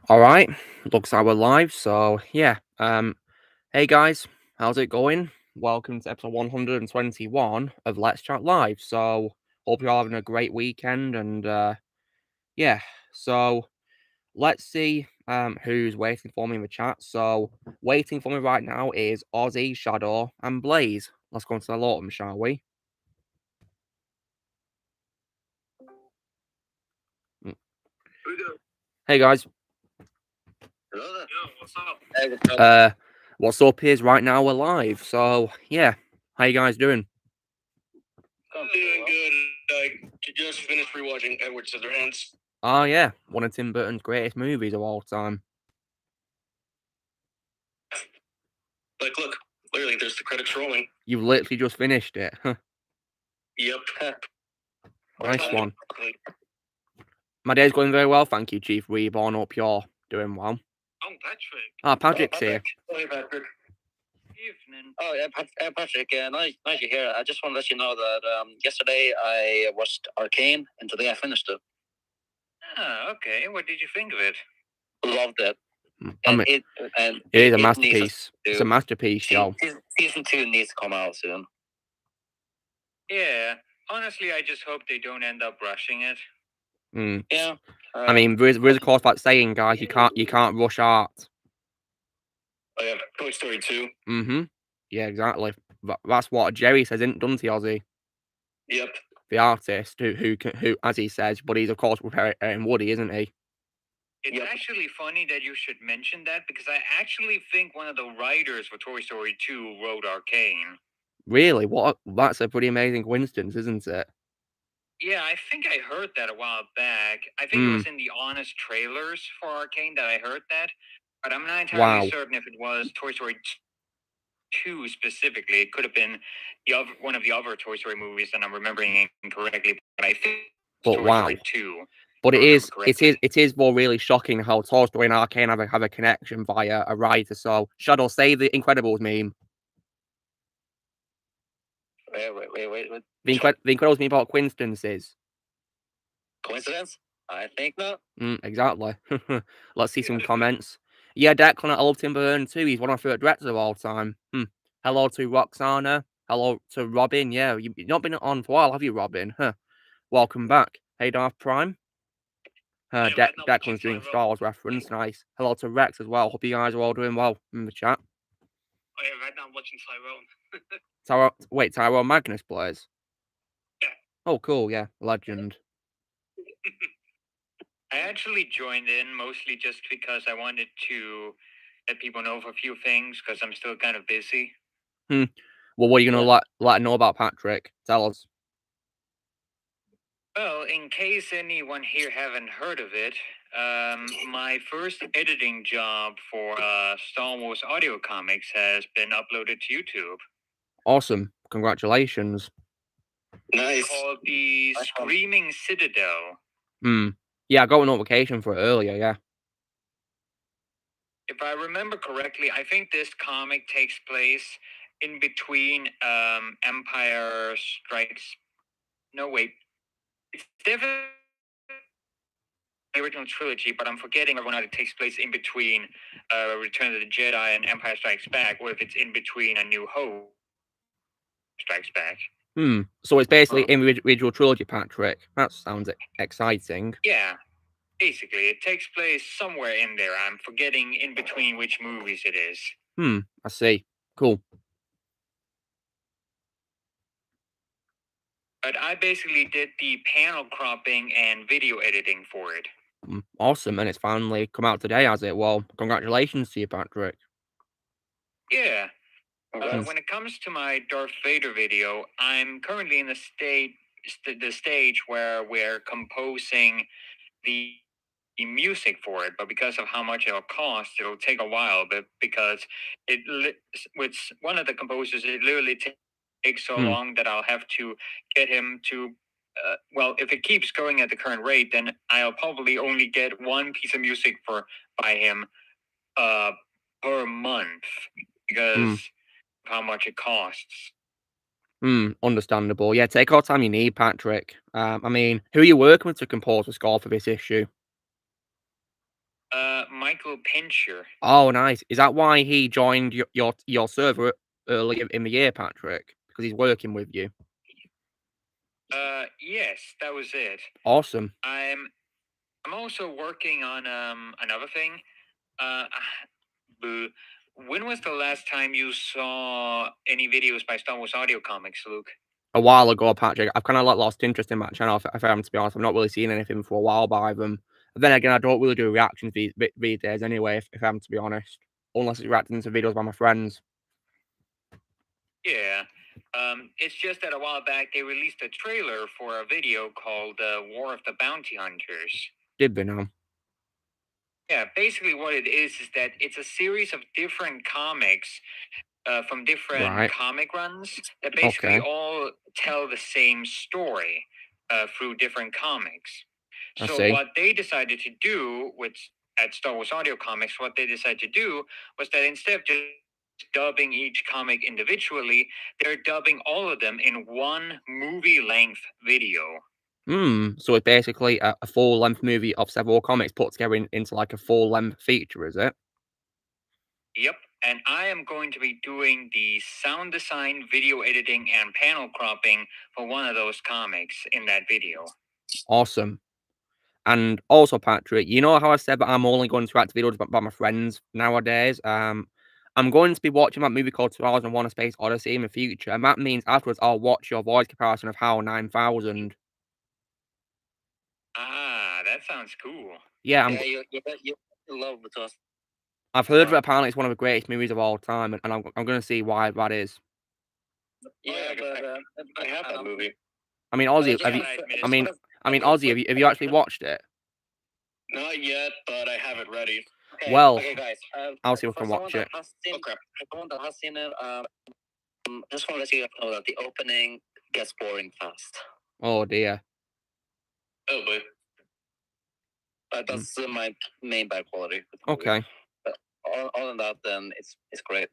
All right, looks like we're live. So yeah, hey guys, how's it going? Welcome to episode 121 of Let's Chat Live. So hope you're all having a great weekend, and yeah, so let's see who's waiting for me in the chat. So waiting for me right now is Ozzy, Shadow, and Blaze. Let's go into the autumn, shall we? Hey guys. Hello there. Yo, what's up? Hey, what's up? What's up is right now we're live. So yeah, how you guys doing? I'm doing good. I just finished rewatching Edward Scissorhands. Oh yeah, one of Tim Burton's greatest movies of all time. Like, look, literally, there's the credits rolling. You've literally just finished it. Yep. Nice one. My day's going very well, thank you, Chief Reborn. Hope you're doing well. I'm Patrick. Ah, Patrick's here. Hey, Patrick. Evening. Oh, yeah, Patrick, nice you're here. I just want to let you know that yesterday I watched Arcane, and today I finished it. Ah, okay. What did you think of it? Loved it. It is a masterpiece. It's a masterpiece, yo. Season 2 needs to come out soon. Yeah, honestly, I just hope they don't end up rushing it. Yeah. I mean, there is of course that saying, guys, you can't rush art. Oh yeah, Toy Story 2. Yeah, exactly. That's what Jerry says, isn't Ozzy? Yep. The artist who, as he says, but he's of course with Woody, isn't he? It's actually funny that you should mention that because I actually think one of the writers for Toy Story 2 wrote Arcane. Really? What? That's a pretty amazing coincidence, isn't it? Yeah, I think I heard that a while back. I think it was in the Honest trailers for Arcane that I heard that, but I'm not entirely certain if it was Toy Story 2 specifically. It could have been one of the other Toy Story movies, and I'm remembering incorrectly. But I think Toy Story 2. But it is more really shocking how Toy Story and Arcane have a connection via a writer. So Shadow, say the Incredibles meme. Wait. The Incredibles meme about coincidences. Coincidence? I think not. Exactly. Let's see some comments. Yeah, Declan, I love Tim Burton too. He's one of my favorite directors of all time. Hello to Roxana. Hello to Robin. Yeah, you've not been on for a while, have you, Robin? Welcome back. Hey, Darth Prime. Declan's doing Star Wars reference. Nice. Hello to Rex as well. Hope you guys are all doing well in the chat. Oh yeah, right now I'm watching Tyrone. Tyrone Magnus plays? Yeah. Oh, cool. Yeah, legend. I actually joined in mostly just because I wanted to let people know of a few things because I'm still kind of busy. Well, what are you going to let know about Patrick? Tell us. Well, in case anyone here haven't heard of it, my first editing job for Star Wars audio comics has been uploaded to YouTube. Awesome. Congratulations. Nice. It's called the Screaming Citadel. Yeah, I got a notification for it earlier, yeah. If I remember correctly, I think this comic takes place in between Empire Strikes... No, wait. It's definitely the original trilogy, but I'm forgetting whether or not it takes place in between Return of the Jedi and Empire Strikes Back, or if it's in between A New Hope Strikes Back. So it's basically in the original trilogy, Patrick. That sounds exciting. Yeah. Basically, it takes place somewhere in there. I'm forgetting in between which movies it is. I see. Cool. But I basically did the panel cropping and video editing for it. Awesome, and it's finally come out today, has it? Well, congratulations to you, Patrick. Yeah. When it comes to my Darth Vader video, I'm currently in the stage where we're composing the music for it, but because of how much it'll cost, it'll take a while. But because with one of the composers, it literally takes so long that I'll have to get him to. Well, if it keeps going at the current rate, then I'll probably only get one piece of music by him per month because of how much it costs. Understandable. Yeah, take all the time you need, Patrick. I mean, who are you working with to compose the score for this issue? Michael Pincher. Oh, nice. Is that why he joined your server earlier in the year, Patrick? Because he's working with you. Yes, that was it. Awesome. I'm also working on another thing. Uh, boo. When was the last time you saw any videos by Star Wars audio comics, Luke? A while ago, Patrick. I've kind of like lost interest in that channel. If I'm to be honest, I've not really seen anything for a while by them. But then again, I don't really do reactions these days anyway. If I'm to be honest, unless it's reacting to videos by my friends. Yeah. It's just that a while back they released a trailer for a video called War of the Bounty Hunters. Did they now? Yeah, basically what it is that it's a series of different comics from different Right. comic runs that basically Okay. all tell the same story through different comics. I So see. what they decided to do with at Star Wars Audio Comics, what they decided to do was that instead of just dubbing each comic individually, they're dubbing all of them in one movie-length video. So it's basically a full length movie of several comics put together into like a full length feature, is it? Yep. And I am going to be doing the sound design, video editing, and panel cropping for one of those comics in that video. Awesome. And also, Patrick, you know how I said that I'm only going to react to videos by my friends nowadays? I'm going to be watching that movie called 2001: A Space Odyssey in the future, and that means afterwards I'll watch your voice comparison of HAL 9000. Ah, that sounds cool. Yeah, you love the toss. I've heard that apparently it's one of the greatest movies of all time, and I'm going to see why that is. Yeah, I have that movie. I mean, Ozzy, Yeah, I mean, Ozzy, have you actually watched it? Not yet, but I have it ready. Okay, Well, okay, guys. I'll see if I can watch it. For someone that has seen it, just want to let you know that the opening gets boring fast. Oh dear. Oh boy. That's my main bad quality. Okay. But other than that, then it's great.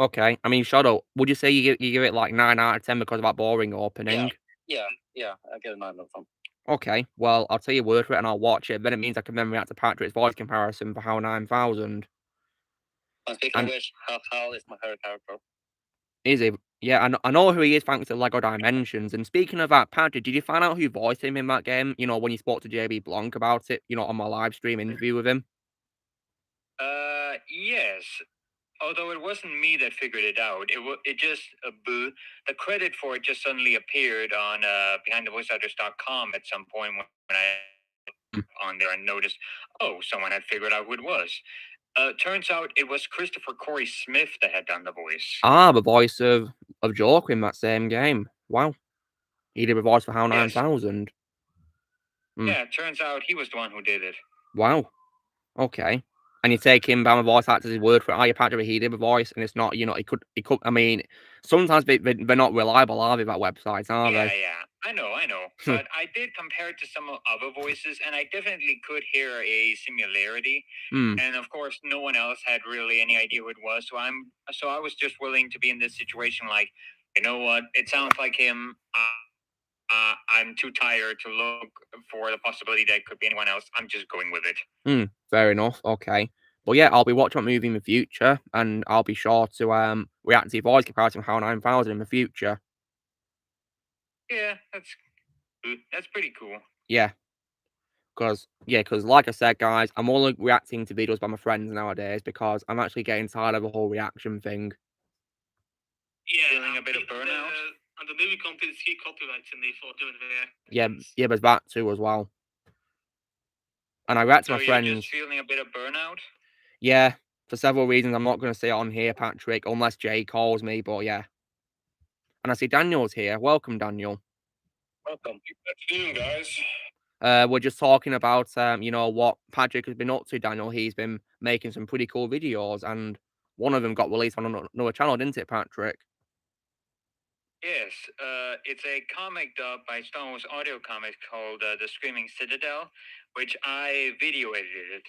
Okay. I mean, Shadow, would you say you give it like 9 out of 10 because of that boring opening? Yeah. I get a 9 out of 10. Okay, well, I'll take your word for it and I'll watch it. Then it means I can then react to Patrick's voice comparison for HAL 9000. Speaking of which, Hal is my favorite character. Is he? Yeah, I know who he is thanks to Lego Dimensions. And speaking of that, Patrick, did you find out who voiced him in that game? You know, when you spoke to JB Blanc about it, you know, on my live stream interview with him? Yes. Although it wasn't me that figured it out, it just the credit for it just suddenly appeared on behindthevoiceactors.com at some point when I on there and noticed, oh, someone had figured out who it was. Turns out it was Christopher Corey Smith that had done the voice. Ah, the voice of Joker in that same game. Wow. He did the voice for HAL Yes. 9000. Yeah, it turns out he was the one who did it. Wow. Okay. And you take him by my voice actor's word for it. Oh, you Patrick, he did the voice, and it's not, you know, he could, I mean, sometimes they're not reliable, are they, that websites, are they? Yeah, I know. But I did compare it to some other voices, and I definitely could hear a similarity. And of course, no one else had really any idea who it was. So I was just willing to be in this situation. Like, you know what? It sounds like him. I'm too tired to look for the possibility that it could be anyone else. I'm just going with it. Fair enough. Okay. But yeah, I'll be watching that movie in the future, and I'll be sure to react to your voice comparison of HAL 9000 in the future. Yeah, that's pretty cool. Yeah. Because like I said, guys, I'm only reacting to videos by my friends nowadays because I'm actually getting tired of the whole reaction thing. Yeah, feeling a bit of burnout. And the movie companies keep copyrighting me for doing Yeah, there's that too as well. And I react to my friends. You're just feeling a bit of burnout? Yeah, for several reasons. I'm not going to say it on here, Patrick, unless Jay calls me, but yeah. And I see Daniel's here. Welcome, Daniel. Welcome. Good afternoon, guys. We're just talking about, you know, what Patrick has been up to, Daniel. He's been making some pretty cool videos, and one of them got released on another channel, didn't it, Patrick? Yes, it's a comic dub by Star Wars Audio Comics called The Screaming Citadel, which I video edited.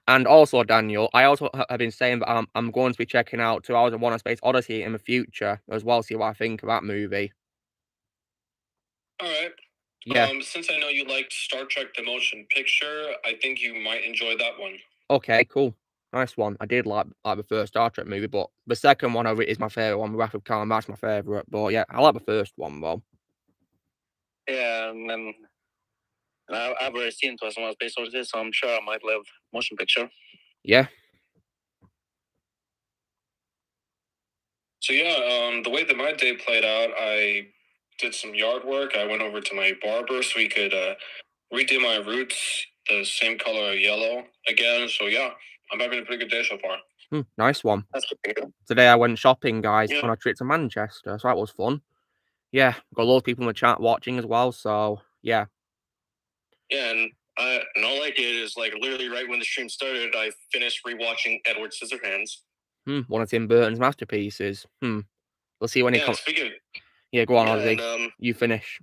And also, Daniel, I also have been saying that I'm going to be checking out 2001: A Space Odyssey in the future as well, see what I think of that movie. All right. Yeah. Since I know you liked Star Trek: The Motion Picture, I think you might enjoy that one. Okay, cool. Nice one. I did like the first Star Trek movie, but the second one is my favourite one. Wrath of Khan, that's my favourite. But yeah, I like the first one though. Yeah, and I've already seen it was based on this, so I'm sure I might love motion picture. Yeah. So yeah, the way that my day played out, I did some yard work. I went over to my barber so we could redo my roots the same color of yellow again. So yeah, I'm having a pretty good day so far. Nice one. That's good. Today I went shopping, guys, Yeah. on a trip to Manchester, so that was fun. Yeah, got a lot of people in the chat watching as well, so yeah. Yeah, and all I did is like literally right when the stream started, I finished rewatching Edward Scissorhands. One of Tim Burton's masterpieces. Let's see when he comes. Yeah, go on, Ozzy. And, you finish.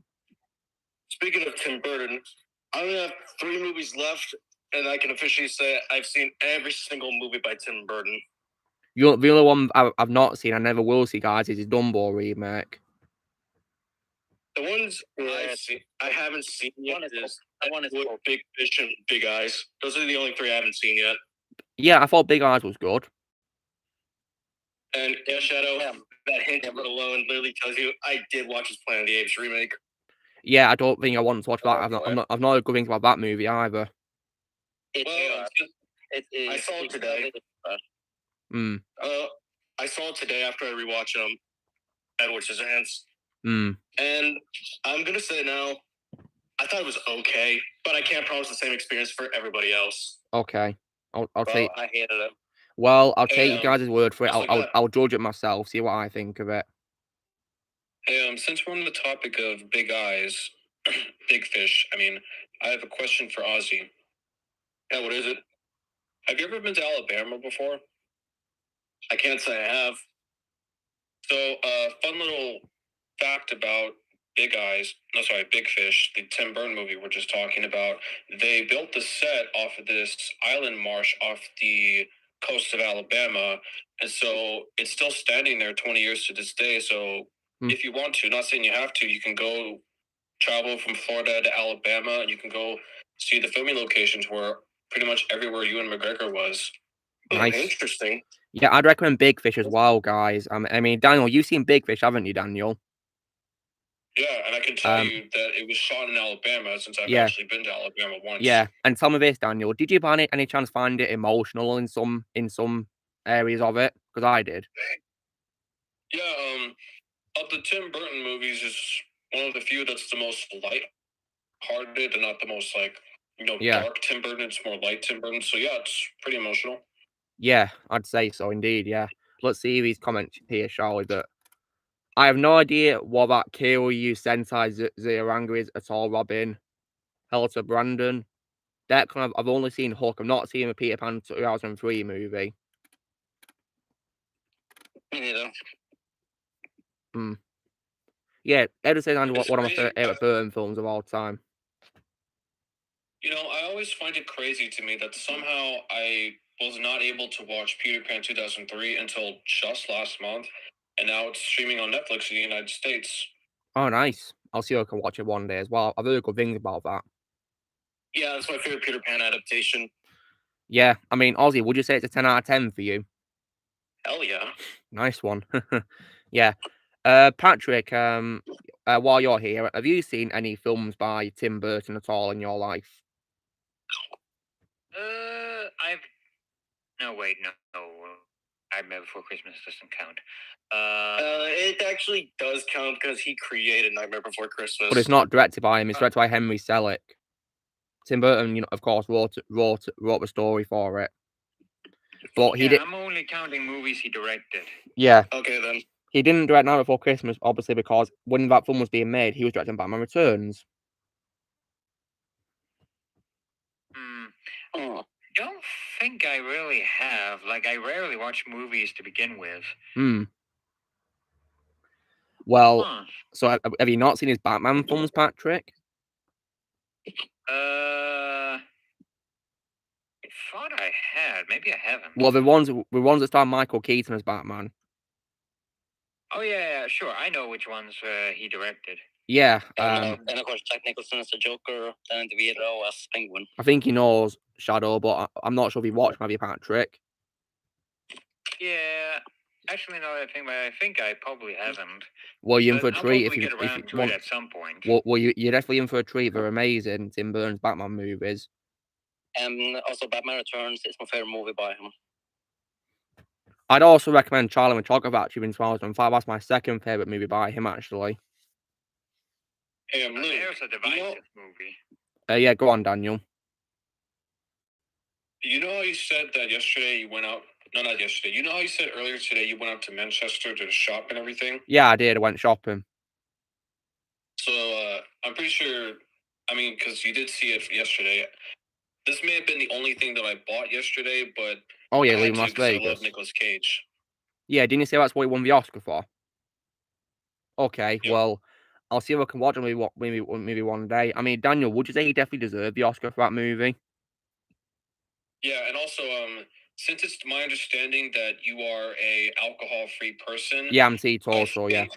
Speaking of Tim Burton, I only have 3 movies left, and I can officially say I've seen every single movie by Tim Burton. The only one I've not seen, I never will see, guys, is his Dumbo remake. The ones I haven't seen yet is Big Fish and Big Eyes. Those are the only 3 I haven't seen yet. Yeah, I thought Big Eyes was good. And yeah, Shadow, that hint alone literally tells you I did watch his Planet of the Apes remake. Yeah, I don't think I want to watch that. I've not heard good things about that movie either. I saw it today. I saw it today after I rewatched Edward Scissorhands. And I'm gonna say now, I thought it was okay, but I can't promise the same experience for everybody else. Okay, I'll take. I hated it. Well, I'll take you guys' word for it. I'll judge it myself, see what I think of it. Hey, since we're on the topic of Big Eyes, Big Fish, I have a question for Ozzy. Yeah, what is it? Have you ever been to Alabama before? I can't say I have. So, fun little fact about Big Fish, the Tim Burton movie we're just talking about. They built the set off of this island marsh off the coast of Alabama, and so it's still standing there 20 years to this day. So if you want to, not saying you have to, you can go travel from Florida to Alabama, and you can go see the filming locations where pretty much everywhere Ewan McGregor was. Nice. Interesting. Yeah, I'd recommend Big Fish as well, guys. Daniel, you've seen Big Fish, haven't you, Daniel? Yeah, and I can tell you that it was shot in Alabama, since I've actually been to Alabama once. Yeah, and tell me this, Daniel, did you by any chance find it emotional in some areas of it? Because I did. Yeah, of the Tim Burton movies, it's one of the few that's the most light-hearted and not the most dark Tim Burton. It's more light Tim Burton. So yeah, it's pretty emotional. Yeah, I'd say so indeed. Yeah, let's see these comments here, shall we? But I have no idea what that Kiryu Sentai Zeranga is at all, Robin. Hello to Brandon. Declan, I've only seen Hulk. I've not seen the Peter Pan 2003 movie. Me neither. Yeah, Edison and one of my favorite Burton films of all time. I always find it crazy to me that somehow I was not able to watch Peter Pan 2003 until just last month, and now it's streaming on Netflix in the United States. Oh, nice. I'll see if I can watch it one day as well. I've heard good things about that. Yeah, that's my favorite Peter Pan adaptation. Yeah, Ozzy, would you say it's a 10 out of 10 for you? Hell yeah. Nice one. Yeah. Patrick, while you're here, have you seen any films by Tim Burton at all in your life? No. Nightmare Before Christmas doesn't count. It actually does count because he created Nightmare Before Christmas. But it's not directed by him. It's directed by Henry Selick. Tim Burton, of course, wrote the story for it. But he did. I'm only counting movies he directed. Yeah. Okay then. He didn't direct Nightmare Before Christmas, obviously, because when that film was being made, he was directing Batman Returns. Don't think I really have. I rarely watch movies to begin with. Well, so have you not seen his Batman films, Patrick? I thought I had. Maybe I haven't. Well, the ones that star Michael Keaton as Batman. Oh yeah, sure. I know which ones he directed. Yeah. And of course, Jack Nicholson as the Joker, Danny DeVito as Penguin. I think he knows Shadow, but I'm not sure if he watched maybe Patrick. Yeah. Actually, no, I think I probably haven't. Well, you're in for a I'll treat probably if get you around to want. it at some point. Well, you're definitely in for a treat. They're amazing. Tim Burton's Batman movies. And also, Batman Returns is my favorite movie by him. I'd also recommend Charlie and the Chocolate Factory in 2005. That's my second favorite movie by him, actually. Hey, Luke, There's a divisive movie. Yeah, go on, Daniel. You know how you said that yesterday you went out? No, not yesterday. You know how you said earlier today you went out to Manchester to shop and everything? Yeah, I did. I went shopping. So I'm pretty sure, I mean, because you did see it yesterday. This may have been the only thing that I bought yesterday, but Oh yeah, I had leaving to Las 'cause I Vegas. love Nicolas Cage. Yeah, didn't you say that's what he won the Oscar for? Okay, Yep. well, I'll see if I can watch it maybe one day. I mean, Daniel, would you say he definitely deserved the Oscar for that movie? Yeah, and also, since it's my understanding that you are a alcohol-free person. Yeah, I'm teetotal, yeah.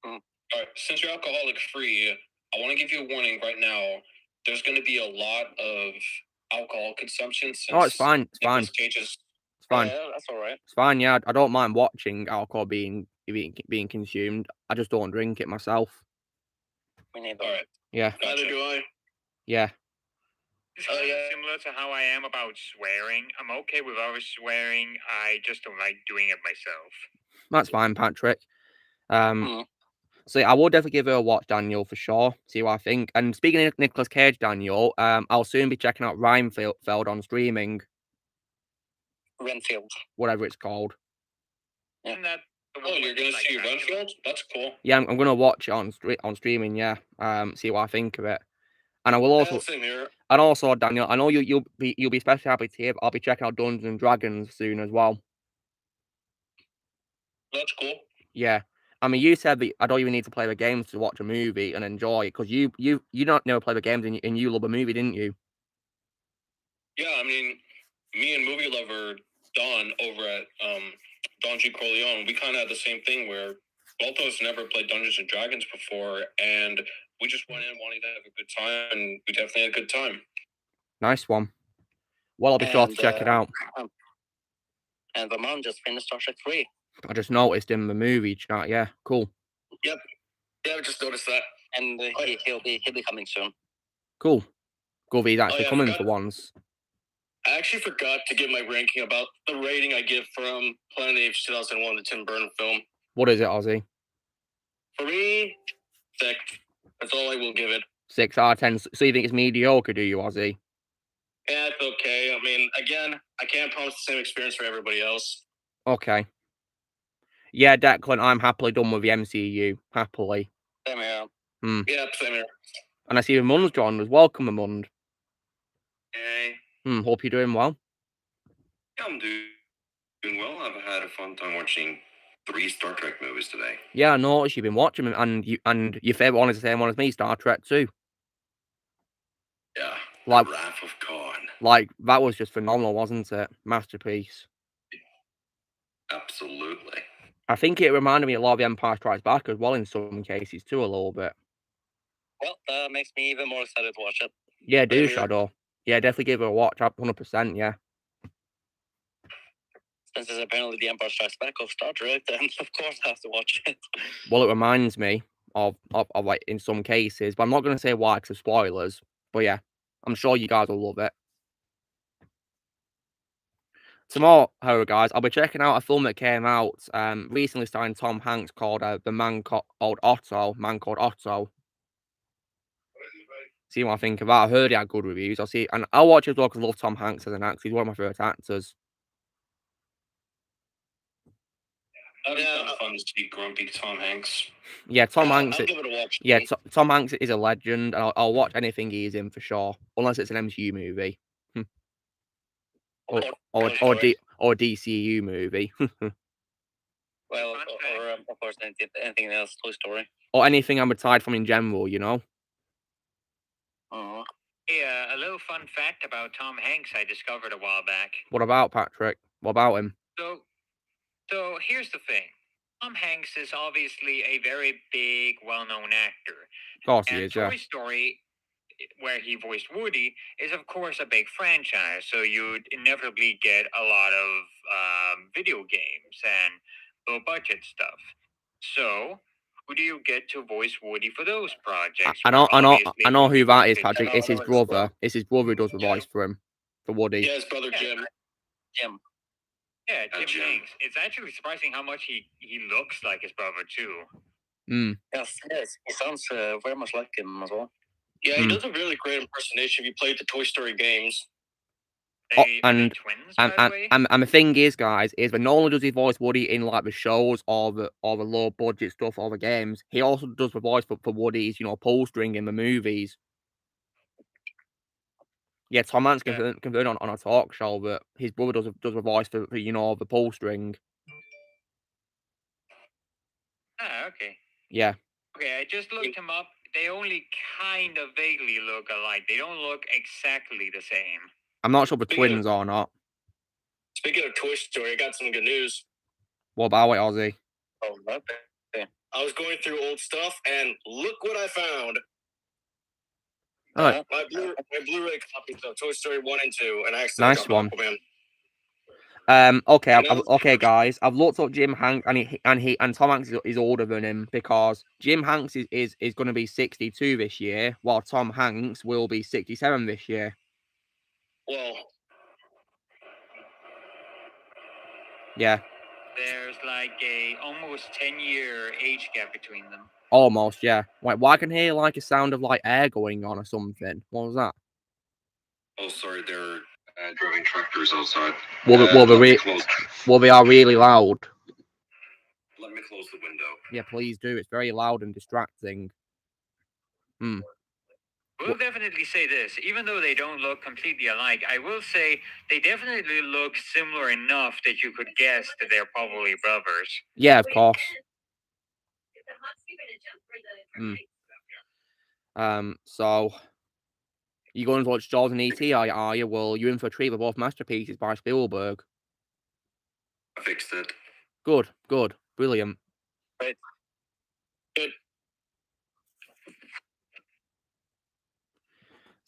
All right, since you're alcoholic-free, I want to give you a warning right now. There's going to be a lot of alcohol consumption. Since Oh, it's fine. It's fine. Nicolas Cage is. It's fine. Yeah, that's all right. It's fine. Yeah, I don't mind watching alcohol being consumed. I just don't drink it myself. We need All right. Yeah. Neither do I. Yeah. It's kind of similar to how I am about swearing. I'm okay with others swearing. I just don't like doing it myself. That's fine, Patrick. So I will definitely give her a watch, Daniel, for sure. See what I think. And speaking of Nicolas Cage, Daniel, I'll soon be checking out Reinfeld on streaming. Renfield. Whatever it's called. Yeah. Isn't that Oh, you're going to see Renfield? That's cool. Yeah, I'm going to watch it on streaming, yeah. See what I think of it. And I will also... Same here. And also, Daniel, I know you'll be especially happy to hear, but I'll be checking out Dungeons and Dragons soon as well. That's cool. Yeah. I mean, you said that I don't even need to play the games to watch a movie and enjoy it, because you never play the games and you love a movie, didn't you? Yeah, I mean, me and movie lover Don over at Don G. Corleone, we kind of had the same thing where both of us never played Dungeons and Dragons before, and we just went in wanting to have a good time, and we definitely had a good time. Nice one. Well, I'll be sure to check it out. And the man just finished Star Trek 3. I just noticed in the movie chat. Yeah, cool. Yep. Yeah, I just noticed that. And he'll be coming soon. Cool. He's actually coming for once. I actually forgot to give my ranking about the rating I give from Planet of the Apes 2001, the Tim Burton film. What is it, Ozzy? For me, 6. That's all I will give it. 6 out of 10. So you think it's mediocre, do you, Ozzy? Yeah, it's okay. I mean, again, I can't promise the same experience for everybody else. Okay. Yeah, Declan, I'm happily done with the MCU. Happily. Same here. Yeah, same here. And I see the Mund's joined us. Welcome, the Mund. Hey. Hope you're doing well. Yeah, I'm doing well. I've had a fun time watching 3 Star Trek movies today. Yeah, I noticed you've been watching them, and your favourite one is the same one as me, Star Trek 2. Yeah, like Wrath of Khan. Like, that was just phenomenal, wasn't it? Masterpiece. Absolutely. I think it reminded me a lot of The Empire Strikes Back as well in some cases too, a little bit. Well, that makes me even more excited to watch it. Yeah, do, Shadow. Yeah, definitely give it a watch, 100%, yeah. Since it's apparently The Empire Strikes Back of Star Trek, then of course I have to watch it. Well, it reminds me of like, in some cases, but I'm not going to say why because of spoilers. But yeah, I'm sure you guys will love it. Tomorrow, guys, I'll be checking out a film that came out recently starring Tom Hanks called The Man Called Otto. See what I think of that. I heard he had good reviews. I'll watch it as well because I love Tom Hanks as an actor. He's one of my favourite actors. That'd be kind of fun to see grumpy Tom Hanks. Yeah, Tom Hanks. I'll give it a watch. Yeah, Tom Hanks is a legend, and I'll watch anything he's in for sure, unless it's an MCU movie. or a DCU movie. Well, or of course, anything else, Toy Story. Or anything I'm retired from in general, you know? Yeah, a little fun fact about Tom Hanks I discovered a while back. What about, Patrick? What about him? So here's the thing. Tom Hanks is obviously a very big, well-known actor. Of course he And is, yeah. Toy Story, where he voiced Woody, is of course a big franchise, so you'd inevitably get a lot of video games and low-budget stuff. So, who do you get to voice Woody for those projects? I know who that is, Patrick. It's his brother. It's his brother who does the voice for him, for Woody. Yeah, his brother Jim. Yeah, Jim Hanks. It's actually surprising how much he looks like his brother too. Yes, he sounds very much like him as well. Yeah, he does a really great impersonation if you played the Toy Story games. Are they twins, by the way? And the thing is, guys, is when not only does he voice Woody in like the shows or the low budget stuff or the games, he also does the voice for Woody's, Poulter in the movies. Yeah, Tom Hanks confirmed on a talk show that his brother does the voice for the Poulter. Ah, okay. Yeah. Okay, I just looked him up. They only kind of vaguely look alike. They don't look exactly the same. I'm not sure if they're twins or not. Speaking of Toy Story, I got some good news. What about it, Ozzy? Oh, okay. I was going through old stuff, and look what I found. My Blu-ray copies of Toy Story 1 and 2, and I accidentally nice one. Aquaman. Okay, guys. I've looked up Jim Hanks, and Tom Hanks is older than him because Jim Hanks is going to be 62 this year, while Tom Hanks will be 67 this year. Well, yeah. There's like a almost 10-year age gap between them. Almost, yeah. Like, why can I hear like a sound of like air going on or something? What was that? Oh, sorry, they're driving tractors outside. They are really loud. Let me close the window. Yeah, please do. It's very loud and distracting. We'll definitely say this. Even though they don't look completely alike, I will say they definitely look similar enough that you could guess that they're probably brothers. Yeah, of course. So you going to watch Jaws and E.T., are you? Well, you're in for a treat with both masterpieces by Spielberg. I fixed it. Good. Brilliant. Right. Good.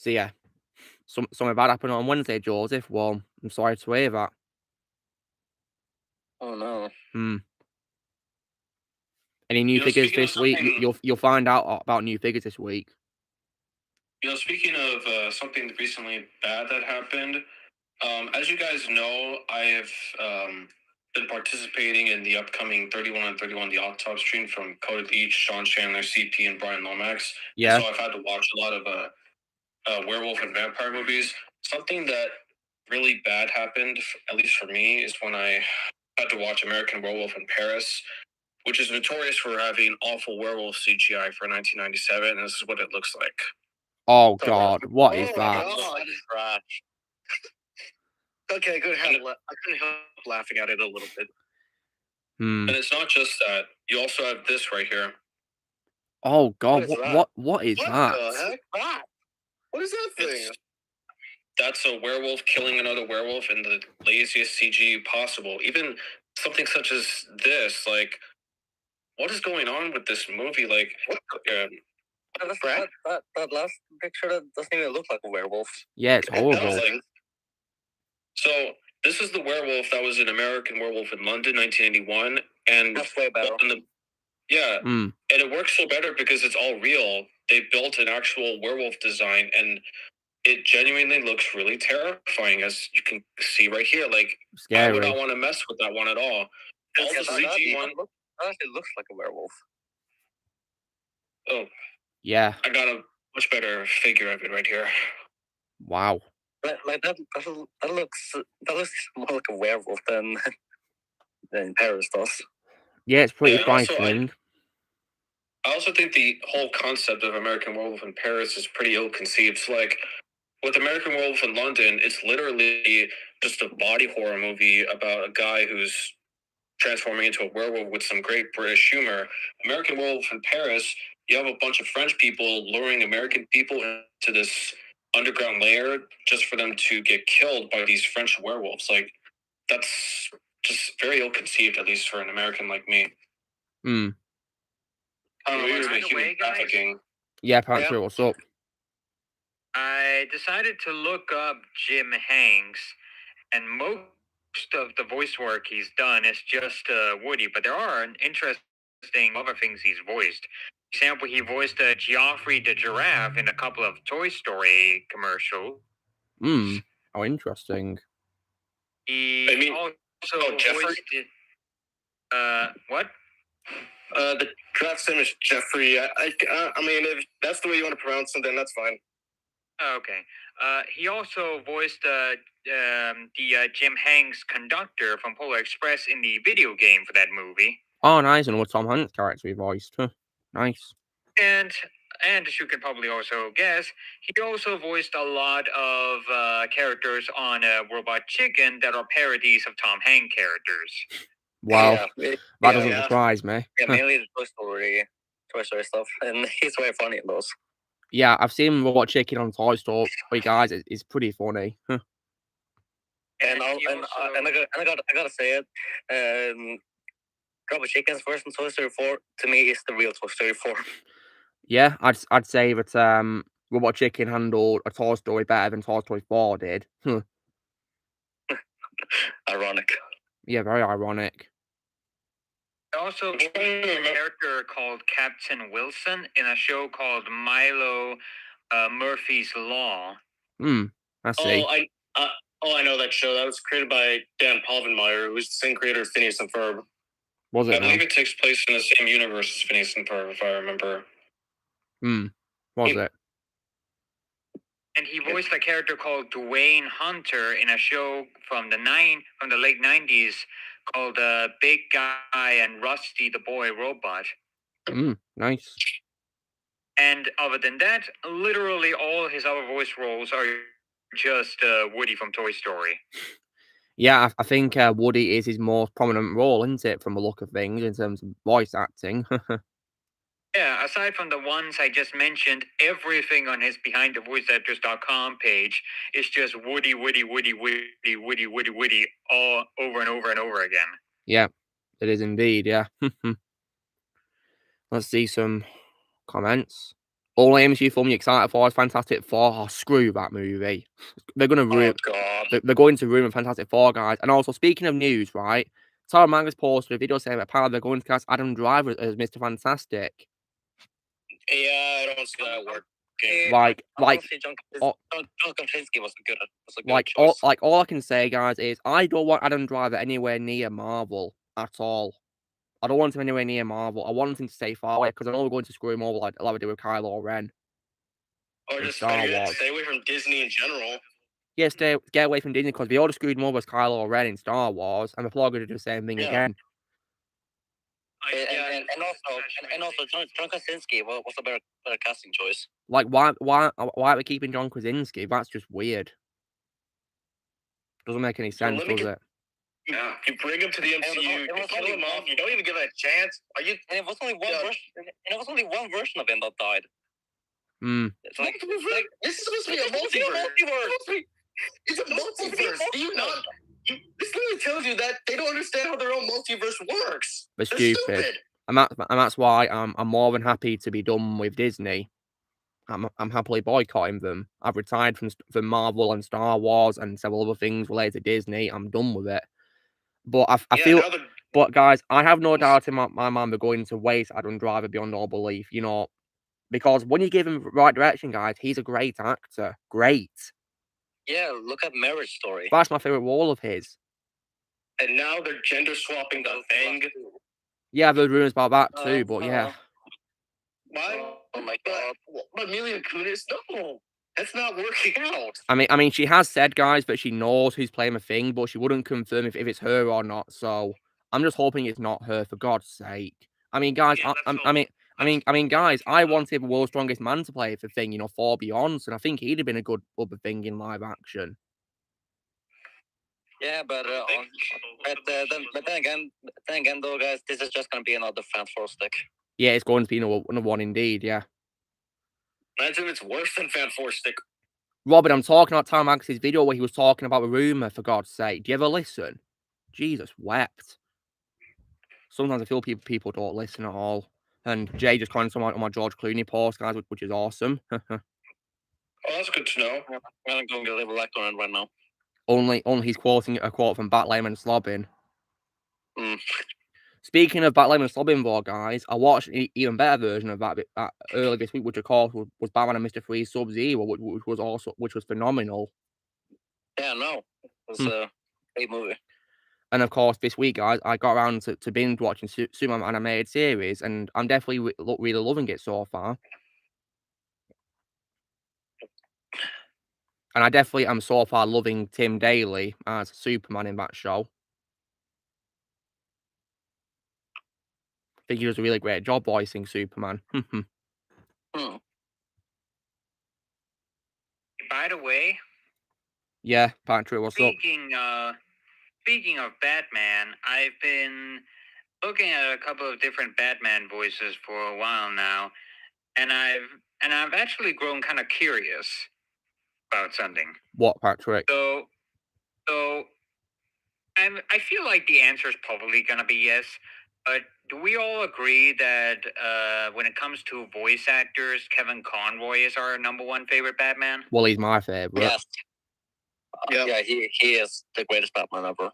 So yeah, something bad happened on Wednesday, Joseph. Well, I'm sorry to hear that. Oh no. Any new figures this week? You'll find out about new figures this week. Speaking of something recently bad that happened, as you guys know, I have been participating in the upcoming 31 on 31, the Octop stream from Cody Leach, Sean Chandler, CP, and Brian Lomax. Yeah. So I've had to watch a lot of werewolf and vampire movies. Something that really bad happened, at least for me, is when I had to watch American Werewolf in Paris, which is notorious for having awful werewolf CGI for 1997, and this is what it looks like. Oh God, what is that? God. Okay, good. I couldn't help laughing at it a little bit. And it's not just that. You also have this right here. Oh God, what is that? What the heck? What is that thing? That's a werewolf killing another werewolf in the laziest CG possible. Even something such as this, like, what is going on with this movie? Like, that last picture that doesn't even look like a werewolf. Yeah, it's horrible. So this is the werewolf that was an American Werewolf in London, 1981, and that's way better. And it works so better because it's all real. They built an actual werewolf design, and it genuinely looks really terrifying, as you can see right here. Like, scary. I would not want to mess with that one at all. The CG one honestly looks like a werewolf. Oh, yeah. I got a much better figure of it right here. Wow. Like that looks more like a werewolf than Paris does. Yeah, it's pretty frightening. I also think the whole concept of American Werewolf in Paris is pretty ill-conceived. So, like, with American Werewolf in London, it's literally just a body horror movie about a guy who's transforming into a werewolf with some great British humor. American Werewolf in Paris, you have a bunch of French people luring American people into this underground lair just for them to get killed by these French werewolves. Like, that's just very ill-conceived, at least for an American like me. Hmm. Weird by with the human way, guys, trafficking. Yeah, Paxton, what's up? I decided to look up Jim Hanks, and most of the voice work he's done is just Woody, but there are interesting other things he's voiced. For example, he voiced Geoffrey the giraffe in a couple of Toy Story commercials. Hmm. How interesting. He I mean, also Jeffrey? voiced what? The draft's name is Jeffrey. I mean, if that's the way you want to pronounce it, then that's fine. Okay. He also voiced the Jim Hanks conductor from Polar Express in the video game for that movie. Oh, nice. And what Tom Hanks character he voiced. Huh. Nice. And as you can probably also guess, he also voiced a lot of characters on Robot Chicken that are parodies of Tom Hanks characters. Wow. Yeah. That doesn't surprise me. Yeah, mainly the Toy Story stuff, and he's very funny in those. Yeah, I've seen Robot Chicken on Toy Story, guys. It's pretty funny. Huh. And I gotta say it. Robot Chicken's version of Toy Story 4 to me is the real Toy Story 4. Yeah, I'd say that Robot Chicken handled a Toy Story better than Toy Story 4 did. Huh. Ironic. Yeah, very ironic. Also, voiced a character called Captain Wilson in a show called Milo Murphy's Law. I see. I know that show. That was created by Dan Povenmire, who's the same creator of Phineas and Ferb. Was I it? believe it takes place in the same universe as Phineas and Ferb, if I remember. Was it? And he voiced a character called Dwayne Hunter in a show from the late 90s called Big Guy and Rusty the Boy Robot. Nice. And other than that, literally all his other voice roles are just Woody from Toy Story. Yeah, I think Woody is his most prominent role, isn't it, from the look of things, in terms of voice acting? Yeah, aside from the ones I just mentioned, everything on his BehindTheVoiceActors.com page is just Woody, Woody, Woody, Woody, Woody, Woody, Woody, all over and over and over again. Yeah, it is indeed, yeah. Let's see some comments. All AMC film you excited for is Fantastic Four. Oh, screw that movie. They're gonna ruin. Oh God. They're going to ruin Fantastic Four, guys. And also, speaking of news, right? Tara Mangas posted a video saying that apparently they're going to cast Adam Driver as Mr. Fantastic. Yeah, I don't see that working. Like, John Krasinski was a good choice. all I can say, guys, is I don't want Adam Driver anywhere near Marvel at all. I don't want him anywhere near Marvel. I want him to stay far away because I know we're going to screw him over like we do with Kylo Ren. Or just Star Wars. stay away from Disney in general. Yeah, get away from Disney because they already screwed him over as Kylo Ren in Star Wars, and they're probably going to do the same thing again. And also John Krasinski was a better casting choice. Like, why are we keeping John Krasinski? That's just weird. Doesn't make any sense, does it? Yeah. You bring him to the MCU, you kill him off, you don't even give it a chance. And it was only one version. And it was only one version of him that died. It's like this is supposed to be a multiverse. It's a multiverse. Do you not? This literally tells you that they don't understand how their own multiverse works. They're stupid. And that's why I'm more than happy to be done with Disney. I'm happily boycotting them. I've retired from Marvel and Star Wars and several other things related to Disney. I'm done with it. But I feel, but guys, I have no doubt in my mind they're going to waste Adam Driver beyond all belief. You know, because when you give him the right direction, guys, he's a great actor. Great. Yeah, look at Marriage Story. That's my favorite role of his. And now they're gender swapping the thing. Yeah, there's rumors about that too, but yeah. Why? Oh my God! But Mila Kunis, no, that's not working out. I mean, she has said, guys, that she knows who's playing the thing, but she wouldn't confirm if it's her or not. So I'm just hoping it's not her, for God's sake. I mean, guys, guys, I wanted the World's Strongest Man to play the thing, you know, Far Beyond, and I think he'd have been a good other thing in live action. Yeah, but then again, though, guys, this is just gonna be another Fan4 stick. Yeah, it's going to be another one indeed. Yeah. Imagine it's worse than Fan4 stick. Robin, I'm talking about Tom Hanks' video where he was talking about the rumor. For God's sake, do you ever listen? Jesus wept. sometimes I feel people don't listen at all. And Jay just commented on my George Clooney post, guys, which is awesome. Oh, that's good to know. I'm going to leave a like on it right now. Only he's quoting a quote from Batman and Slobbin. Mm. Speaking of Batman and Slobbin, though, guys, I watched an even better version of that earlier this week, which of course was Batman and Mr. Freeze Sub-Zero, which was phenomenal. Yeah, no, it was a great movie. And of course, this week, guys, I got around to binge watching Superman animated series, and I'm definitely really loving it so far. And I definitely am so far loving Tim Daly as Superman in that show. I think he does a really great job voicing Superman. By the way, Yeah, Patrick, what's up? Speaking of Batman, I've been looking at a couple of different Batman voices for a while now, and I've actually grown kind of curious about something. What, Patrick? So I feel like the answer is probably gonna be yes. But do we all agree that when it comes to voice actors, Kevin Conroy is our number one favorite Batman? Well, he's my favorite. Yes. Yeah, he is the greatest Batman ever.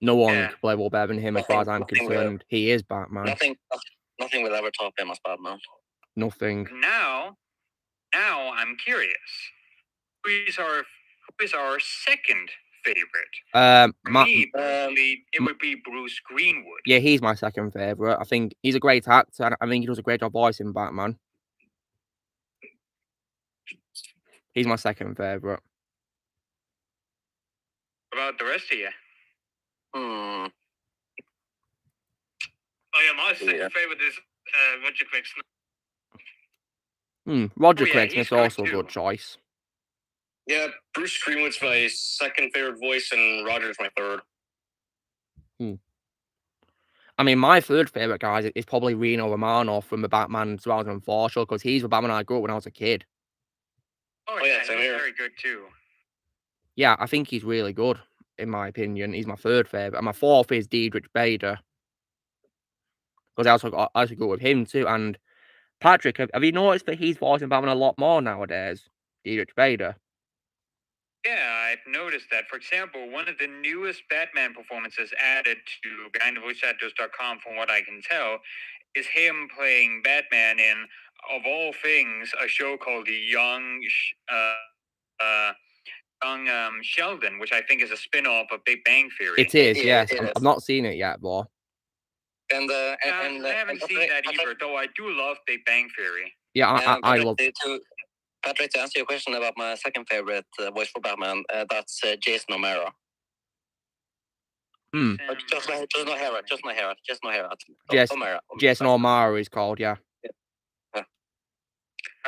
No one can play more better than him, as far as I'm concerned. He is Batman. Nothing will ever top him as Batman. Nothing. Now I'm curious. Who is our second favorite? For me, personally, it would be Bruce Greenwood. Yeah, he's my second favorite. I think he's a great actor, and I think he does a great job voicing Batman. He's my second favorite. What about the rest of you? Oh yeah, my second favorite is Roger Craig. Roger Craig Smith's also a good choice. Yeah, Bruce Greenwood's my second favorite voice, and Roger's my third. I mean, my third favorite, guys, is probably Reno Romano from the Batman 2004 show, because he's the Batman I grew up when I was a kid. Oh yeah, he's very good too. Yeah, I think he's really good, in my opinion. He's my third favorite. And my fourth is Diedrich Bader, because I also grew up with him too. And Patrick, have you noticed that he's voicing Batman a lot more nowadays? Diedrich Bader. Yeah, I've noticed that. For example, one of the newest Batman performances added to BehindTheVoiceActors.com, from what I can tell, is him playing Batman in, of all things, a show called Young Sheldon, which I think is a spin-off of Big Bang Theory. It is, yes. I've not seen it yet, though. And I haven't seen that either, though I do love Big Bang Theory. Yeah, I love it. Patrick, to answer your question about my second favorite voice for Batman, that's Jason O'Mara. Just no hair. O'Mara. Jason O'Mara is called, yeah.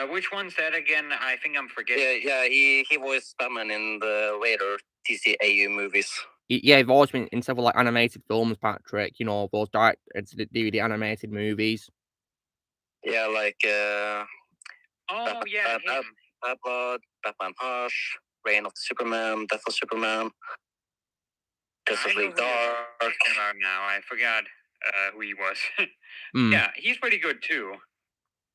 Which one's that again? I think I'm forgetting. Yeah, he voiced Batman in the later DCAU movies. Yeah, he's always been in several animated films, Patrick. You know, those direct DVD animated movies. Yeah, like Bad Blood, Batman Hush, Reign of the Superman, Death of Superman, Justice League Dark. Now I forgot who he was. Yeah, he's pretty good too.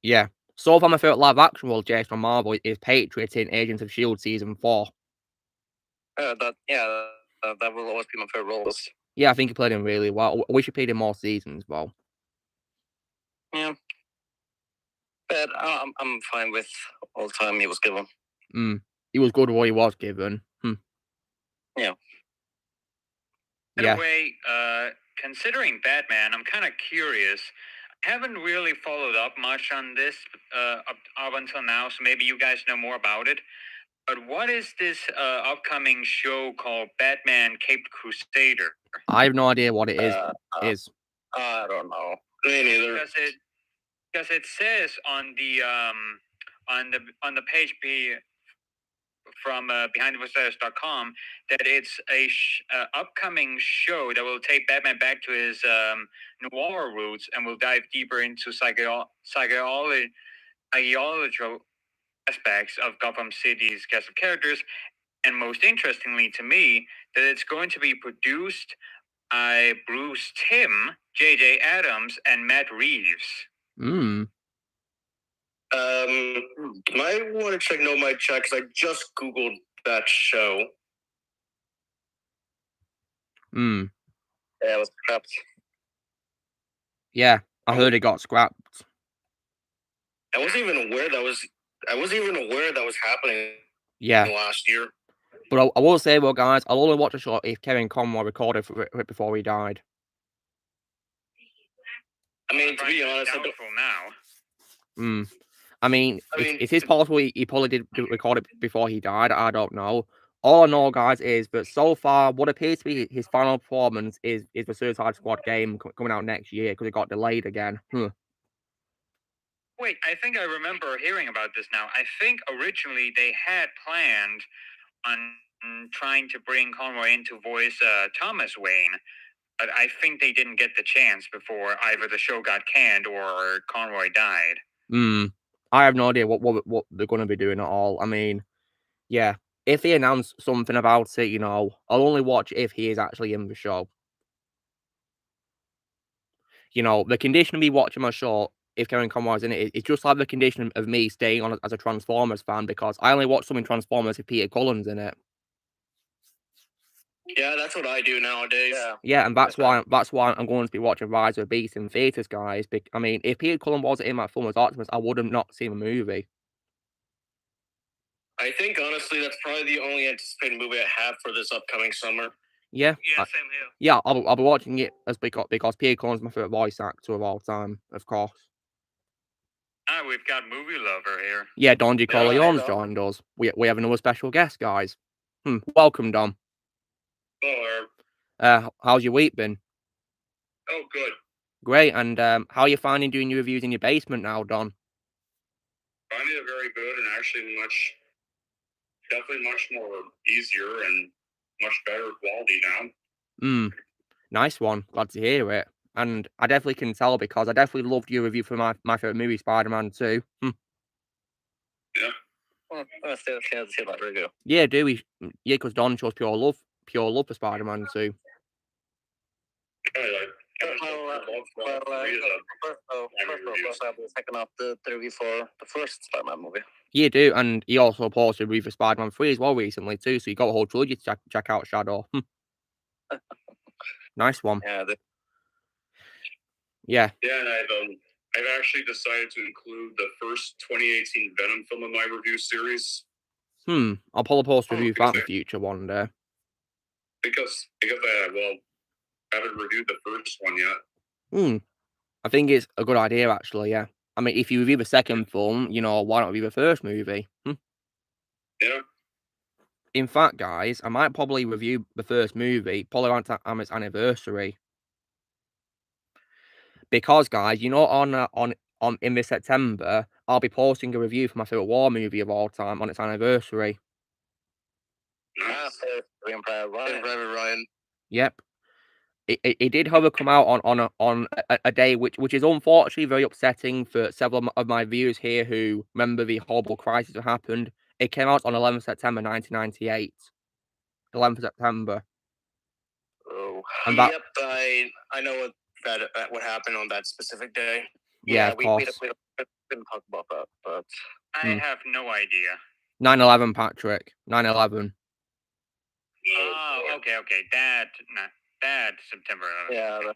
Yeah. So far, my favorite live action role, Jason from Marvel, is Patriot in Agents of S.H.I.E.L.D. Season 4. That will always be my favorite roles. Yeah, I think he played him really well. I wish he played in more seasons, though. Yeah. But I'm fine with all the time he was given. He was good at what he was given. Yeah. By the way, considering Batman, I'm kind of curious. I haven't really followed up much on this up until now, so maybe you guys know more about it. But what is this upcoming show called Batman Caped Crusader? I have no idea what it is. I don't know. Me neither. Because it says on the page from BehindTheVoiceActors.com that it's a upcoming show that will take Batman back to his noir roots and will dive deeper into psychological aspects of Gotham City's cast of characters, and most interestingly to me, that it's going to be produced I Bruce Timm, J.J. Abrams, and Matt Reeves. Hmm. Might want to check No Mic Check because I just googled that show. Hmm. Yeah, it was scrapped. Yeah, I heard it got scrapped. I wasn't even aware that was happening. Yeah. Last year. But I will say, well, guys, I'll only watch a show if Kevin Conroy recorded it before he died. I mean, to be honest, doubtful now. I mean, it is possible he probably did record it before he died. I don't know. All I know, guys, is that so far, what appears to be his final performance is the Suicide Squad game coming out next year because it got delayed again. Wait, I think I remember hearing about this now. I think originally they had planned on trying to bring Conroy in to voice Thomas Wayne, but I think they didn't get the chance before either the show got canned or Conroy died. I have no idea what they're going to be doing at all. I mean, yeah, if they announce something about it, I'll only watch if he is actually in the show. The condition of me watching my show, if Kevin Conroy's in it, it's just like the condition of me staying on as a Transformers fan because I only watch something Transformers if Peter Cullen's in it. Yeah, that's what I do nowadays. Yeah, and that's why I'm going to be watching Rise of the Beast in theaters, guys. I mean, if Peter Cullen wasn't in that film as Optimus, I would have not seen the movie. I think honestly, that's probably the only anticipated movie I have for this upcoming summer. Yeah, same here. Yeah, I'll be watching it because Peter Cullen's my favorite voice actor of all time, of course. We've got movie lover here. Yeah, Don Corleone's joined us. We have another special guest, guys. Welcome, Don. Hello. How's your week been? Oh, good. Great, and how are you finding doing your reviews in your basement now, Don? Finding it very good and actually definitely much more easier and much better quality now. Nice one. Glad to hear it. And I definitely can tell because I definitely loved your review for my favorite movie, Spider-Man 2. Yeah. Well, let's see that review. Yeah, do we? Yeah, because Don shows pure love for Spider-Man 2. First I will second up the review for the first Spider-Man movie. Yeah, do, and he also posted a review for Spider-Man 3 as well recently too, so you got a whole trilogy to check out, Shadow. Nice one. Yeah. Yeah, and I've actually decided to include the first 2018 Venom film in my review series. I'll probably post a review for that in the future one day. Because I haven't reviewed the first one yet. I think it's a good idea, actually, yeah. I mean, if you review the second film, why not review the first movie? Yeah. In fact, guys, I might probably review the first movie probably around its anniversary. Because, guys, in this September, I'll be posting a review for my favorite war movie of all time on its anniversary. Ryan. Yep. It did, however, come out on a day which is unfortunately very upsetting for several of my viewers here who remember the horrible crisis that happened. It came out on 11th September 1998. 11th September. Oh, and yep. I know what happened on that specific day. Yeah, of course. We didn't talk about that, but I have no idea. 9/11, Patrick. 9/11. Oh, okay. That September 11th.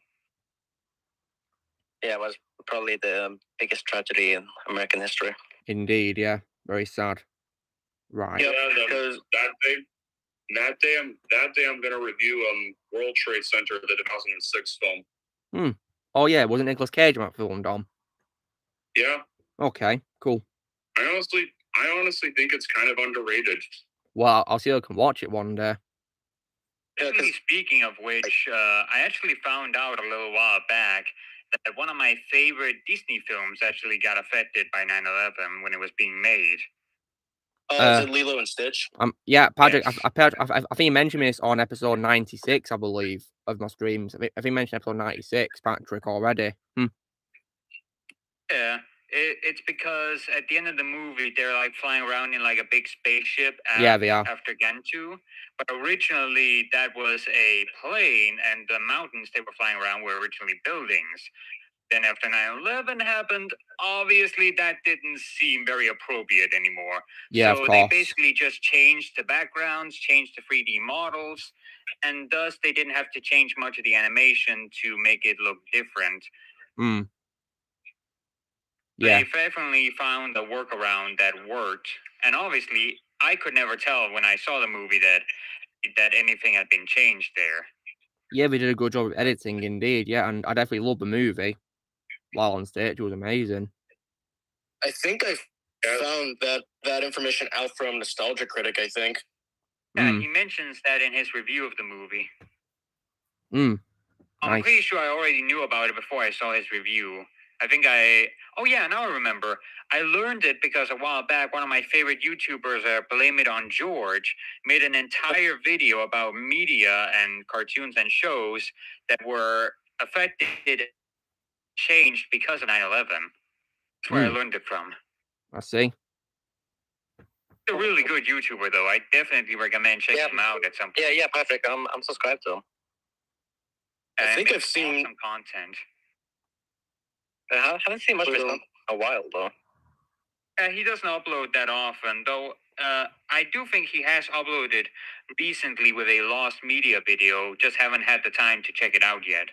Yeah, it was probably the biggest tragedy in American history. Indeed, yeah. Very sad. Right. Yeah, that day I'm gonna review World Trade Center, the 2006 film. Oh yeah, wasn't Nicolas Cage in that film, Dom? Yeah. Okay, cool. I honestly think it's kind of underrated. Well, I'll see if I can watch it one day. Speaking of which, I actually found out a little while back that one of my favorite Disney films actually got affected by 9/11 when it was being made. Is it Lilo and Stitch? Yeah, Patrick, yes. I think you mentioned this on episode 96, I believe, of my streams. I think you mentioned episode 96, Patrick, already. Yeah. It's because at the end of the movie, they're like flying around in like a big spaceship Yeah, they are. after Gantu. But originally, that was a plane, and the mountains they were flying around were originally buildings. Then after 9/11 happened, obviously that didn't seem very appropriate anymore. Yeah, of So course. they basically just changed the backgrounds, changed the 3D models, and thus they didn't have to change much of the animation to make it look different. Yeah. They definitely found a workaround that worked. And obviously, I could never tell when I saw the movie that anything had been changed there. Yeah, they did a good job of editing, indeed. Yeah, and I definitely love the movie. While on stage, it was amazing. I think I found that information out from Nostalgia Critic, I think. Yeah, he mentions that in his review of the movie. Nice. I'm pretty sure I already knew about it before I saw his review. Oh yeah, now I remember. I learned it because a while back, one of my favorite YouTubers, Blame It on George, made an entire video about media and cartoons and shows that were affected, changed because of 9/11. That's where I learned it from. I see. He's a really good YouTuber, though. I definitely recommend checking him out at some point. Yeah, perfect. I'm subscribed to him. I think I've seen some content. I haven't seen much of him in a while, though. Yeah, he doesn't upload that often, though. I do think he has uploaded recently with a lost media video. Just haven't had the time to check it out yet.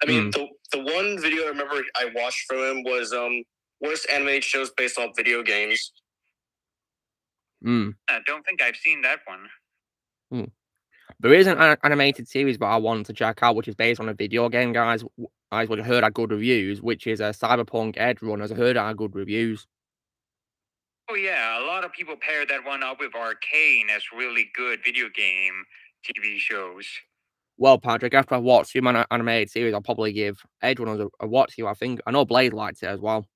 I mean, the one video I remember I watched from him was worst animated shows based on video games. I don't think I've seen that one. There is an animated series that I want to check out, which is based on a video game, guys. I would have heard had good reviews, which is a Cyberpunk Edge Runners. I heard it had good reviews. Oh yeah, a lot of people pair that one up with Arcane as really good video game TV shows. Well, Patrick, after I watch the animated series, I'll probably give Edge Runners a watch. I think I know Blade liked it as well.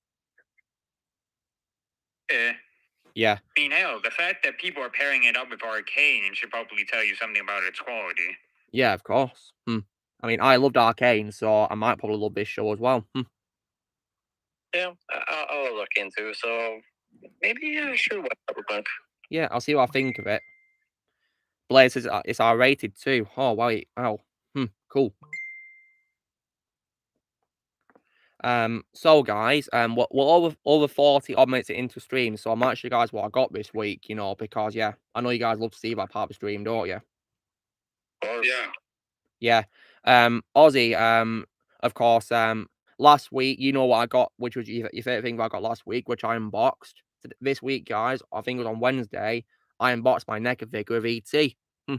Yeah. I mean, hell, the fact that people are pairing it up with Arcane should probably tell you something about its quality. Yeah, of course. I mean, I loved Arcane, so I might probably love this show as well. Yeah, I'll look into. So maybe I should watch Cyberpunk. Yeah, I'll see what I think of it. Blade says it's R-rated too. Oh, wait. Oh, cool. So guys, we're over 40 odd minutes into stream, so I'm not sure guys what I got this week, because yeah, I know you guys love to see that part of the stream, don't you? Yeah. Yeah. Ozzy, of course, last week, you know what I got, which was your favorite thing that I got last week, which I unboxed. This week, guys, I think it was on Wednesday, I unboxed my NECA figure of E.T. No.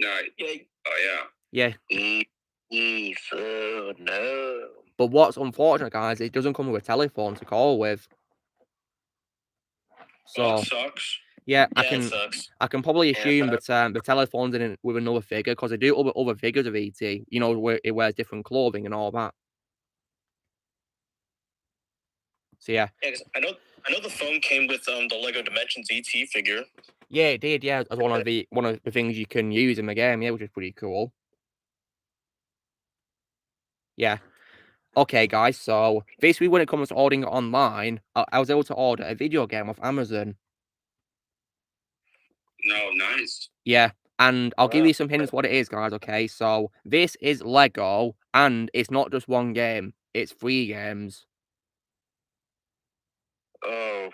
Oh Yeah. So no. But what's unfortunate, guys, it doesn't come with a telephone to call with. So that sucks. Yeah, it sucks. I can probably assume that the telephone's in it with another figure because they do other figures of E.T. Where it wears different clothing and all that. So yeah. Yeah, 'cause I know the phone came with the Lego Dimensions ET figure. Yeah, it did. Yeah, as one of the things you can use in the game. Yeah, which is pretty cool. Yeah. Okay, guys. So basically, when it comes to ordering it online, I was able to order a video game off Amazon. No, nice. Yeah, and I'll give you some hints what it is, guys. Okay, so this is Lego, and it's not just one game; it's 3 games. Oh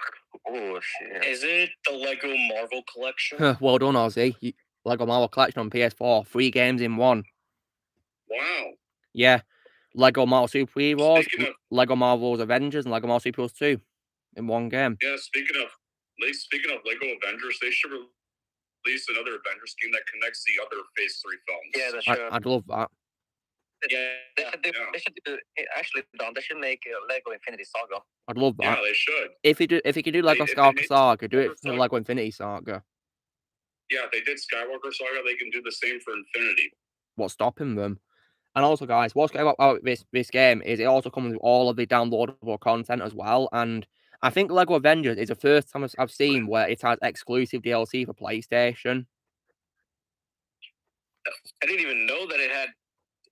shit! Is it the Lego Marvel collection? Well done, Ozzy. Lego Marvel collection on PS4, 3 games in one. Wow. Yeah, Lego Marvel Superheroes, Lego Marvel's Avengers, and Lego Marvel Superheroes 2 in one game. Yeah, speaking of Lego Avengers, they should release another Avengers game that connects the other Phase 3 films. Yeah, that's true. I'd love that. Yeah, they should do. Actually, Don, they should make Lego Infinity Saga. I'd love that. Yeah, they should. If you could do Lego Skywalker Saga, do it for Lego Infinity Saga. Yeah, they did Skywalker Saga. They can do the same for Infinity. What's stopping them? And also, guys, what's great about this game is it also comes with all of the downloadable content as well. And I think Lego Avengers is the first time I've seen where it has exclusive DLC for PlayStation. I didn't even know that it had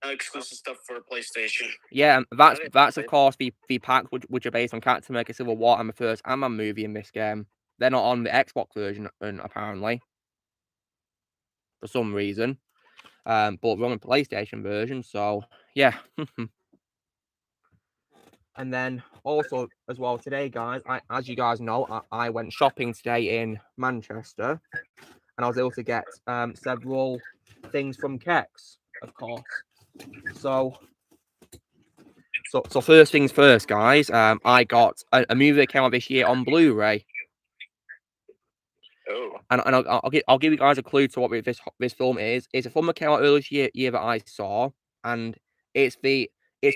exclusive stuff for PlayStation. Yeah, that's of course the packs which are based on Captain America: Civil War and the first Ant-Man movie in this game. They're not on the Xbox version, apparently, for some reason. But we're on the PlayStation version, so yeah. And then also as well today, guys, as you guys know, I went shopping today in Manchester, and I was able to get several things from Kex, of course. So first things first, guys. I got a movie that came out this year on Blu-ray. Oh. And I'll give you guys a clue to what this film is. It's a film that came out earlier this year that I saw, and it's the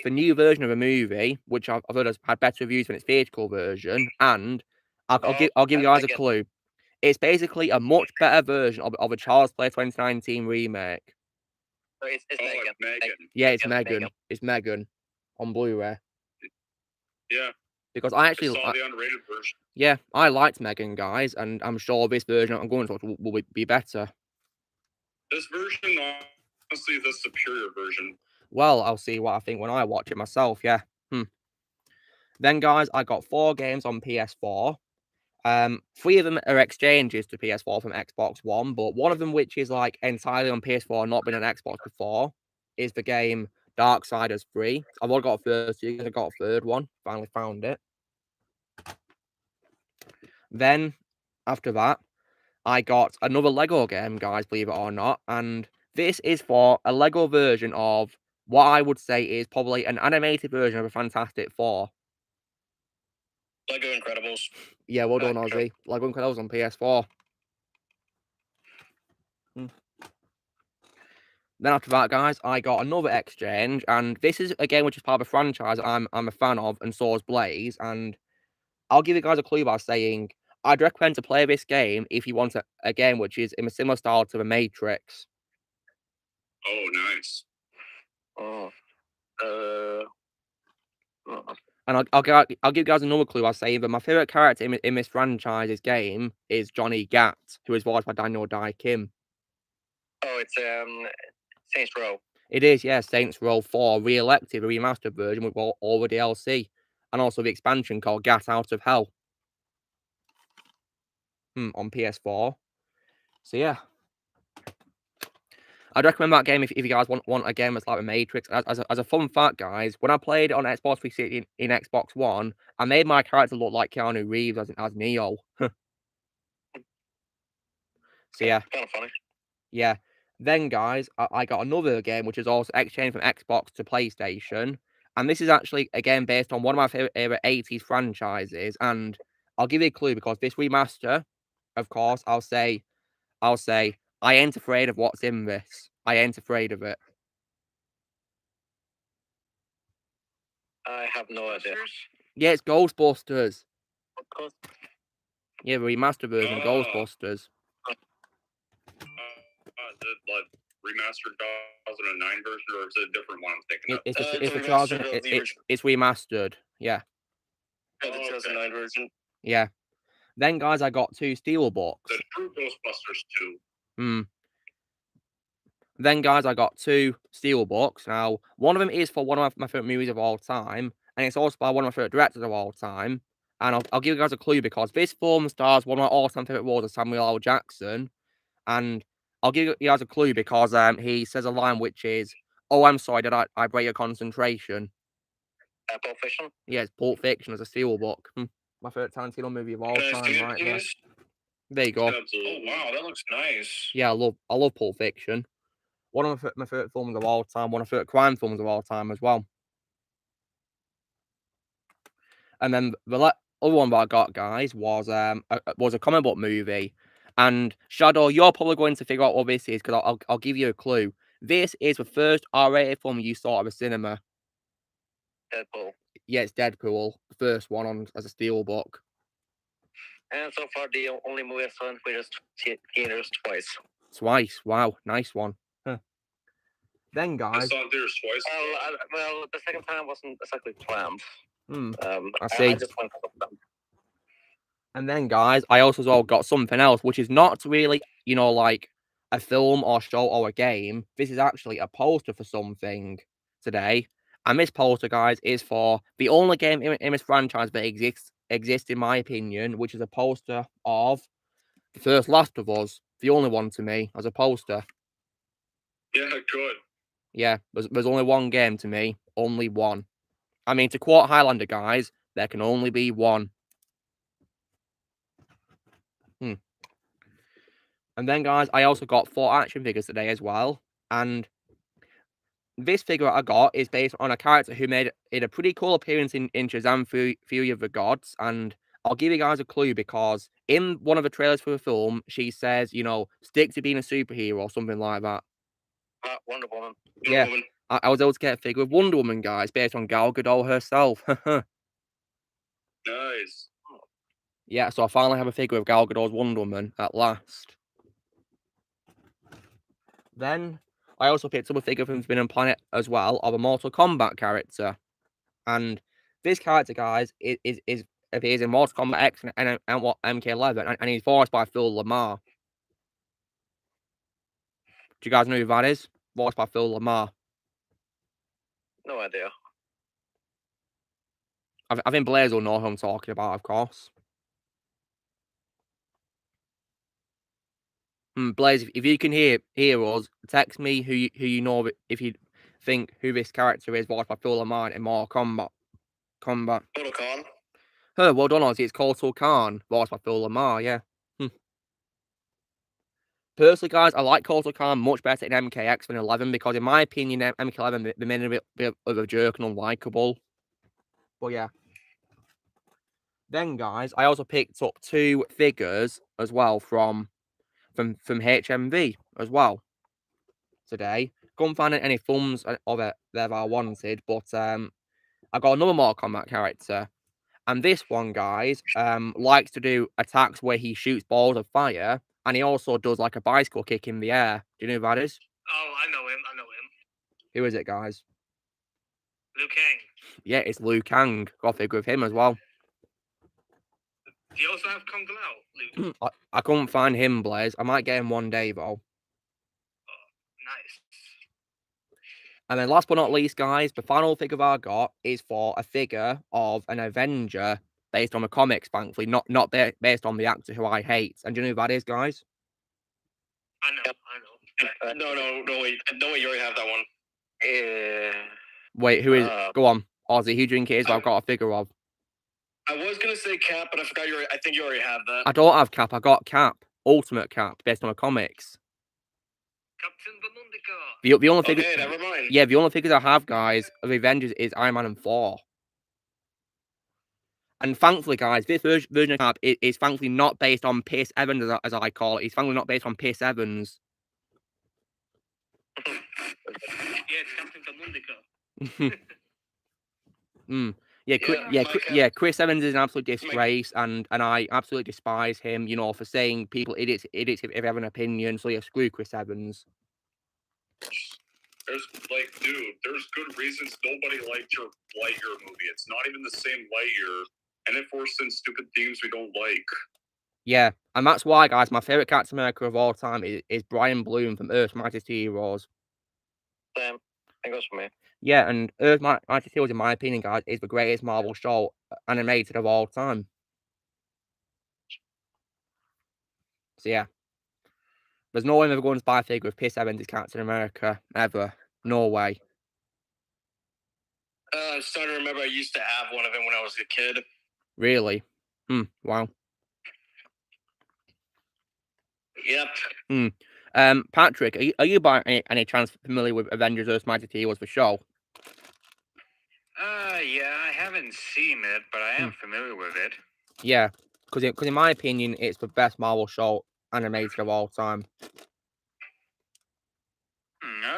new version of a movie which I've heard has had better reviews than its theatrical version. And I'll give you guys a clue. It's basically a much better version of a Child's Play 2019 remake. So it's Megan. Yeah, it's Megan. It's Megan on Blu-ray. Yeah. Because I actually saw the unrated version. Yeah, I liked Megan, guys, and I'm sure this version I'm going to watch will be better. This version, honestly, is the superior version. Well, I'll see what I think when I watch it myself, yeah. Then, guys, I got 4 games on PS4. 3 of them are exchanges to PS4 from Xbox One, but one of them, which is like entirely on PS4 and not been on Xbox before, is the game Darksiders 3. I've already got a first 2, I got a third one. Finally found it. Then, after that, I got another Lego game, guys, believe it or not, and this is for a Lego version of what I would say is probably an animated version of a Fantastic Four. Lego Incredibles. Yeah, well done, Ozzy. Lego Incredibles on PS4. Then after that, guys, I got another exchange, and this is a game which is part of a franchise I'm a fan of, and so is Blaze, and I'll give you guys a clue by saying I'd recommend to play this game if you want a game which is in a similar style to The Matrix. Oh, nice. And I'll give you guys another clue by saying that my favourite character in this franchise's game is Johnny Gat, who is voiced by Daniel Dye Kim. Oh, it's Saints Row. It is, yeah, Saints Row 4 re-elected, a remastered version with all the DLC, and also the expansion called Gat Out of Hell. On PS4. So yeah, I'd recommend that game if you guys want a game that's like The Matrix. As a fun fact, guys, when I played it on Xbox 360 in Xbox One, I made my character look like Keanu Reeves as Neo. So yeah, Kind of funny. Yeah. Then, guys, I got another game which is also exchanged from Xbox to PlayStation, and this is actually again based on one of my favorite 80s franchises. And I'll give you a clue because this remaster, of course, I'll say, I ain't afraid of what's in this. I ain't afraid of it. I have no idea. Yeah, it's Ghostbusters. Yeah, the remastered version of Ghostbusters. Is it like remastered 2009 version, or is it a different one I'm thinking of? It's remastered. Yeah. The 2009 version. Yeah. Then, guys, I got 2 Steelbooks. The true Ghostbusters 2. Then, guys, I got 2 Steelbooks. Now, one of them is for one of my favorite movies of all time, and it's also by one of my favorite directors of all time. And I'll give you guys a clue because this film stars one of my all-time favorite roles of Samuel L. Jackson. And I'll give you guys a clue because he says a line which is, "Oh, I'm sorry, did I break your concentration?" Pulp Fiction? Yeah, it's Pulp Fiction as a Steelbook. My favorite Tarantino movie of all time, right there. There you go. Oh wow, that looks nice. Yeah, I love Pulp Fiction. One of my favorite films of all time. One of my favorite crime films of all time as well. And then the other one that I got, guys, was a comic book movie. And Shadow, you're probably going to figure out what this is because I'll give you a clue. This is the first R-rated film you saw at the cinema. Deadpool. Yeah, it's Deadpool, the first one as a Steelbook. And so far, the only movie I saw in theaters twice. Twice, wow, nice one. Huh. Then, guys. I saw it in theaters twice. Well, the second time wasn't exactly planned. I see. I just went for them. And then, guys, I also got something else, which is not really, like a film or show or a game. This is actually a poster for something today. And this poster, guys, is for the only game in this franchise that exists in my opinion, which is a poster of the first Last of Us. The only one to me as a poster. Yeah, good. Yeah, there's only one game to me. Only one. I mean, to quote Highlander, guys, there can only be one. And then, guys, I also got 4 action figures today as well. And this figure I got is based on a character who made a pretty cool appearance in Shazam Fury of the Gods. And I'll give you guys a clue because in one of the trailers for the film, she says, you know, stick to being a superhero or something like that. Wonder Woman. Yeah, I was able to get a figure of Wonder Woman, guys, based on Gal Gadot herself. Nice. Yeah, so I finally have a figure of Gal Gadot's Wonder Woman at last. Then I also picked up a figure from Spin and Planet as well of a Mortal Kombat character. And this character, guys, appears in Mortal Kombat X and MK11, and he's voiced by Phil Lamar. Do you guys know who that is? Voiced by Phil Lamar. No idea. I think Blaze will know who I'm talking about, of course. Blaze, if you can hear us, text me who you know if you think who this character is voiced by Phil Lamar in Mortal Kombat. Total Khan. Oh, well done, Ozzy. It's Kotal Khan, voiced by Phil Lamar, yeah. Personally, guys, I like Kotal Khan much better in MKX than 11 because, in my opinion, MK11 they made him a bit of a jerk and unlikable. But yeah. Then, guys, I also picked up 2 figures as well from HMV as well today. Couldn't find any thumbs of it that I wanted, but I got another Mortal Kombat character. And this one, guys, likes to do attacks where he shoots balls of fire, and he also does like a bicycle kick in the air. Do you know who that is? Oh, I know him. Who is it, guys? Liu Kang. Yeah, it's Liu Kang. Got a figure of him as well. Do you also have Kung Lao, Luke? I couldn't find him, Blaze. I might get him one day, though. Oh, nice. And then last but not least, guys, the final figure I got is for a figure of an Avenger based on the comics, thankfully, not based on the actor who I hate. And do you know who that is, guys? I know. No, wait. No way you already have that one. Wait, who is... Go on, Ozzy, who do you think it is I've got a figure of? I was going to say Cap, but I forgot I think you already have that. I don't have Cap, I got Cap. Ultimate Cap, based on the comics. Captain The only figure... Okay, never mind. Yeah, the only figures I have, guys, of Avengers is Iron Man and Thor. And thankfully, guys, this version of Cap is thankfully not based on Pierce Evans, as I call it. It's thankfully not based on Pierce Evans. Yeah, it's Captain Mundika. Chris Evans is an absolute disgrace, and I absolutely despise him, you know, for saying people idiots if they have an opinion. So yeah, screw Chris Evans. There's there's good reasons nobody liked your Lightyear movie. It's not even the same Lightyear, and it forced in stupid themes we don't like. Yeah, and that's why, guys, my favorite Captain America of all time is Brian Bloom from Earth's Mightiest Heroes. Same. That goes for me. Yeah, and Earth's Mightiest Heroes, in my opinion, guys, is the greatest Marvel show animated of all time. So yeah, there's no way I'm ever going to buy a figure of Pierce Evans as Captain America ever. No way. I'm starting to remember I used to have one of them when I was a kid. Really? Wow. Yep. Patrick, are you by any chance familiar with Avengers Earth's Mightiest Heroes for show? Yeah, I haven't seen it, but I am familiar with it. Yeah, because in my opinion, it's the best Marvel show animated of all time.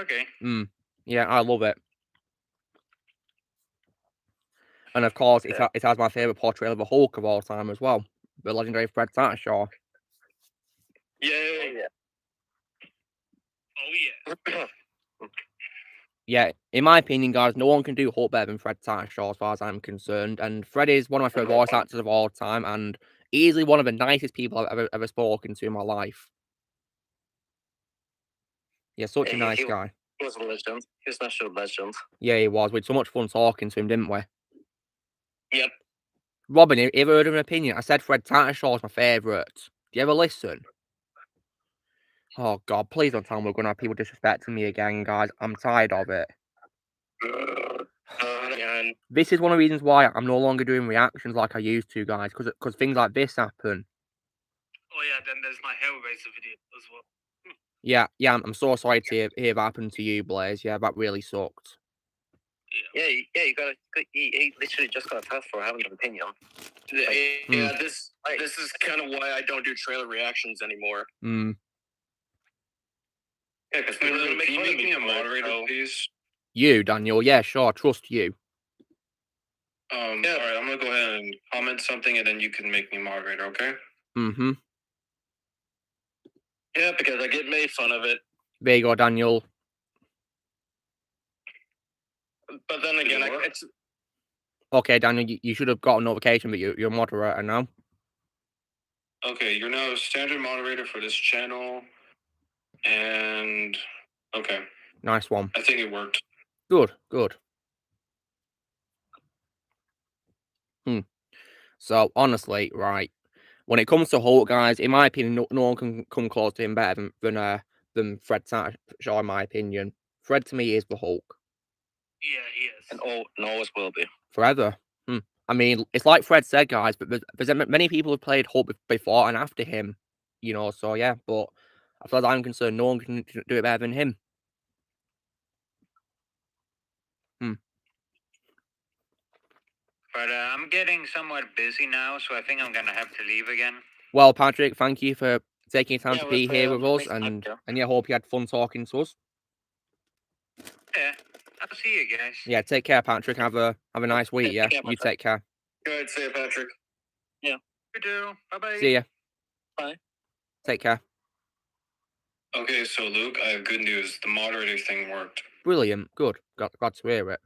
Okay. Yeah, I love it. And of course, it has my favourite portrayal of the Hulk of all time as well, the legendary Fred Tatasciore. Yeah. Oh yeah. Yeah, in my opinion, guys, no one can do Hulk better than Fred Tatasciore as far as I'm concerned. And Fred is one of my favourite voice actors of all time and easily one of the nicest people I've ever spoken to in my life. Yeah, such a nice guy. He was a legend. He was an actual legend. Yeah, he was. We had so much fun talking to him, didn't we? Yep. Robin, have you ever heard of an opinion? I said Fred Tattershaw's my favourite. Do you ever listen? Oh, God, please don't tell me we're going to have people disrespecting me again, guys. I'm tired of it. This is one of the reasons why I'm no longer doing reactions like I used to, guys, because things like this happen. Oh, yeah, then there's my Hellraiser video as well. Yeah, I'm so sorry to hear that happen to you, Blaze. Yeah, that really sucked. Yeah, you gotta. He literally just got a test for having an opinion. This is kind of why I don't do trailer reactions anymore. Yeah, because can you make me a moderator, please? You, Daniel. Yeah, sure. Trust you. All right, I'm gonna go ahead and comment something, and then you can make me moderator, okay? Yeah, because I get made fun of it. There you go, Daniel. But then again, Okay, Daniel, you should have got a notification that you're a moderator now. Okay, you're now a standard moderator for this channel, and okay. Nice one. I think it worked. Good. So, honestly, right, when it comes to Hulk, guys, in my opinion, no one can come close to him better than Fred Tattershaw, in my opinion. Fred, to me, is the Hulk. Yeah, he is. And always will be. Forever. I mean, it's like Fred said, guys, but there's many people who played Hulk before and after him, so yeah, but as far as I'm concerned, no one can do it better than him. But I'm getting somewhat busy now, so I think I'm going to have to leave again. Well, Patrick, thank you for taking time to be here with us, and yeah, hope you had fun talking to us. Yeah, I'll see you guys. Yeah, take care, Patrick. Have a nice week. Yeah, you take care. Good, see you, Patrick. Yeah, you do. Bye. See ya. Bye. Take care. Okay, so Luke, I have good news. The moderator thing worked. Brilliant. Good. Glad to hear it.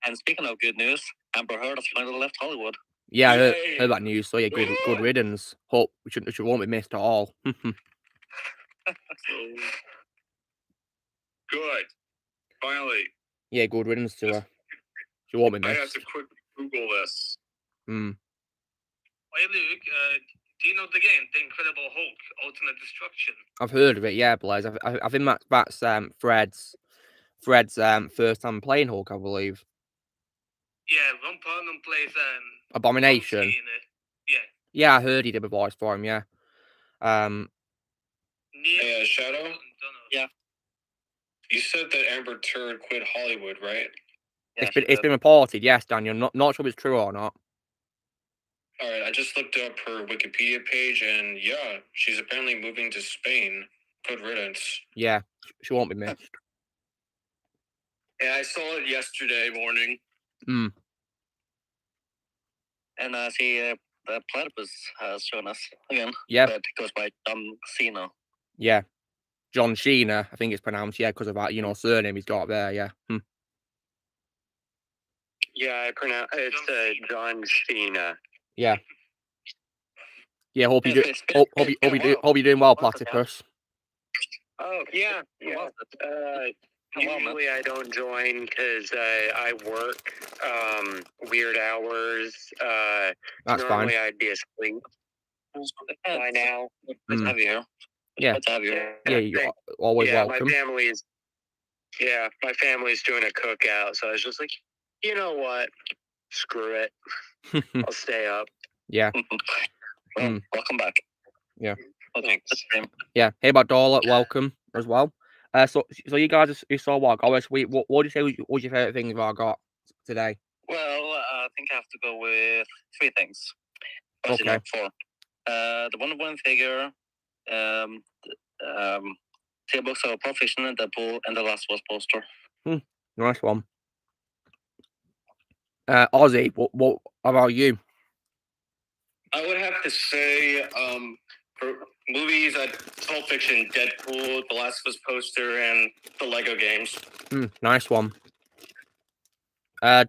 And speaking of good news, Amber Heard has finally left Hollywood. Yeah, I heard that news. So yeah, good riddance. Hope she won't be missed at all. Good. Finally. Yeah, good riddance to her. She won't be missed. I have to quickly Google this. Hey Luke, do you know the game, The Incredible Hulk: Ultimate Destruction? I've heard of it. Yeah, Blaze. I think that's Fred's first time playing Hulk, I believe. Yeah, Ron Perlman plays Abomination. Yeah, I heard he did a voice for him. Yeah. Hey, Shadow. Yeah. You said that Amber Heard quit Hollywood, right? Yeah, it's been reported. Yes, Daniel. Not sure if it's true or not. All right, I just looked up her Wikipedia page, and yeah, she's apparently moving to Spain. Good riddance. Yeah, she won't be missed. Yeah, I saw it yesterday morning. And the platypus has shown us again. Yeah. That goes by John Cena. Yeah. John Sheena, I think it's pronounced, yeah, because of that, surname he's got there, yeah. Yeah, it's John Sheena. Yeah. Yeah, hope you're doing well, Platypus. Oh, yeah. Usually I don't join because I work weird hours. That's normally fine. I'd be asleep by now. Good to have you here. Yeah. Good to have you here. Yeah, you're always welcome. My family's doing a cookout, so I was just like, you know what? Screw it. I'll stay up. Yeah. Welcome back. Yeah. Oh, thanks. Yeah. Hey, about Dorla, welcome as well. So you guys you saw what I got this week. What would you say was your favourite thing that I got today? Well, I think I have to go with 3 things. Okay. Not 4. The Wonder Woman figure, tablebooks of Pulp Fiction, Deadpool, and the Last of Us poster. Nice one. Ozzy, what about you? I would have to say, for movies, Pulp Fiction, Deadpool, the Last of Us poster, and the Lego games. Nice one.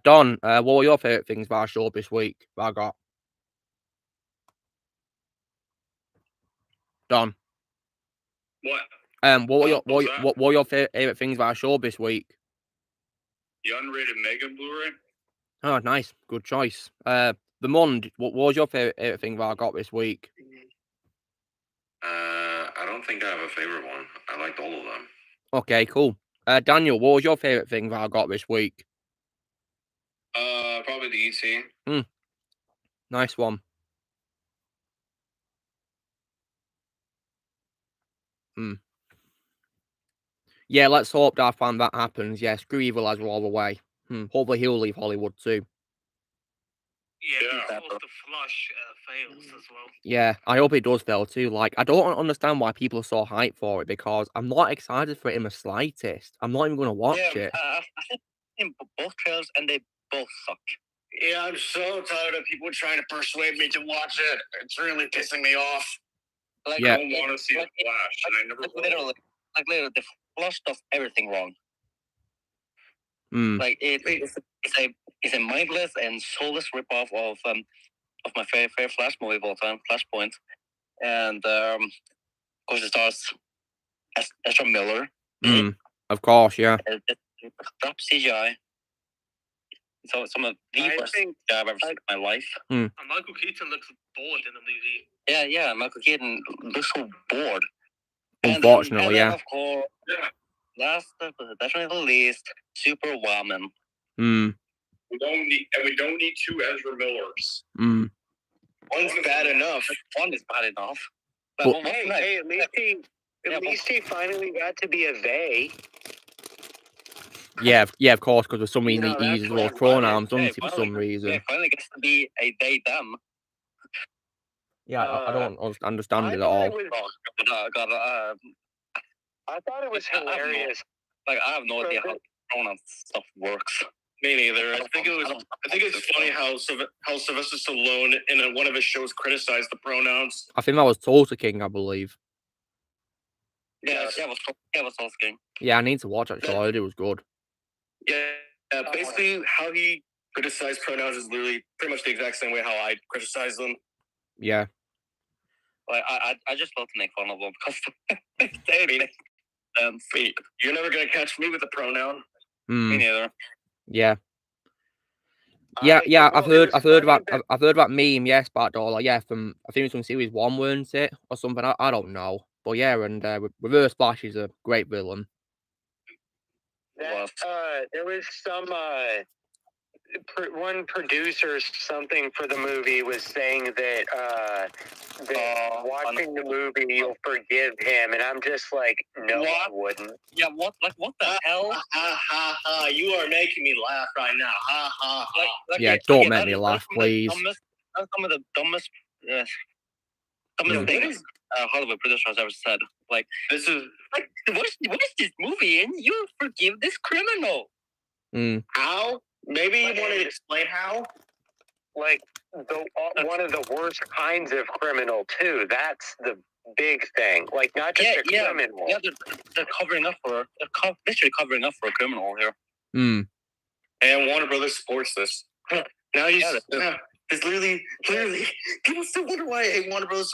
Don, what were your favourite things that I showed this week that I got? Don. What? What were your favorite things about our show this week? The unrated Megan Blu-ray. Oh, nice, good choice. The Mond, what was your favorite thing that I got this week? I don't think I have a favorite one. I liked all of them. Okay, cool. Daniel, what was your favorite thing that I got this week? Probably the ET. Nice one. Yeah, let's hope that happens. Yeah, screw Evil Ezra all the way. Hopefully he'll leave Hollywood too. Yeah, the Flush fails as well. Yeah, I hope it does fail too. Like, I don't understand why people are so hyped for it, because I'm not excited for it in the slightest. I'm not even going to watch it. I've seen both trailers and they both suck. Yeah, I'm so tired of people trying to persuade me to watch it. It's really pissing me off. Like, Yeah. I don't want to see the Flash, and I never will. Literally, the Flush does everything wrong. Mm. Like, it's a mindless and soulless ripoff of my favorite Flash movie of all time, Flashpoint, and of course it stars Ezra Miller. Of course, yeah. Crap CGI. So some of the worst CGI I've ever seen in my life. And Michael Keaton looks bored in the movie. Yeah, Michael Keaton looks so bored. Unfortunately, and yeah. Of course, last but definitely the least, Superwoman. We don't need two Ezra Millers. One's bad enough. One is bad enough. But, Hey, at least he finally got to be a they. yeah, of course, because there's so many uses those pronouns, doesn't he, for some reason? Yeah, finally gets to be a they them. Yeah, I don't understand it at all. I thought it was hilarious. I have no idea how pronoun stuff works. Me neither. I think it's funny how Sylvester Stallone in one of his shows criticized the pronouns. I think that was Tulsa King, I believe. Yeah, it was Tulsa King. Yeah, I need to watch that show. I heard it was good. Yeah, basically how he criticized pronouns is literally pretty much the exact same way how I criticize them. Yeah. Like, I just love to make fun of them because they make sense. You're never gonna catch me with a pronoun. Me neither. Yeah. Yeah, I've heard about meme, yes, backdoor, yeah, from I think it's from series 1, weren't it, or something? I don't know, but yeah, and Reverse Flash is a great villain. There was some one producer or something for the movie was saying that watching the movie you'll forgive him, and I'm just like, no, I wouldn't. Yeah, what the hell? You are making me laugh right now. Don't make me laugh, please. Some of the dumbest things Hollywood producers ever said. Like, this is like, what's this movie in? You forgive this criminal. How? Maybe you want to explain how? Like, one of the worst kinds of criminal too. That's the big thing. Like, not just a criminal. Yeah, they're covering up for literally covering up for a criminal here. And Warner Brothers supports this. Now it's literally people still wonder why I hate Warner Brothers.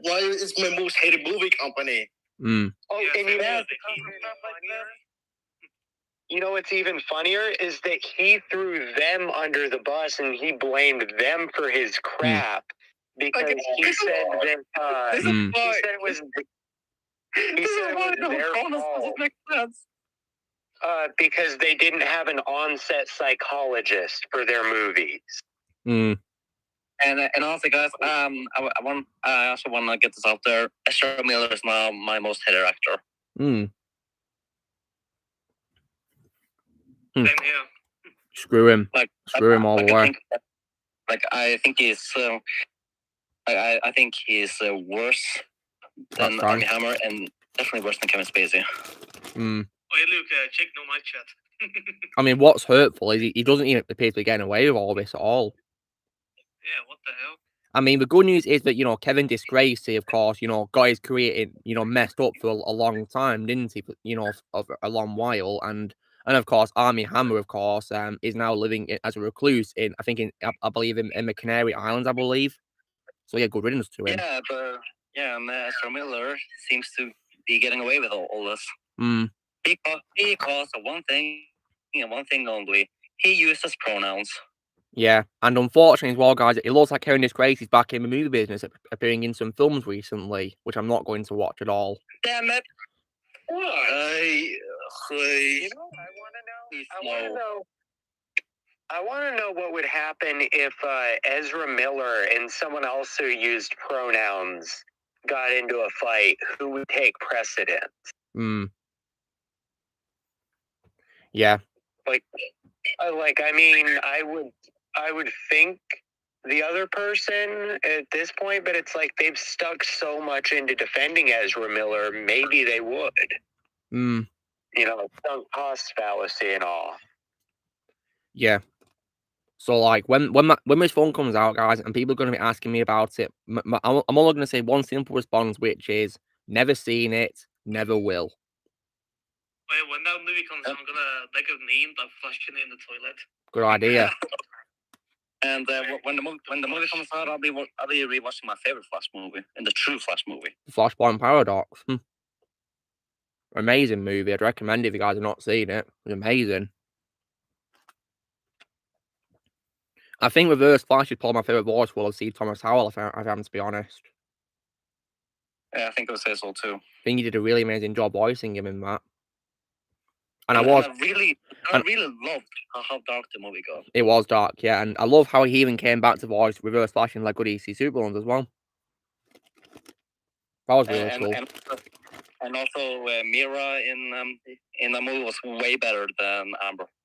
Why it's my most hated movie company. You know what's even funnier is that he threw them under the bus and he blamed them for his crap because he said that he said it was their fault because they didn't have an on-set psychologist for their movies. And also, guys, I also want to get this out there. Ezra Miller is now my most hated actor. Same here. Screw him. Screw him all the way. I think he's I think he's worse than Oppenheimer and definitely worse than Kevin Spacey. Hey Luke, check no my chat. I mean, what's hurtful is he doesn't even appear to be getting away with all this at all. Yeah, what the hell? I mean, the good news is that, Kevin Disgrace, of course, got his career, messed up for a long time, didn't he? For a long while, and of course, Armie Hammer, of course, is now living as a recluse I believe in the Canary Islands, I believe. So yeah, good riddance to him. Yeah, but Ezra Miller seems to be getting away with all this. Because of one thing and one thing only. He uses pronouns. Yeah, and unfortunately as well, guys, it looks like Kevin Disgrace is back in the movie business, appearing in some films recently, which I'm not going to watch at all. Damn it! What? You know, I want to know what would happen if Ezra Miller and someone else who used pronouns got into a fight. Who would take precedence? Yeah. I mean, I would think the other person at this point, but it's like they've stuck so much into defending Ezra Miller, maybe they would. You know, sunk cost fallacy and all. Yeah. So, like, when this film comes out, guys, and people are going to be asking me about it, I'm only going to say one simple response, which is, never seen it, never will. Wait, when that movie comes out, I'm going to make a meme by flushing it in the toilet. Good idea. And when the movie comes out, I'll be rewatching my favorite Flash movie, and the true Flash movie. The Flashpoint Paradox. Amazing movie. I'd recommend it if you guys have not seen it. It's amazing. I think Reverse Flash is probably my favourite voice role of Steve Thomas Howell, if I'm to be honest. Yeah, I think I would say so too. I think he did a really amazing job voicing him in that. And I really loved how dark the movie got. It was dark, yeah, and I love how he even came back to voice Reverse Flash in Lego DC Supervillains as well. That was really cool. And also, Mira in the movie was way better than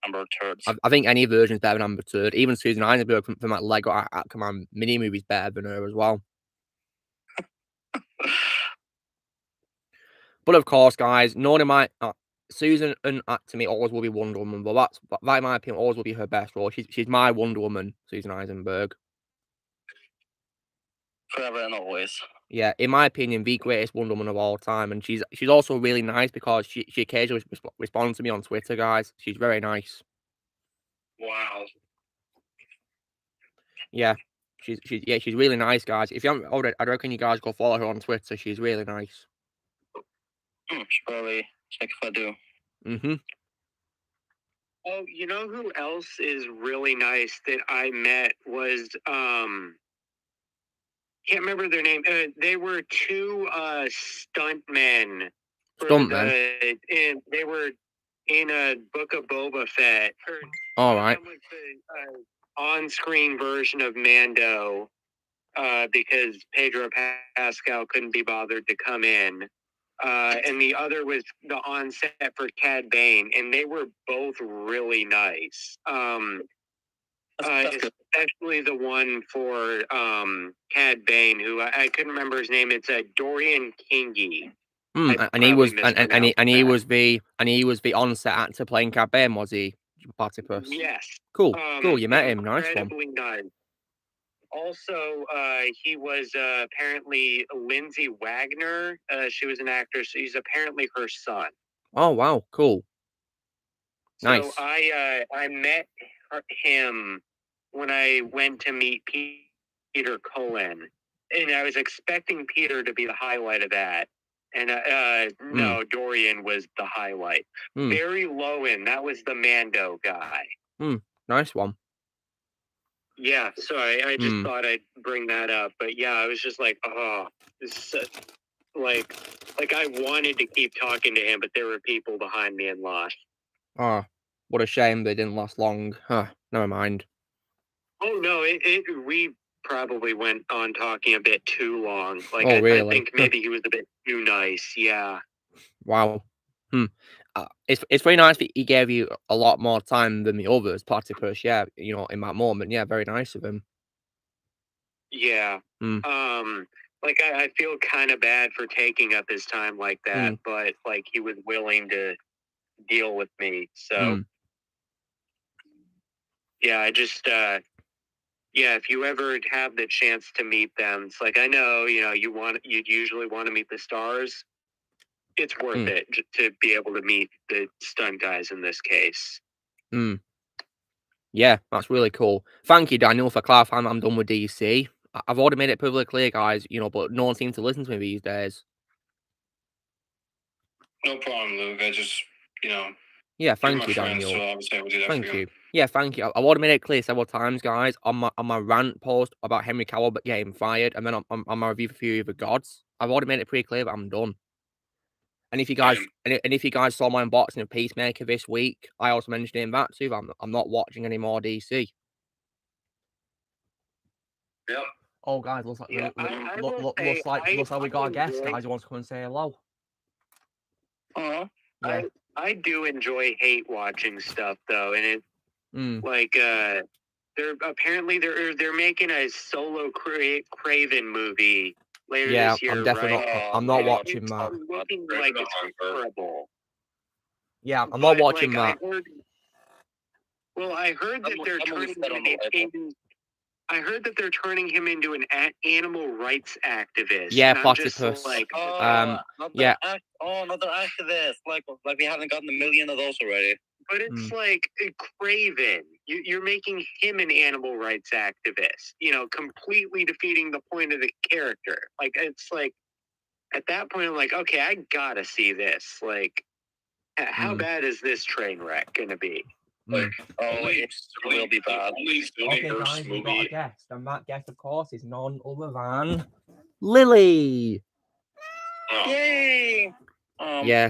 Amber Turd. I think any version is better than Amber Turd. Even Susan Eisenberg from that Lego Aquaman mini movie is better than her as well. But of course, guys, Susan and to me always will be Wonder Woman, but that in my opinion always will be her best role. She's my Wonder Woman, Susan Eisenberg. Forever and always. Yeah, in my opinion, the greatest Wonder Woman of all time, and she's also really nice because she occasionally responds to me on Twitter, guys. She's very nice. Wow. Yeah, she's really nice, guys. If you haven't already, I reckon you guys go follow her on Twitter. She's really nice. Should probably check if I do. Oh, you know who else is really nice that I met was can't remember their name. They were two stuntmen. And they were in a Book of Boba Fett. All right. One was the on-screen version of Mando because Pedro Pascal couldn't be bothered to come in. And the other was the on-set for Cad Bane, and they were both really nice. Especially the one for Cad Bane, who I couldn't remember his name. It's Dorian Kingi. And he was the on-set actor playing Cad Bane, was he? Platypus. Yes. Cool. Cool. You met him. Nice one. Nice. Also, he was apparently Lindsay Wagner. She was an actress. He's apparently her son. Oh wow, cool. Nice. So I met him when I went to meet Peter Cullen, and I was expecting Peter to be the highlight of that. And no, Dorian was the highlight. Barry Lowen, that was the Mando guy. Nice one. Yeah, so I just thought I'd bring that up. But yeah, I was just like, oh, this is like I wanted to keep talking to him, but there were people behind me and lost. Oh, what a shame they didn't last long. Huh, never mind. Oh no, we probably went on talking a bit too long. Like, really? I think maybe he was a bit too nice. Yeah. Wow. It's very nice that he gave you a lot more time than the others. Platypus, yeah, you know, in that moment, yeah, very nice of him. Yeah. Like I feel kind of bad for taking up his time like that, but like he was willing to deal with me. So yeah, I just yeah, if you ever have the chance to meet them, it's like, I know, you know, you'd usually want to meet the stars. It's worth it to be able to meet the stunt guys in this case. Yeah, that's really cool. Thank you, Daniel, for clarifying that I'm done with DC. I've already made it perfectly clear, guys, you know, but no one seems to listen to me these days. No problem, Luke. I just, Yeah, thank you're you, my friend, Daniel. so obviously I would do that Thank for you. you. Yeah, thank you. I want to make it clear several times, guys, on my rant post about Henry Cavill but getting fired, and then on my review for Fury of the Gods. I've already made it pretty clear that I'm done. And if you guys saw my unboxing of Peacemaker this week, I also mentioned in that too. I'm not watching any more DC. Yep. Oh, guys, looks like looks like we got a guest, guys, who wants to come and say hello. Yeah. I do enjoy hate watching stuff though, and it's like they're making a solo Craven movie later this year. I'm definitely I'm not watching that. It's looking like it's horrible. Yeah, I'm not watching that. I heard that they're turning him into an animal rights activist. Yeah, platypus. Yeah. Another activist. Like we haven't gotten a million of those already. But it's like Craven. You're making him an animal rights activist. Completely defeating the point of the character. Like it's like at that point, I'm like, okay, I gotta see this. Like, how bad is this train wreck gonna be? It will be bad. Okay, guys, we got a guest, and that guest, of course, is none other than Lily. Yay! Yeah.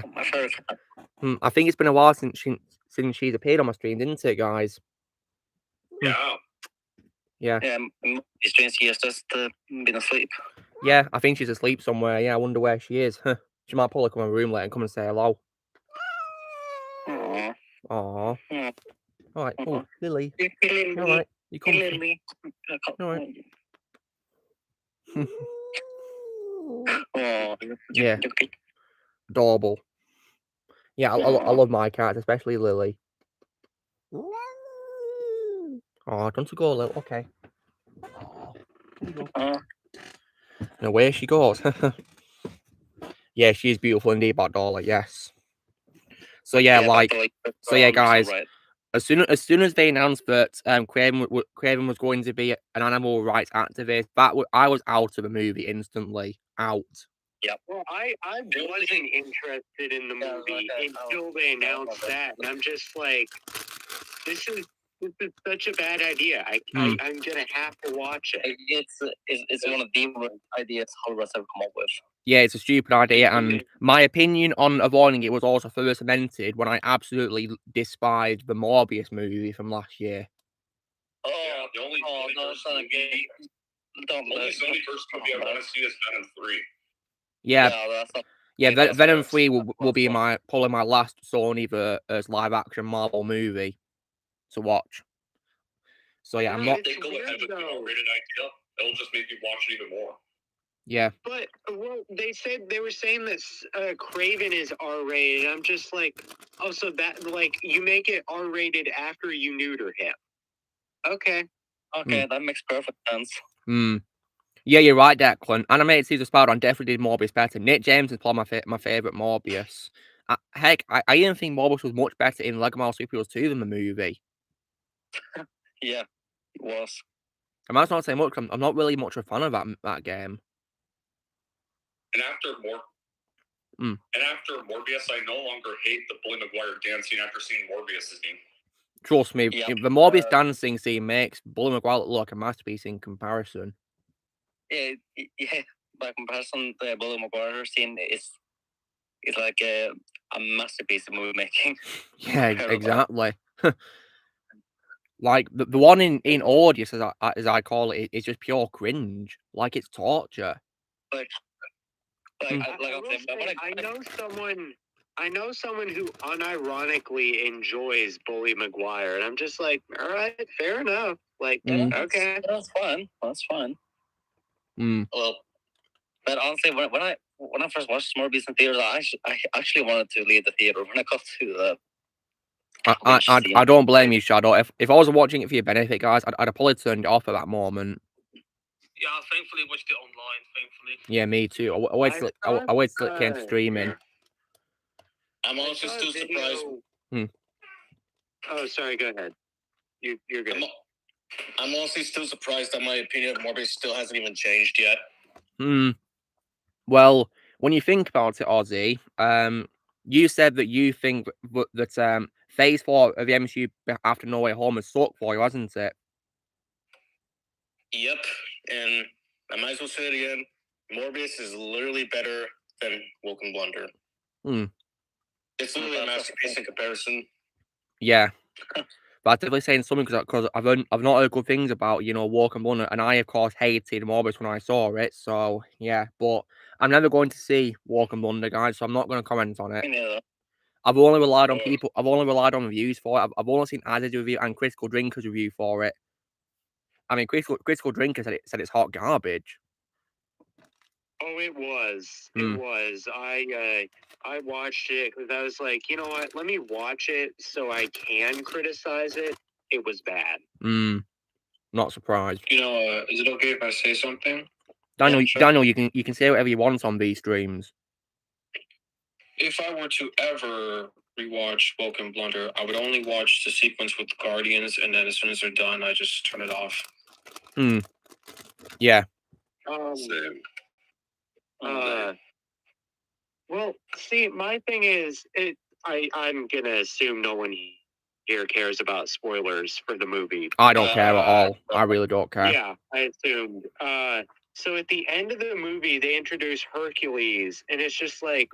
I think it's been a while since she's appeared on my stream, didn't it, guys? Yeah. Yeah, she has just been asleep. Yeah, I think she's asleep somewhere. Yeah, I wonder where she is. She might probably come in my room later and come and say hello. Aww. All right. Oh, Lily. Lily. All right. You come. Lily. All right. Yeah. Adorable. Yeah, I love my cats, especially Lily. Oh, don't you go, Lily? Okay. Now, where she goes. Yeah, she is beautiful indeed, that Dolly. Yes. So yeah, guys. Right. As soon as they announced that Craven was going to be an animal rights activist, I was out of the movie instantly. Out. Yep. Well, I wasn't interested in the movie until they announced that, and I'm just like, this is such a bad idea. I'm gonna have to watch it. It's one of the worst ideas Hollywood ever come up with. Yeah, it's a stupid idea, and my opinion on avoiding it was also further cemented when I absolutely despised the Morbius movie from last year. The only Sony first movie I want to see is Venom 3. Yeah, Venom 3 will be probably my last Sony as live action Marvel movie to watch. So yeah, I'm not. They go ahead with the R-rated idea. It'll just make you watch it even more. Yeah. But they were saying that Craven is R-rated. I'm just like, so that like you make it R-rated after you neuter him. Okay, that makes perfect sense. Yeah, you're right, Declan. Animated Caesar Spider-Man definitely did Morbius better. Nick James is probably my favorite Morbius. Heck, I even think Morbius was much better in Lego Marvel Superheroes 2 than the movie. Yeah, it was. I might not say much. I'm not really much of a fan of that game. And after Morbius, I no longer hate the Bully Maguire dance scene after seeing Morbius' scene. Trust me, the Morbius dancing scene makes Bully Maguire look like a masterpiece in comparison. Yeah. By comparison, the Bully Maguire scene is like a masterpiece of movie making. Yeah, exactly. Like the one in Audience, as I call it, is just pure cringe. Like it's torture. I know someone who unironically enjoys Bully Maguire, and I'm just like, all right, fair enough. Like, okay, that's fun. Well, but honestly, when I first watched Morbius in theaters, I actually wanted to leave the theater when I got to the. I don't blame you, Shadow. If I wasn't watching it for your benefit, guys, I'd have probably turned it off at that moment. Yeah, thankfully watched it online. Thankfully. Yeah, me too. I waited till it came to streaming. I'm also still surprised. Oh, sorry. Go ahead. You're good. I'm also still surprised that my opinion of Morbius still hasn't even changed yet. Well, when you think about it, Ozzy, you said that you think that Phase 4 of the MCU after No Way Home has sucked for you, hasn't it? Yep, and I might as well say it again. Morbius is literally better than Woke and Blunder. It's literally a masterpiece in comparison. Yeah. But I'm definitely saying something because I've not heard good things about, Walk and Blunder, and I, of course, hated Morbius when I saw it, so, yeah. But I'm never going to see Walk and Blunder, guys, so I'm not going to comment on it. I've only relied on reviews for it. I've only seen Az's review and Critical Drinker's review for it. I mean, Critical Drinker said it's hot garbage. Oh, it was. It was. I watched it because I was like, you know what? Let me watch it so I can criticize it. It was bad. Not surprised. Is it okay if I say something? Daniel, Yeah, sure. Daniel, you can say whatever you want on these streams. If I were to ever rewatch Woke and Blunder, I would only watch the sequence with the Guardians, and then as soon as they're done, I just turn it off. Yeah. Same. Well, see, my thing is, I'm gonna assume no one here cares about spoilers for the movie. I don't care at all. I really don't care. Yeah, I assumed. So at the end of the movie, they introduce Hercules, and it's just like,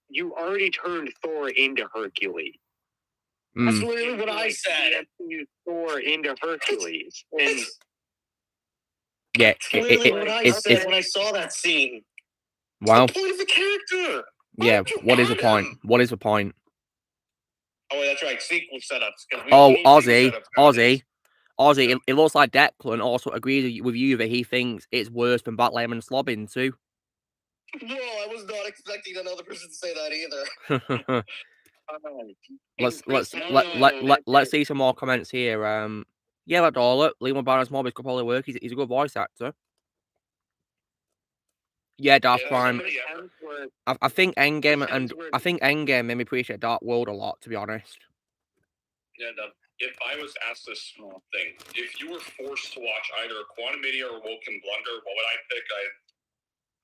you already turned Thor into Hercules. That's literally what I said. You Thor into Hercules, and yeah, that's literally what I said when I saw that scene. Wow. What's the point of the character? Yeah, what is the point? What is the point? Oh, wait, that's right. Sequel setups. Oh, Aussie. It looks like Declan also agrees with you that he thinks it's worse than Batman and Slobbin too. Whoa, I was not expecting another person to say that either. Let's see some more comments here. Yeah, that dollar. Leon Barnes Morbius could probably work. He's a good voice actor. Yeah, Dark Prime. I think Endgame made me appreciate Dark World a lot, to be honest. Yeah, if I was asked this small thing, if you were forced to watch either Quantumania or Woke and Blunder, what would I pick?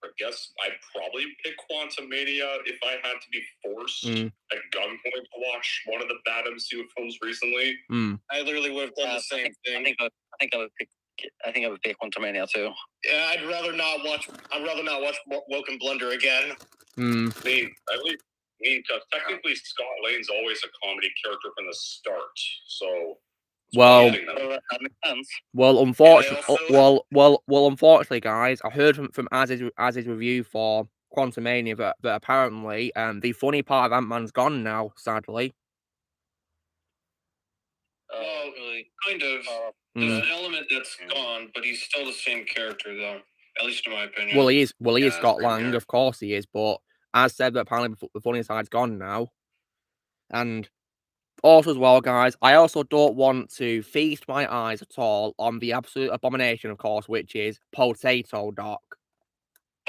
I guess I'd probably pick Quantumania if I had to be forced at gunpoint to watch one of the bad MCU films recently. I literally would have done the same thing. I think I would pick Quantumania too. Yeah, I'd rather not watch Woke and Blunder again. Technically, Scott Lane's always a comedy character from the start, so. Well, that makes sense. Well, unfortunately, guys, I heard from Az's review for Quantumania that apparently the funny part of Ant-Man's gone now, sadly. Well, kind of. There's an element that's gone, but he's still the same character, though. At least in my opinion. Well, he is Scott Lang, of course he is, but as said, that apparently the funny side's gone now. And also as well, guys, I also don't want to feast my eyes at all on the absolute abomination, of course, which is Potato Doc.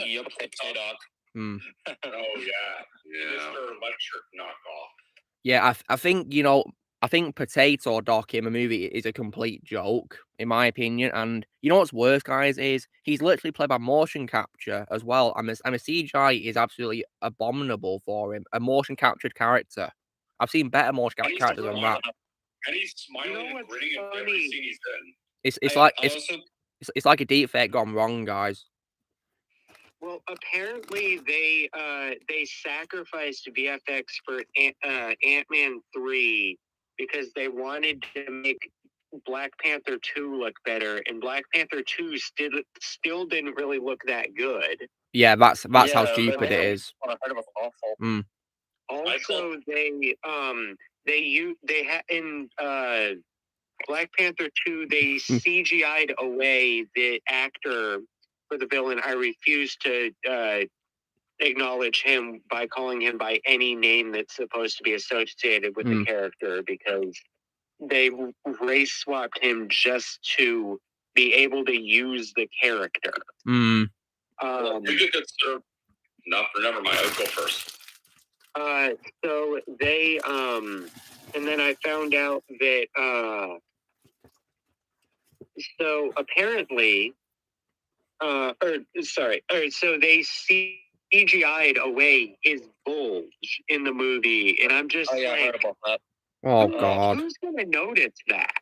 Yep, Potato Doc. Oh, yeah. Mr. Electric knockoff. Yeah, I think Potato Doc in the movie is a complete joke, in my opinion. And you know what's worse, guys, is he's literally played by motion capture as well. And the CGI is absolutely abominable for him. A motion captured character. I've seen better motion captured characters than that. And he's smiling and grinning in every scene he's in. It's like a deep fake gone wrong, guys. Well, apparently they sacrificed VFX for Ant-Man 3 because they wanted to make Black Panther 2 look better, and Black Panther 2 still didn't really look that good. Yeah, that's how stupid it is. Also, they had in Black Panther 2 they CGI'd away the actor for the villain. I refuse to acknowledge him by calling him by any name that's supposed to be associated with the character, because they race swapped him just to be able to use the character. We could consider. No, never mind. Let's go first. So they and then I found out that so apparently so they CGI'd away his bulge in the movie, and I'm just I heard about that. Oh God. Who's gonna notice that?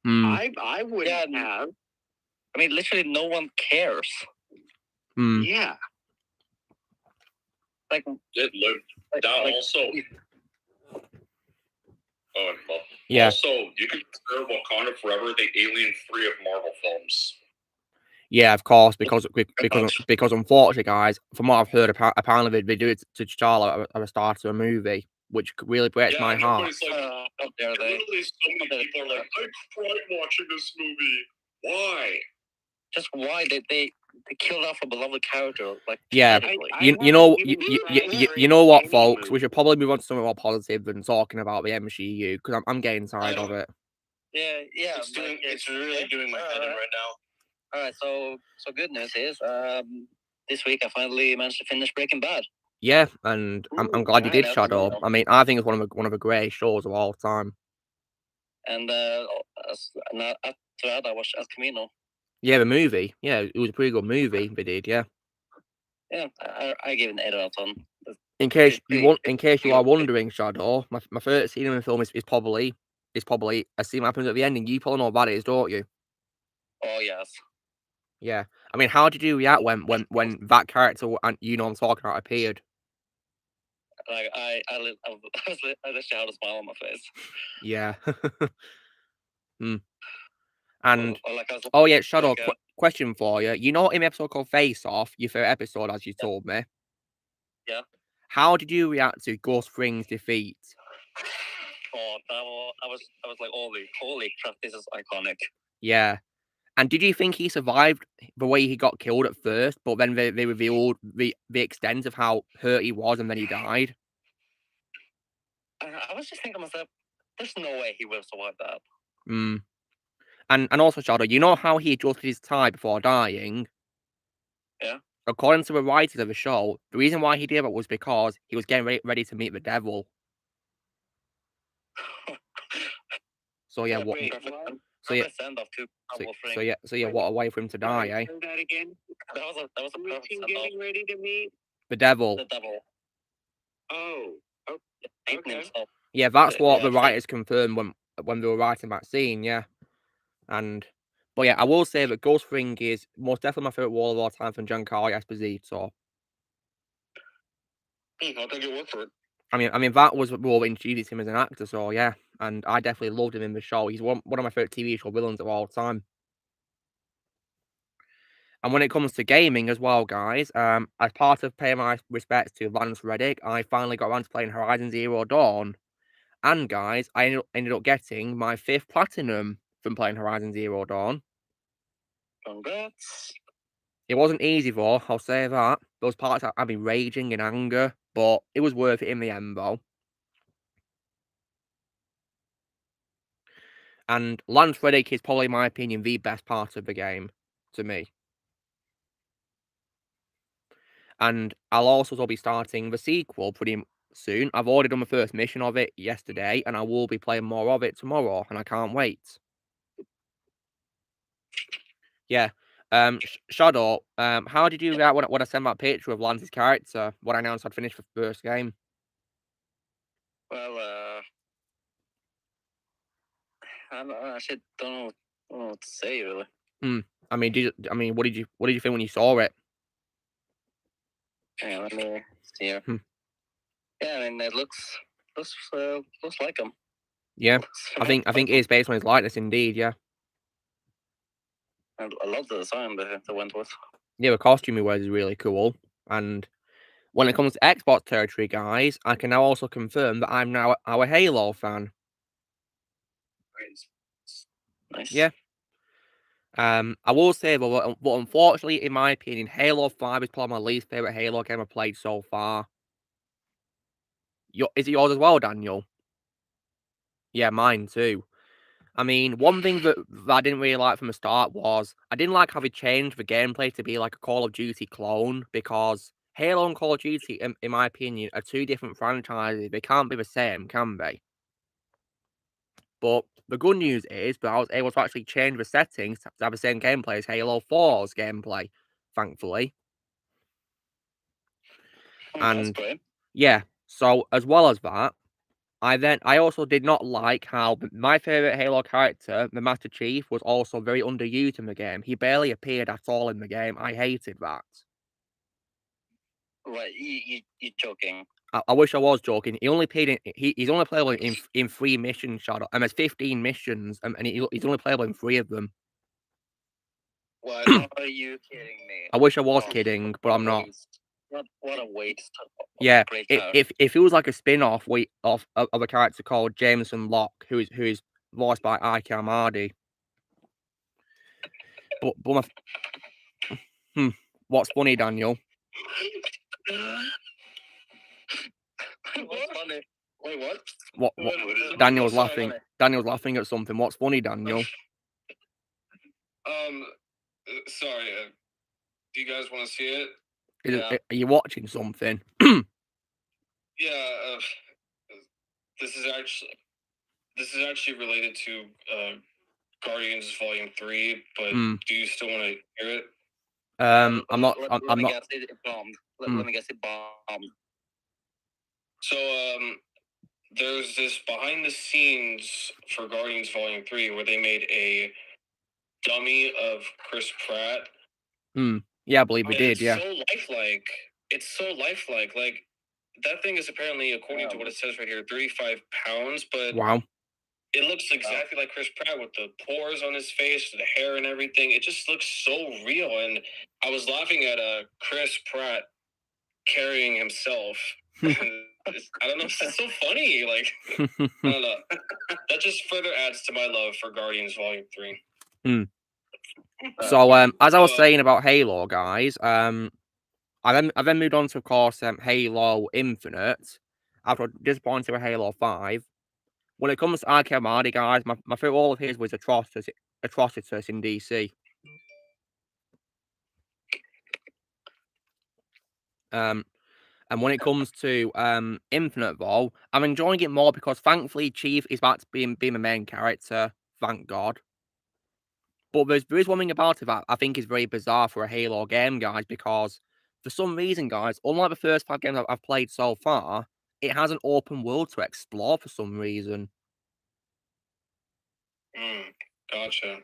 Mm. I wouldn't have. I mean, literally, no one cares. Mm. Yeah. Like It looked down also. Oh, well. Yeah. Also, you can consider Wakanda Forever the Alien 3 of Marvel films. Yeah, of course, because unfortunately, guys, from what I've heard, apparently they do it to Charlotte at the start of a movie, which really breaks my heart. Like, literally so many people are like, I cried watching this movie. Why? Just why did they killed off a beloved character? Like, yeah, you know what, folks? We should probably move on to something more positive than talking about the MCU because I'm getting tired of it. Yeah. It's really doing my head in right now. All right, so good news is this week I finally managed to finish Breaking Bad. Yeah, and I'm glad you did, Shadow. I mean, I think it's one of the greatest shows of all time. And after that, I watched El Camino. Yeah, the movie. Yeah, it was a pretty good movie. They did, yeah. Yeah, I gave it an 8 out of 10. In case you are wondering, Shadow, my favorite scene in the film is probably a scene that happens at the end, and you probably know what that is, don't you? Oh yes. Yeah, I mean, how did you react when that character and you know I'm talking about appeared? Like I literally had a smile on my face. Yeah. And oh yeah, Shadow. Question for you. You know, in the episode called Face Off, your favorite episode, as you told me. Yeah. How did you react to Gus Fring's defeat? Oh, I was like, holy crap, this is iconic. Yeah. And did you think he survived the way he got killed at first, but then they revealed the extent of how hurt he was and then he died? I was just thinking to myself, there's no way he will survive that. And also, Shadow, you know how he adjusted his tie before dying? Yeah. According to the writers of the show, the reason why he did that was because he was getting ready to meet the devil. So yeah, what? So yeah, what a way for him to die, eh? That again? That was a perfect send-off. Getting ready to meet the devil. The devil. Oh. Okay. Yeah, that's what the writers confirmed when they were writing that scene. Yeah, but yeah, I will say that Gus Fring is most definitely my favorite wall of all time from Giancarlo Esposito. I'll take your word for it. I mean that was what introduced him as an actor. So yeah, and I definitely loved him in the show. He's one of my favorite TV show villains of all time. And when it comes to gaming as well, guys, as part of paying my respects to Lance Reddick, I finally got around to playing Horizon Zero Dawn. And guys, I ended up getting my 5th platinum from playing Horizon Zero Dawn. Congrats. It wasn't easy though, I'll say that. Those parts I've been raging in anger, but it was worth it in the end though. And Lance Reddick is probably, in my opinion, the best part of the game to me. And I'll also be starting the sequel pretty soon. I've already done the first mission of it yesterday, and I will be playing more of it tomorrow, and I can't wait. Yeah. Shadow, how did you react when I sent that picture of Lance's character when I announced I'd finished the first game? Well, I actually don't know what to say really. I mean, what did you think when you saw it? Yeah, let me see here. Yeah, I mean, it looks like him. Yeah, I think it is based on his likeness, indeed. Yeah. I love the design they went with. Yeah, the costume he wears is really cool. And when it comes to Xbox territory, guys, I can now also confirm that I'm now a Halo fan. Nice. Yeah. I will say though, but unfortunately, in my opinion, Halo 5 is probably my least favorite Halo game I've played so far. Is it yours as well, Daniel? Yeah, mine too. I mean, one thing that I didn't really like from the start was I didn't like how they changed the gameplay to be like a Call of Duty clone, because Halo and Call of Duty, in my opinion, are two different franchises. They can't be the same, can they? But the good news is that I was able to actually change the settings to have the same gameplay as Halo 4's gameplay, thankfully. And yeah, so as well as that, I also did not like how my favorite Halo character, the Master Chief, was also very underused in the game. He barely appeared at all in the game. I hated that. Right, you're joking. I wish I was joking. He only played he's only playable in 3 missions, Shadow. And there's 15 missions, and he's only playable in 3 of them. What are you kidding me? I wish I was kidding, but I'm not. What a waste. Yeah, if it was like a spin-off of a character called Jameson Locke, who is voiced by Arcane. But what's funny, Daniel? What's funny? Wait, what? What? Daniel's laughing. Funny? Daniel's laughing at something. What's funny, Daniel? Sorry. Do you guys want to see it? Are you watching something? Yeah. This is actually related to Guardians Volume 3. But do you still want to hear it? I'm not. Let me guess it bombed. Let me guess it bombed. So there's this behind the scenes for Guardians Volume 3 where they made a dummy of Chris Pratt. Yeah, I believe we did. Yeah. It's so lifelike. Like, that thing is apparently, according to what it says right here, 35 pounds. But wow, it looks exactly like Chris Pratt with the pores on his face, the hair and everything. It just looks so real. And I was laughing at Chris Pratt carrying himself. I don't know. It's so funny. Like, I don't know. That just further adds to my love for Guardians Volume 3. So, as I was saying about Halo, guys, I then moved on to, of course, Halo Infinite. After disappointing with Halo 5. When it comes to Arcane, guys, my favorite role of his was Atrocitus in DC. And when it comes to Infinite, though, I'm enjoying it more because thankfully Chief is back to being the main character. Thank God. But there is one thing about it that I think is very bizarre for a Halo game, guys, because for some reason, guys, unlike the first 5 games I've played so far, it has an open world to explore for some reason. Gotcha.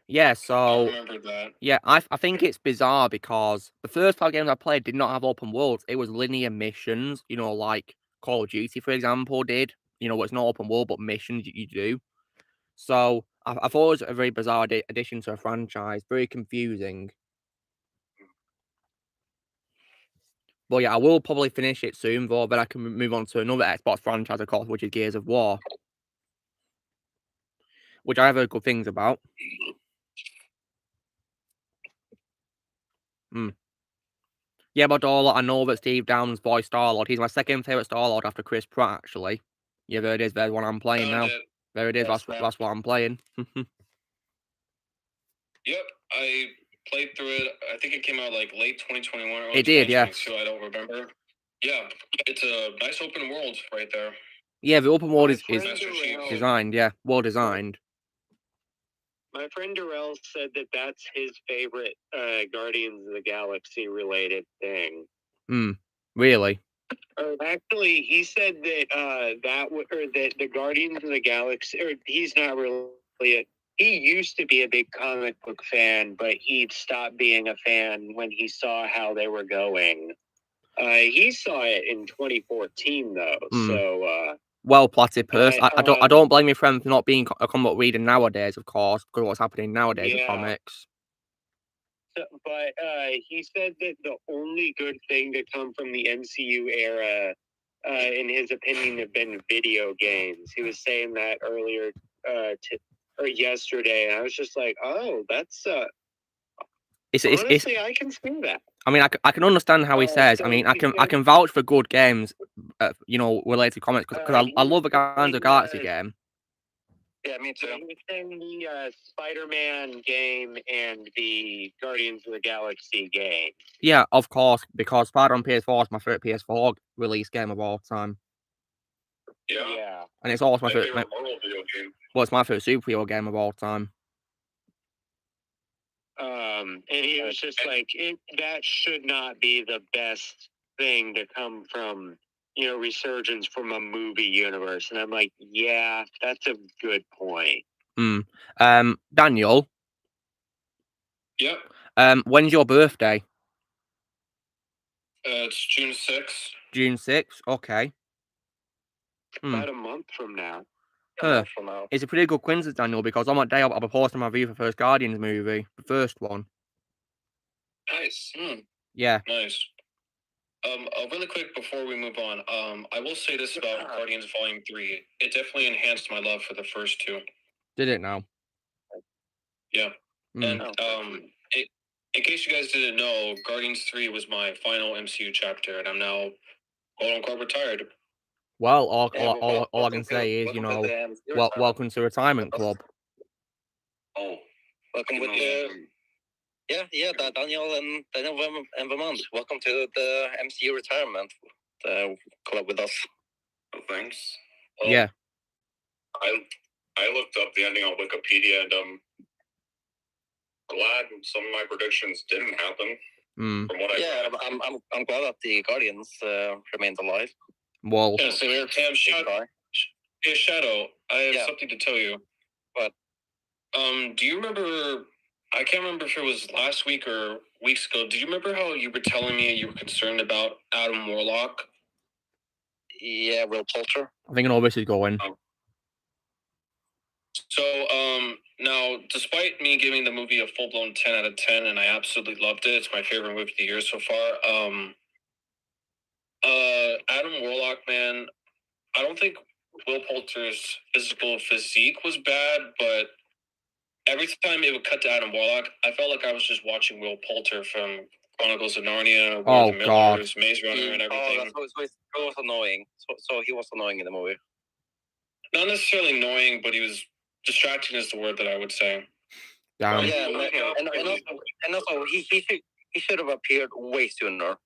Yeah, so I remember that. Yeah, I think it's bizarre because the first 5 games I played did not have open worlds. It was linear missions, like Call of Duty, for example, did. It's not open world, but missions you do. So I thought it was a very bizarre addition to a franchise. Very confusing. But yeah, I will probably finish it soon, though. Then I can move on to another Xbox franchise, of course, which is Gears of War, which I have heard good things about. Yeah, but I know that Steve Downes voiced Star-Lord. He's my second favourite Star-Lord after Chris Pratt, actually. Yeah, there it is. There's one I'm playing now. There it is. That's what I'm playing. Yep, I played through it. I think it came out like late 2021 or it did, yeah. I don't remember. Yeah, it's a nice open world right there. Yeah, the open world is designed. Yeah, well designed. My friend Darrell said that that's his favorite Guardians of the Galaxy related thing. Really? Actually, he said that that the Guardians of the Galaxy, or he's not really. He used to be a big comic book fan, but he stopped being a fan when he saw how they were going. He saw it in 2014, though. So. Well, platypus. I don't blame your friend for not being a comic book reader nowadays, of course, because of what's happening nowadays with comics. But he said that the only good thing to come from the MCU era, in his opinion, have been video games. He was saying that earlier yesterday, and I was just like, oh, that's honestly, I can see that. I mean, I can understand how he says. I mean, I can vouch for good games, related to comics because I love the Guardians of the Galaxy game. Yeah, me too. Within the Spider-Man game and the Guardians of the Galaxy game. Yeah, of course, because Spider-Man PS4 is my favorite PS4 release game of all time. Yeah. And it's also my favorite Marvel video game. Well, it's my favorite superhero game of all time. And he was just like, that should not be the best thing to come from, resurgence from a movie universe. And I'm like, yeah, that's a good point. Daniel. Yep. When's your birthday? It's June 6th. June 6th? Okay. About a month from now. It's a pretty good coincidence, Daniel, because on that day I'll be posting my review for the first Guardians movie, the first one. Nice. Yeah. Nice. Really quick before we move on, I will say this about Guardians Volume 3. It definitely enhanced my love for the first two. Did it now? Yeah. And in case you guys didn't know, Guardians 3 was my final MCU chapter, and I'm now quote-unquote retired. Well, all I can say is, welcome to retirement club. Oh, welcome with you. Yeah, Daniel and Vermont. Welcome to the MCU retirement club with us. Oh, thanks. Yeah. I looked up the ending on Wikipedia, and glad some of my predictions didn't happen. From what I read. I'm glad that the Guardians remained alive. Well, yeah, so hey, Shadow, I have something to tell you. What? Do you remember? I can't remember if it was last week or weeks ago. Do you remember how you were telling me you were concerned about Adam Warlock? Yeah, Will Poulter. I think I know where this is going. So, now, despite me giving the movie a full-blown 10 out of 10, and I absolutely loved it, it's my favorite movie of the year so far, Adam Warlock, man, I don't think Will Poulter's physical physique was bad, but every time it would cut to Adam Warlock, I felt like I was just watching Will Poulter from Chronicles of Narnia, War of the Millers, Maze Runner, and everything. So it was annoying. So he was annoying in the movie. Not necessarily annoying, but he was distracting is the word that I would say. Damn. Yeah, and also he should have appeared way sooner.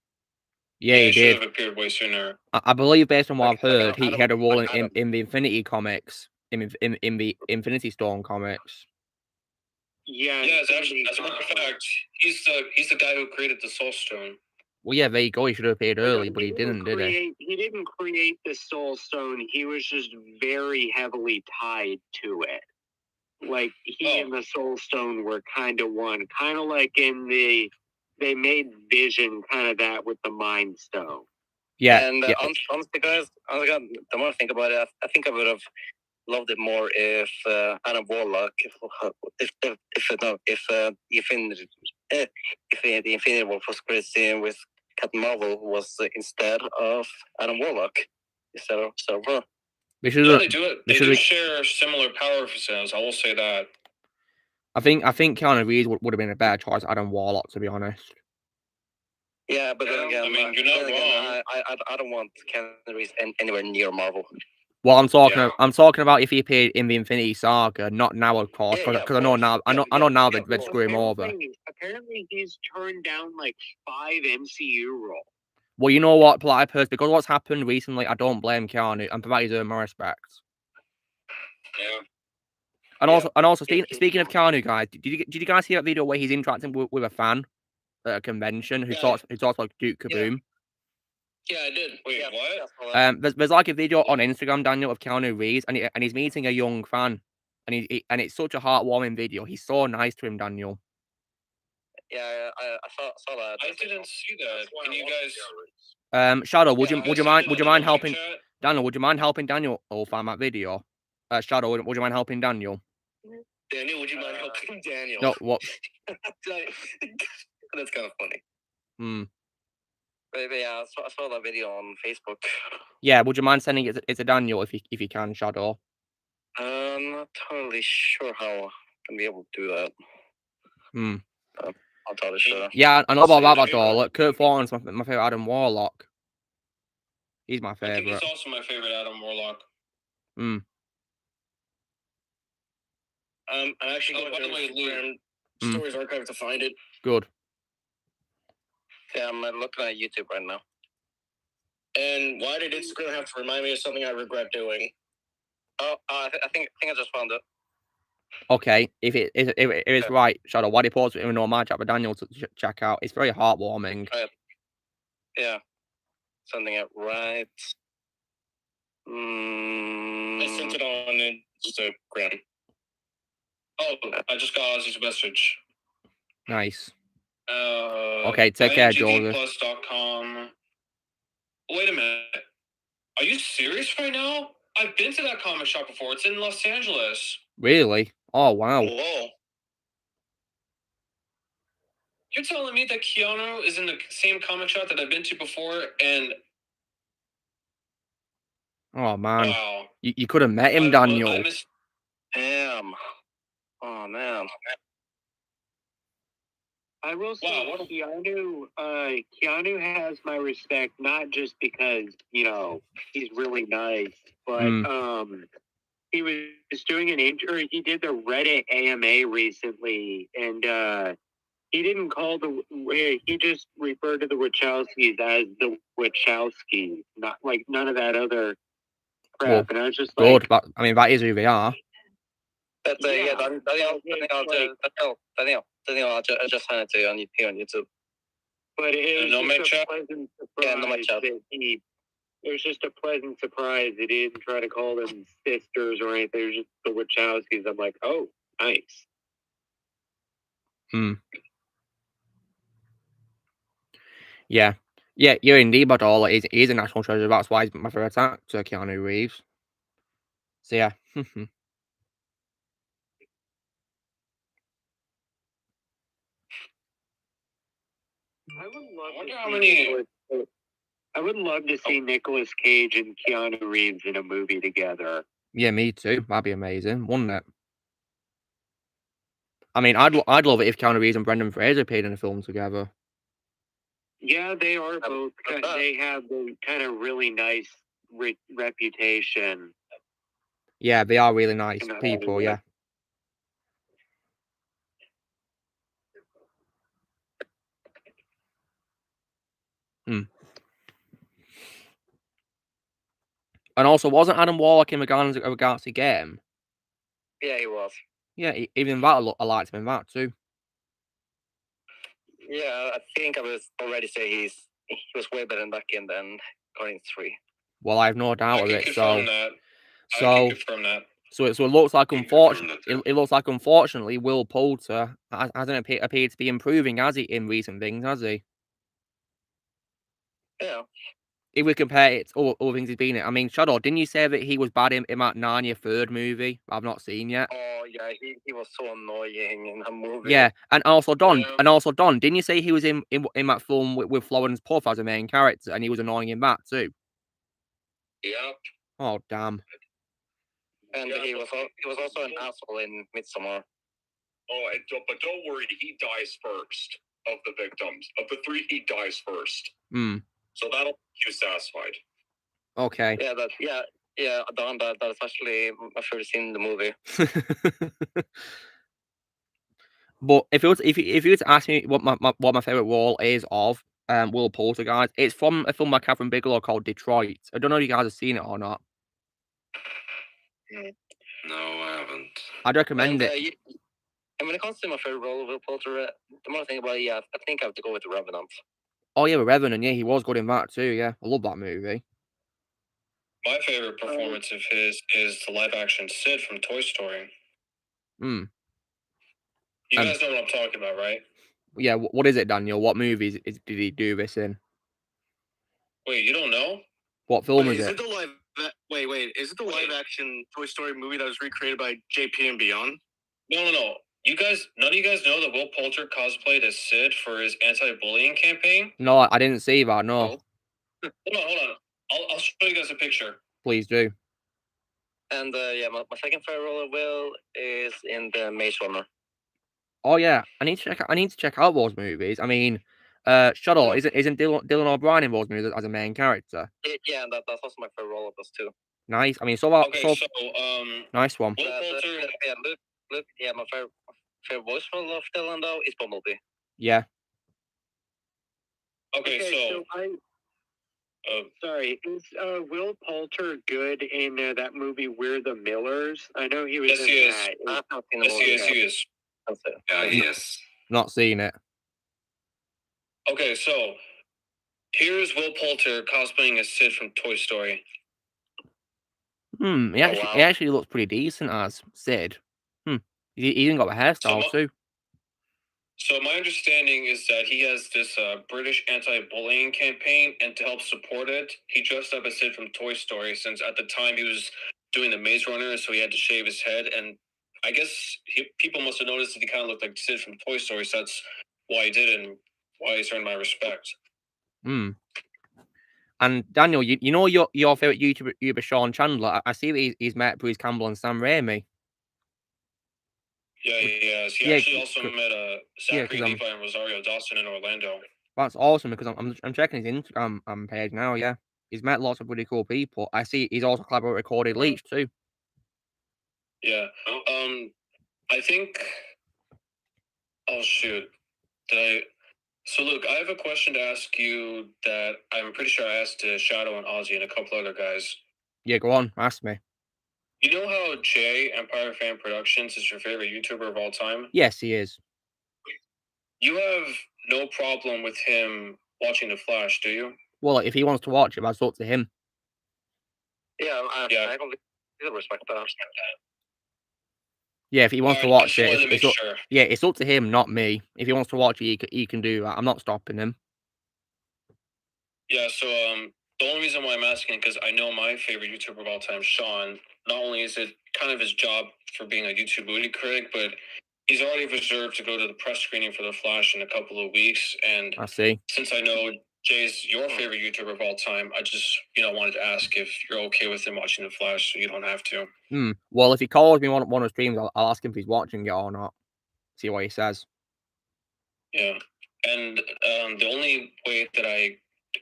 Yeah, he should did. have appeared way sooner. I believe, based on what I've heard, he had a role in the Infinity comics, in the Infinity Stone comics. Yeah, as a matter of fact, he's the guy who created the Soul Stone. Well, yeah, there you go. He should have appeared early, but he didn't, did he? He didn't create the Soul Stone. He was just very heavily tied to it. Like, he and the Soul Stone were kind of one. Kind of like they made Vision kind of that with the Mind Stone. Yeah. And honestly, guys, the more I think about it, I think I would have loved it more if Adam Warlock, if the Infinity War was created with Captain Marvel was instead of Adam Warlock instead of Silver. They do it. They do share similar power percentages. I will say that. I think Keanu Reeves would have been a better choice, Adam Warlock, to be honest. Yeah, but then again, I mean, you're not wrong. I don't want Keanu Reeves anywhere near Marvel. Well, I'm talking about if he appeared in the Infinity Saga, not now, of course, because I know now they'd screw him over. Apparently, he's turned down like 5 MCU roles. Well, you know what, Platypus, because what's happened recently, I don't blame Keanu and provide his own more respect. Yeah. And also, speaking of Keanu, guys, did you guys see that video where he's interacting with a fan at a convention who talks like Duke Kaboom? Yeah, I did. Wait, what? There's like a video on Instagram, Daniel, of Keanu Reeves, and he's meeting a young fan, and it's such a heartwarming video. He's so nice to him, Daniel. Yeah, I saw that. I didn't see that. Can you guys? Shadow, would you mind helping Daniel? Would you mind helping Daniel find that video? Shadow, would you mind helping Daniel? Daniel, would you mind helping Daniel? No, what? That's kind of funny. But yeah, I saw that video on Facebook. Yeah, would you mind sending it to Daniel if you can, Shadow? I'm not totally sure how I can be able to do that. I'm totally sure. Yeah, I know about that though. Look, Kurt Thornton's my favorite Adam Warlock. He's my favorite. I think he's also my favorite Adam Warlock. I'm actually going to Stories Archive to find it. Good. Yeah, I'm looking at YouTube right now. And why did Instagram have to remind me of something I regret doing? Oh, I think I just found it. Okay, if it's right, Shadow, why do you pause it in my chat with Daniel to check out? It's very heartwarming. Yeah. sending it right. I sent it on Instagram. Oh, I just got Ozzy's message. Nice. Okay, take care, Joseph. IMDbplus.com. Wait a minute. Are you serious right now? I've been to that comic shop before. It's in Los Angeles. Really? Oh, wow. Whoa. You're telling me that Keanu is in the same comic shop that I've been to before, and... Oh, man. Wow. You could have met him, Daniel. Damn. Oh, man. I will say, Keanu has my respect, not just because, you know, he's really nice, but he was doing an interview. He did the Reddit AMA recently, and he didn't call he just referred to the Wachowskis as the Wachowskis, not like none of that other crap. Well, and I was just good, like, but I mean, that is who they are. Daniel, I just sent it to you here on YouTube. But it was just a pleasant surprise it was just a pleasant surprise. They didn't try to call them sisters or anything. It was just the Wachowskis. I'm like, oh, nice. Yeah. Yeah, you're indeed, but all he's a national treasure. That's why he's my favorite actor, Keanu Reeves. So yeah. I would love to see Nicolas Cage and Keanu Reeves in a movie together. Yeah, me too. That'd be amazing, wouldn't it? I mean, I'd love it if Keanu Reeves and Brendan Fraser appeared in a film together. Yeah, they are both. They have the kind of really nice reputation. Yeah, they are really nice people. Yeah. And also, wasn't Adam Warlock in the Guardians of the Galaxy game? Yeah, he was. Yeah, even that I liked him in that too. Yeah, I think I was already say he was way better in that game than Guardians 3. Well, I have no doubt of it. So it looks like unfortunately, Will Poulter hasn't appeared to be improving, has he, in recent things, has he? Yeah. If we compare it to other things he's been in, I mean, Shadow, didn't you say that he was bad in that Narnia third movie I've not seen yet? Oh yeah, he was so annoying in that movie. Yeah, and also Don, didn't you say he was in that film with Florence Pugh as a main character, and he was annoying in that too? Yeah. Oh damn. And he was also an asshole in Midsommar. Oh, but don't worry, he dies first of the victims. Of the three, he dies first. So that'll make you satisfied. Okay. Yeah, Don, that's actually my favorite scene in the movie. But if you were to ask me what my favorite role is of Will Poulter, guys, it's from a film by Catherine Bigelow called Detroit. I don't know if you guys have seen it or not. No, I haven't. I'd recommend it. And when it comes to my favorite role of Will Poulter, the more I think about it, I think I have to go with The Revenant. Oh yeah, The Revenant. Yeah, he was good in that too. Yeah, I love that movie. My favorite performance of his is the live-action Sid from Toy Story. You guys know what I'm talking about, right? Yeah, what is it, Daniel? What movies did he do this in? Wait, you don't know? What film is it? Is it the live-action Toy Story movie that was recreated by JP and Beyond? No. None of you guys know that Will Poulter cosplayed as Sid for his anti-bullying campaign? No, I didn't see that, no. Hold on. I'll show you guys a picture. Please do. And my second favorite role of Will is in the Maze Runner. Oh yeah, I need to check out those movies. I mean, Shadow, isn't Dylan O'Brien in those movies as a main character? Yeah, and that's also my favorite role of those two. Nice. I mean, nice one. Will Poulter, Luke, my favorite voice role of Dylan though is Bumblebee. Yeah. Okay, sorry, is Will Poulter good in that movie We're the Millers? I know he was in that. Yes, he is. Yeah, he is. Not seen it. Okay, so Here's Will Poulter cosplaying as Sid from Toy Story. He actually looks pretty decent as Sid. He even got a hairstyle too. So my understanding is that he has this British anti-bullying campaign, and to help support it, he dressed up as Sid from Toy Story, since at the time he was doing the Maze Runner, so he had to shave his head, and I guess people must have noticed that he kind of looked like Sid from Toy Story, so that's why he did it, and why he's earned my respect. And Daniel, you know your favorite YouTuber Sean Chandler. I see that he's met Bruce Campbell and Sam Raimi. Yeah, he has. He actually also met Zachary Levi and Rosario Dawson in Orlando. That's awesome, because I'm checking his Instagram page now. Yeah, he's met lots of really cool people. I see he's also collaborated with Recorded Leech too. Yeah. I think. Oh shoot! So look, I have a question to ask you that I'm pretty sure I asked to Shadow and Ozzy and a couple other guys. Yeah, go on, ask me. You know how Jay, Empire Fan Productions, is your favorite YouTuber of all time? Yes, he is. You have no problem with him watching The Flash, do you? Well, if he wants to watch it, that's up to him. Yeah, I completely respect that. Yeah, if he wants to watch it, it's up to him, not me. If he wants to watch it, he can do that. I'm not stopping him. Yeah, so the only reason why I'm asking, because I know my favorite YouTuber of all time, Sean, not only is it kind of his job for being a YouTube movie critic, but he's already reserved to go to the press screening for The Flash in a couple of weeks. And I see. Since I know Jay's your favorite YouTuber of all time, I just wanted to ask if you're okay with him watching The Flash, so you don't have to. Well, if he calls me one of the streams, I'll ask him if he's watching it or not. See what he says. Yeah, and the only way that I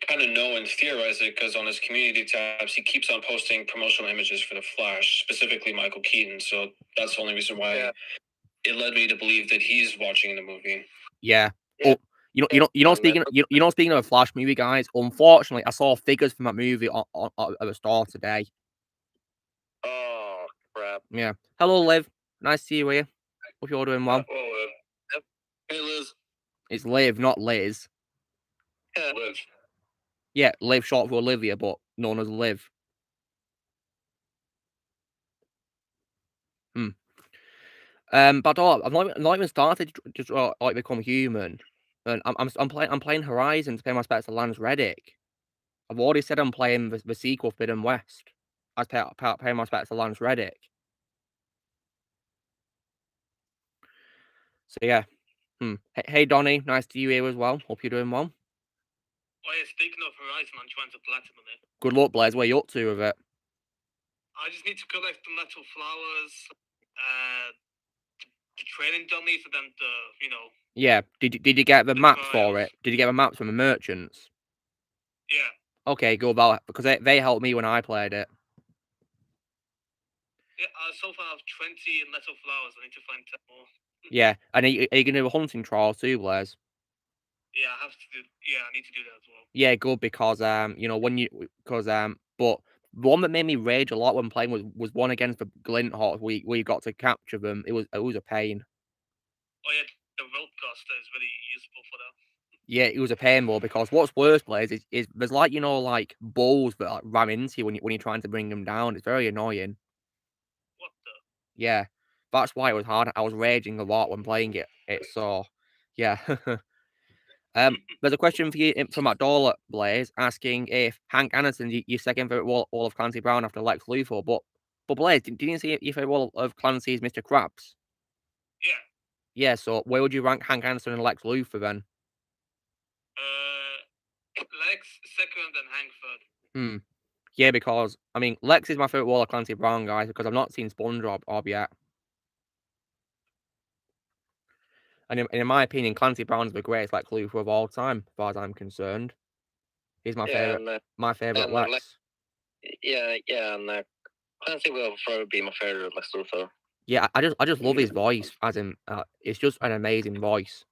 kind of know and theorize it, because on his community tabs, he keeps on posting promotional images for The Flash, specifically Michael Keaton. So that's the only reason why it led me to believe that he's watching the movie. Yeah. Oh, speaking of a Flash movie, guys, unfortunately, I saw figures from that movie at the store today. Oh, crap. Yeah. Hello, Liv. Nice to see you here. Hope you're doing well. Hey, Liz. It's Liv, not Liz. Liv. Yeah, Liv short for Olivia, but known as Liv. But I've not even started to like become human, and I'm playing Horizon to pay my respects to Lance Reddick. I've already said I'm playing the sequel Forbidden West. I pay my respects to Lance Reddick. So yeah. Hey Donnie, nice to you here as well. Hope you're doing well. Oh yeah, speaking of Horizon, I'm trying to platinum it. Good luck, Blaze. What are you up to with it? I just need to collect the metal flowers, the training dummies, and then Yeah. Did you get the maps for it? Did you get the maps from the merchants? Yeah. Okay, good. Because they helped me when I played it. Yeah, so far I have 20 metal flowers. I need to find 10 more. Yeah, and are you going to do a hunting trial too, Blaze? Yeah, I need to do that as well. Yeah, good, because but the one that made me rage a lot when playing was one against the glint hawks where you got to capture them. It was a pain. Oh yeah, the rope caster is really useful for that. Yeah, it was a pain though, because what's worse, Blaze, is there's like bulls that ram into you when you're trying to bring them down. It's very annoying. What the? Yeah, that's why it was hard. I was raging a lot when playing it. So yeah. There's a question for you from McDowell, Blaze, asking if Hank Anderson's your second favorite wall of Clancy Brown after Lex Luthor. But Blaze, didn't you see your favorite wall of Clancy's Mr. Krabs? Yeah. Yeah. So where would you rank Hank Anderson and Lex Luthor then? Lex second and Hank third. Yeah, because I mean Lex is my favorite wall of Clancy Brown, guys, because I've not seen SpongeBob yet. And in my opinion, Clancy Brown's the greatest Lex Luthor of all time, as far as I'm concerned. He's my favorite. My favorite Lex. And Clancy will probably be my favorite Lex Luthor. Yeah, I just love his voice. As in, it's just an amazing voice.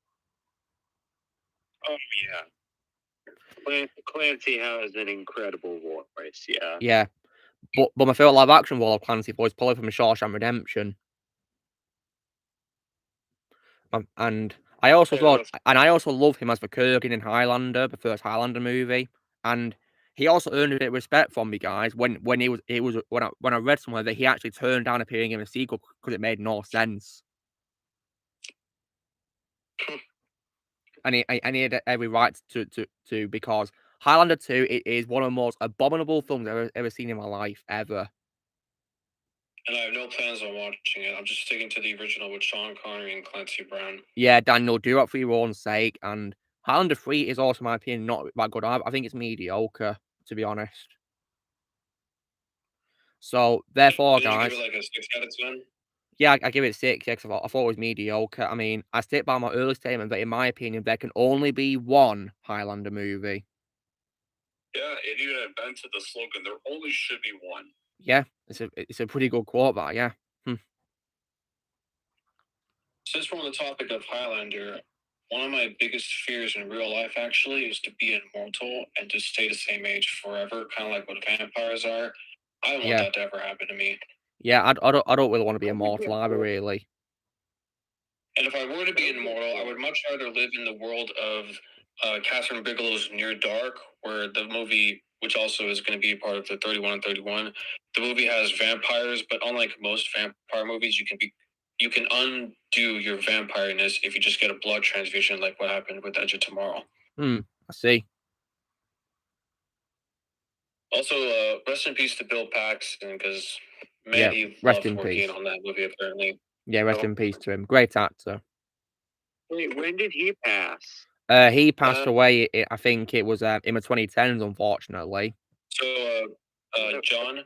Oh yeah, Clancy has an incredible voice. Yeah. Yeah, but my favorite live action wall of Clancy voice probably from Shawshank Redemption. And I also thought, and I also love him as the Kurgan in Highlander, the first Highlander movie, and he also earned a bit of respect from me, guys. When I read somewhere that he actually turned down appearing in a sequel because it made no sense, and he had every right to because Highlander 2 it is one of the most abominable films I've ever seen in my life ever. And I have no plans on watching it. I'm just sticking to the original with Sean Connery and Clancy Brown. Yeah, Daniel, do it for your own sake. And Highlander 3 is also, in my opinion, not that good. I think it's mediocre, to be honest. So, therefore, Did you guys. give it like a 6 out of 10? Yeah, I give it 6, yeah, because I thought it was mediocre. I mean, I stick by my early statement that, in my opinion, there can only be one Highlander movie. Yeah, it even invented the slogan, there only should be one. Yeah, it's a pretty good quote, that, yeah. Since we're on the topic of Highlander, one of my biggest fears in real life actually is to be immortal and to stay the same age forever, kind of like what vampires are. I don't want that to ever happen to me. Yeah, I don't really want to be immortal either, really. And if I were to be immortal, I would much rather live in the world of Catherine Bigelow's Near Dark, where the movie, which also is going to be part of the 31 and 31, the movie has vampires, but unlike most vampire movies, you can undo your vampireness if you just get a blood transfusion, like what happened with Edge of Tomorrow. I see. Also, rest in peace to Bill Paxton, because he rest loved in working peace on that movie, apparently. Yeah, rest in peace to him. Great actor. Wait, when did he pass? He passed away, I think it was in the 2010s, unfortunately. So, John,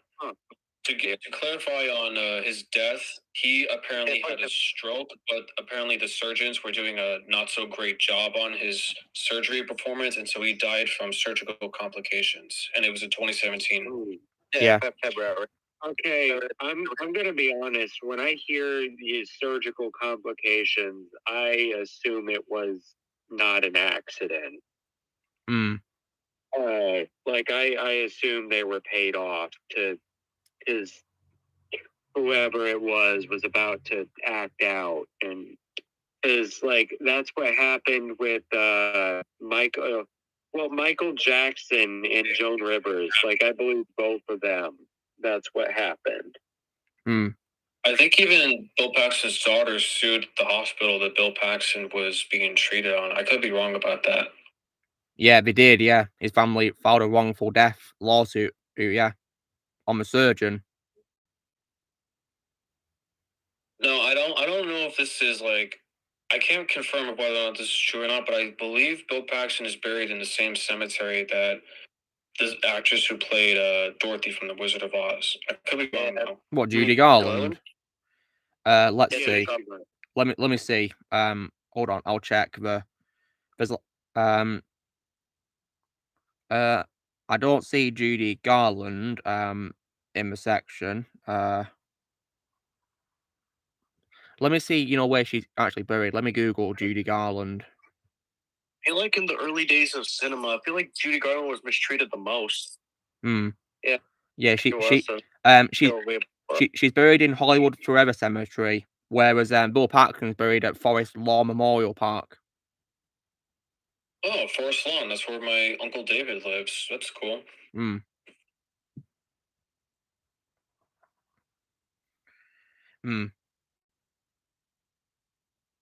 to clarify on his death, he apparently had a stroke, but apparently the surgeons were doing a not so great job on his surgery performance, and so he died from surgical complications. And it was in 2017. Ooh. Yeah. February. Okay, I'm gonna be honest. When I hear these surgical complications, I assume it was not an accident. Like I assume they were paid off to, because whoever it was about to act out, and is like that's what happened with Michael Jackson and Joan Rivers. Like I believe both of them. That's what happened. I think even Bill Paxton's daughter sued the hospital that Bill Paxton was being treated on. I could be wrong about that. Yeah, they did, yeah. His family filed a wrongful death lawsuit, yeah, on the surgeon. No, I don't know if this is like, I can't confirm whether or not this is true or not, but I believe Bill Paxton is buried in the same cemetery that the actress who played Dorothy from The Wizard of Oz. I could be wrong though. What, Judy Garland? Let's see. Let me see. Hold on, I'll check there's I don't see Judy Garland in the section. Let me see, where she's actually buried. Let me Google Judy Garland. I feel like in the early days of cinema, I feel like Judy Garland was mistreated the most. Yeah. Yeah, she's buried in Hollywood Forever Cemetery, whereas Bill Paxton's buried at Forest Lawn Memorial Park. Oh, Forest Lawn. That's where my Uncle David lives. That's cool.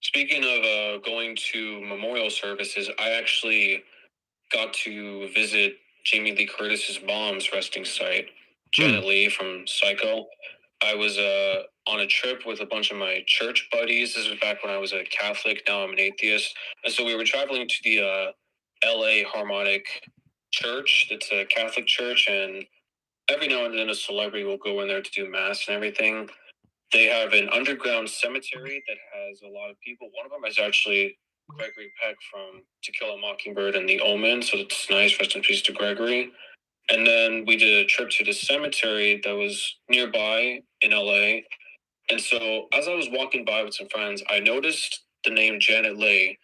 Speaking of going to memorial services, I actually got to visit Jamie Lee Curtis's mom's resting site, Janet Leigh from Psycho. I was on a trip with a bunch of my church buddies. This was back when I was a Catholic. Now I'm an atheist. And so we were traveling to the LA Harmonic Church. It's a Catholic church, and every now and then a celebrity will go in there to do mass and everything. They have an underground cemetery that has a lot of people. One of them is actually Gregory Peck from To Kill a Mockingbird and The Omen, so it's nice. Rest in peace to Gregory. And then we did a trip to the cemetery that was nearby in LA. And so as I was walking by with some friends, I noticed the name Janet Leigh.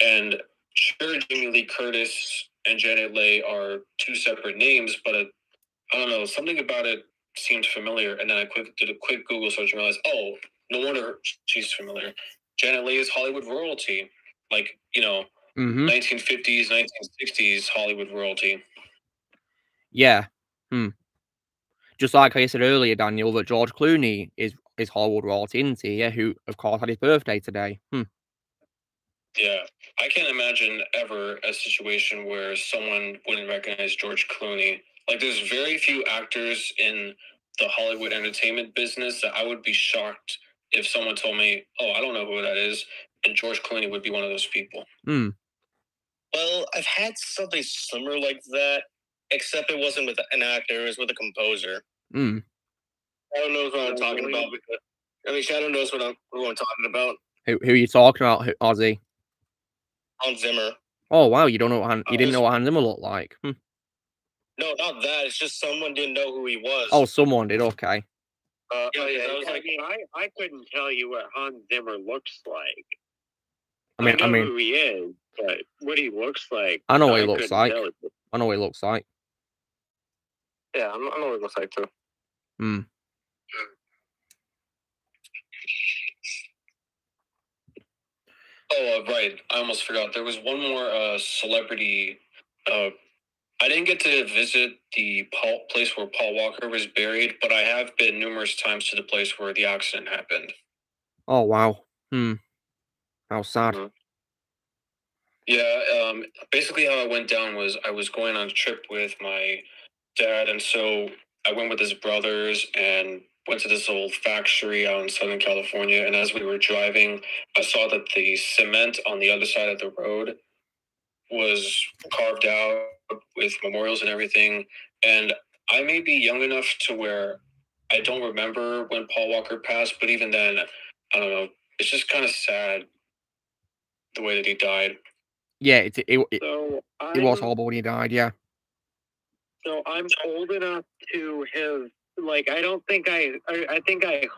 And sure, Jamie Lee Curtis and Janet Leigh are two separate names, but I don't know, something about it seemed familiar. And then I did a quick Google search and realized, oh, no wonder she's familiar. Janet Leigh is Hollywood royalty. like, you know, 1950s, 1960s Hollywood royalty. Yeah. Just like I said earlier, Daniel, that George Clooney is Hollywood royalty, isn't he? Yeah, who, of course, had his birthday today. Yeah, I can't imagine ever a situation where someone wouldn't recognize George Clooney. Like, there's very few actors in the Hollywood entertainment business that I would be shocked if someone told me, oh, I don't know who that is, and George Clooney would be one of those people. Well, I've had something similar like that, except it wasn't with an actor, it was with a composer. Shadow knows what I'm talking about. Shadow knows who I'm talking about. Who are you talking about, Ozzy? Hans Zimmer. Oh wow, you don't know you didn't know what Hans Zimmer looked like. No, not that. It's just someone didn't know who he was. Oh, someone did. Okay. I couldn't tell you what Hans Zimmer looks like. I know who he is, but what he looks like, I know what he looks like. I know what he looks like. Yeah, I know what it looks like too. Oh, right. I almost forgot. There was one more celebrity. I didn't get to visit the place where Paul Walker was buried, but I have been numerous times to the place where the accident happened. Oh, wow. How sad. Yeah, basically how it went down was I was going on a trip with my dad, and so I went with his brothers and went to this old factory out in Southern California, and as we were driving, I saw that the cement on the other side of the road was carved out with memorials and everything, and I may be young enough to where I don't remember when Paul Walker passed, but even then, I don't know, it's just kind of sad the way that he died. Yeah, it was horrible when he died, yeah. So I'm old enough to have, like, I think I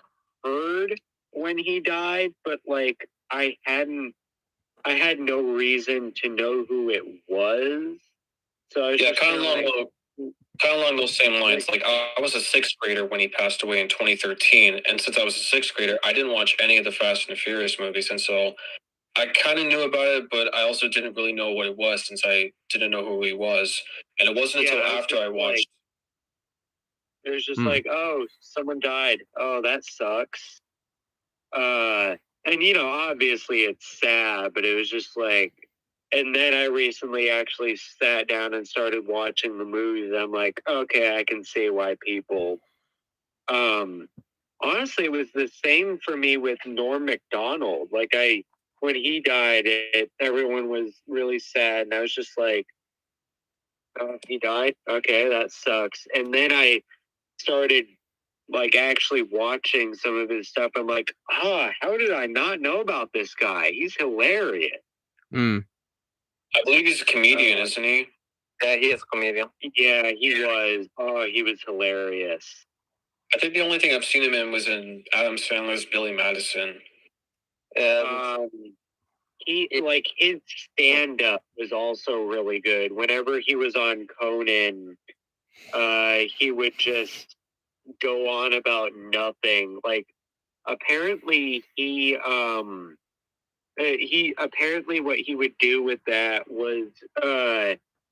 heard when he died, but, like, I had no reason to know who it was. So I was kind of along those same lines. Like, I was a sixth grader when he passed away in 2013, and since I was a sixth grader, I didn't watch any of the Fast and the Furious movies, and so I kind of knew about it, but I also didn't really know what it was since I didn't know who he was. And it wasn't until after I watched. It was just like, oh, someone died. Oh, that sucks. And, obviously it's sad, but it was just like, and then I recently actually sat down and started watching the movies. I'm like, okay, I can see why people, honestly, it was the same for me with Norm Macdonald. Like when he died, everyone was really sad, and I was just like, oh, he died? Okay, that sucks. And then I started, like, actually watching some of his stuff. I'm like, how did I not know about this guy? He's hilarious. I believe he's a comedian, isn't he? Yeah, he is a comedian. Yeah, he was. Oh, he was hilarious. I think the only thing I've seen him in was in Adam Sandler's Billy Madison. His stand-up was also really good. Whenever he was on Conan, he would just go on about nothing. Like, apparently apparently what he would do with that was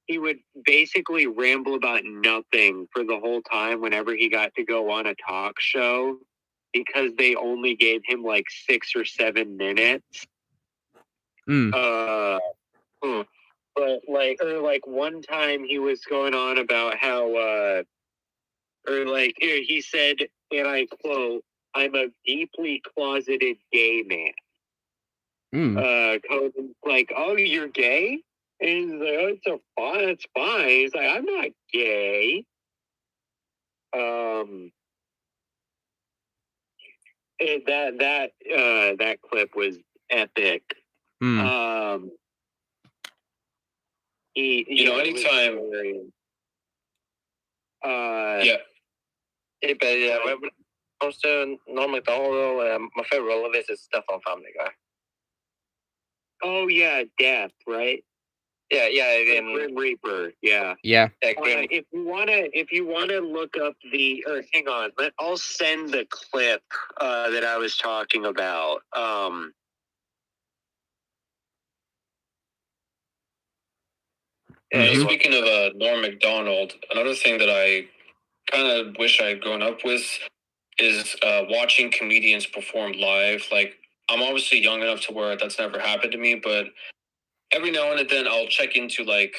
he would basically ramble about nothing for the whole time whenever he got to go on a talk show, because they only gave him like 6 or 7 minutes. But one time he was going on about how he said, and I quote, "I'm a deeply closeted gay man." Coden's like, "Oh, you're gay?" And he's like, "Oh, it's fine. He's like, "I'm not gay." That clip was epic. Anytime. When it comes to Norm Macdonald, my favorite role of this is Stefan Family Guy. Oh yeah, Death, right? Yeah, Grim Reaper, yeah. If you wanna look up hang on, I'll send the clip that I was talking about. Speaking of Norm Macdonald, another thing that I kind of wish I had grown up with is watching comedians perform live. Like, I'm obviously young enough to where that's never happened to me, but every now and then I'll check into like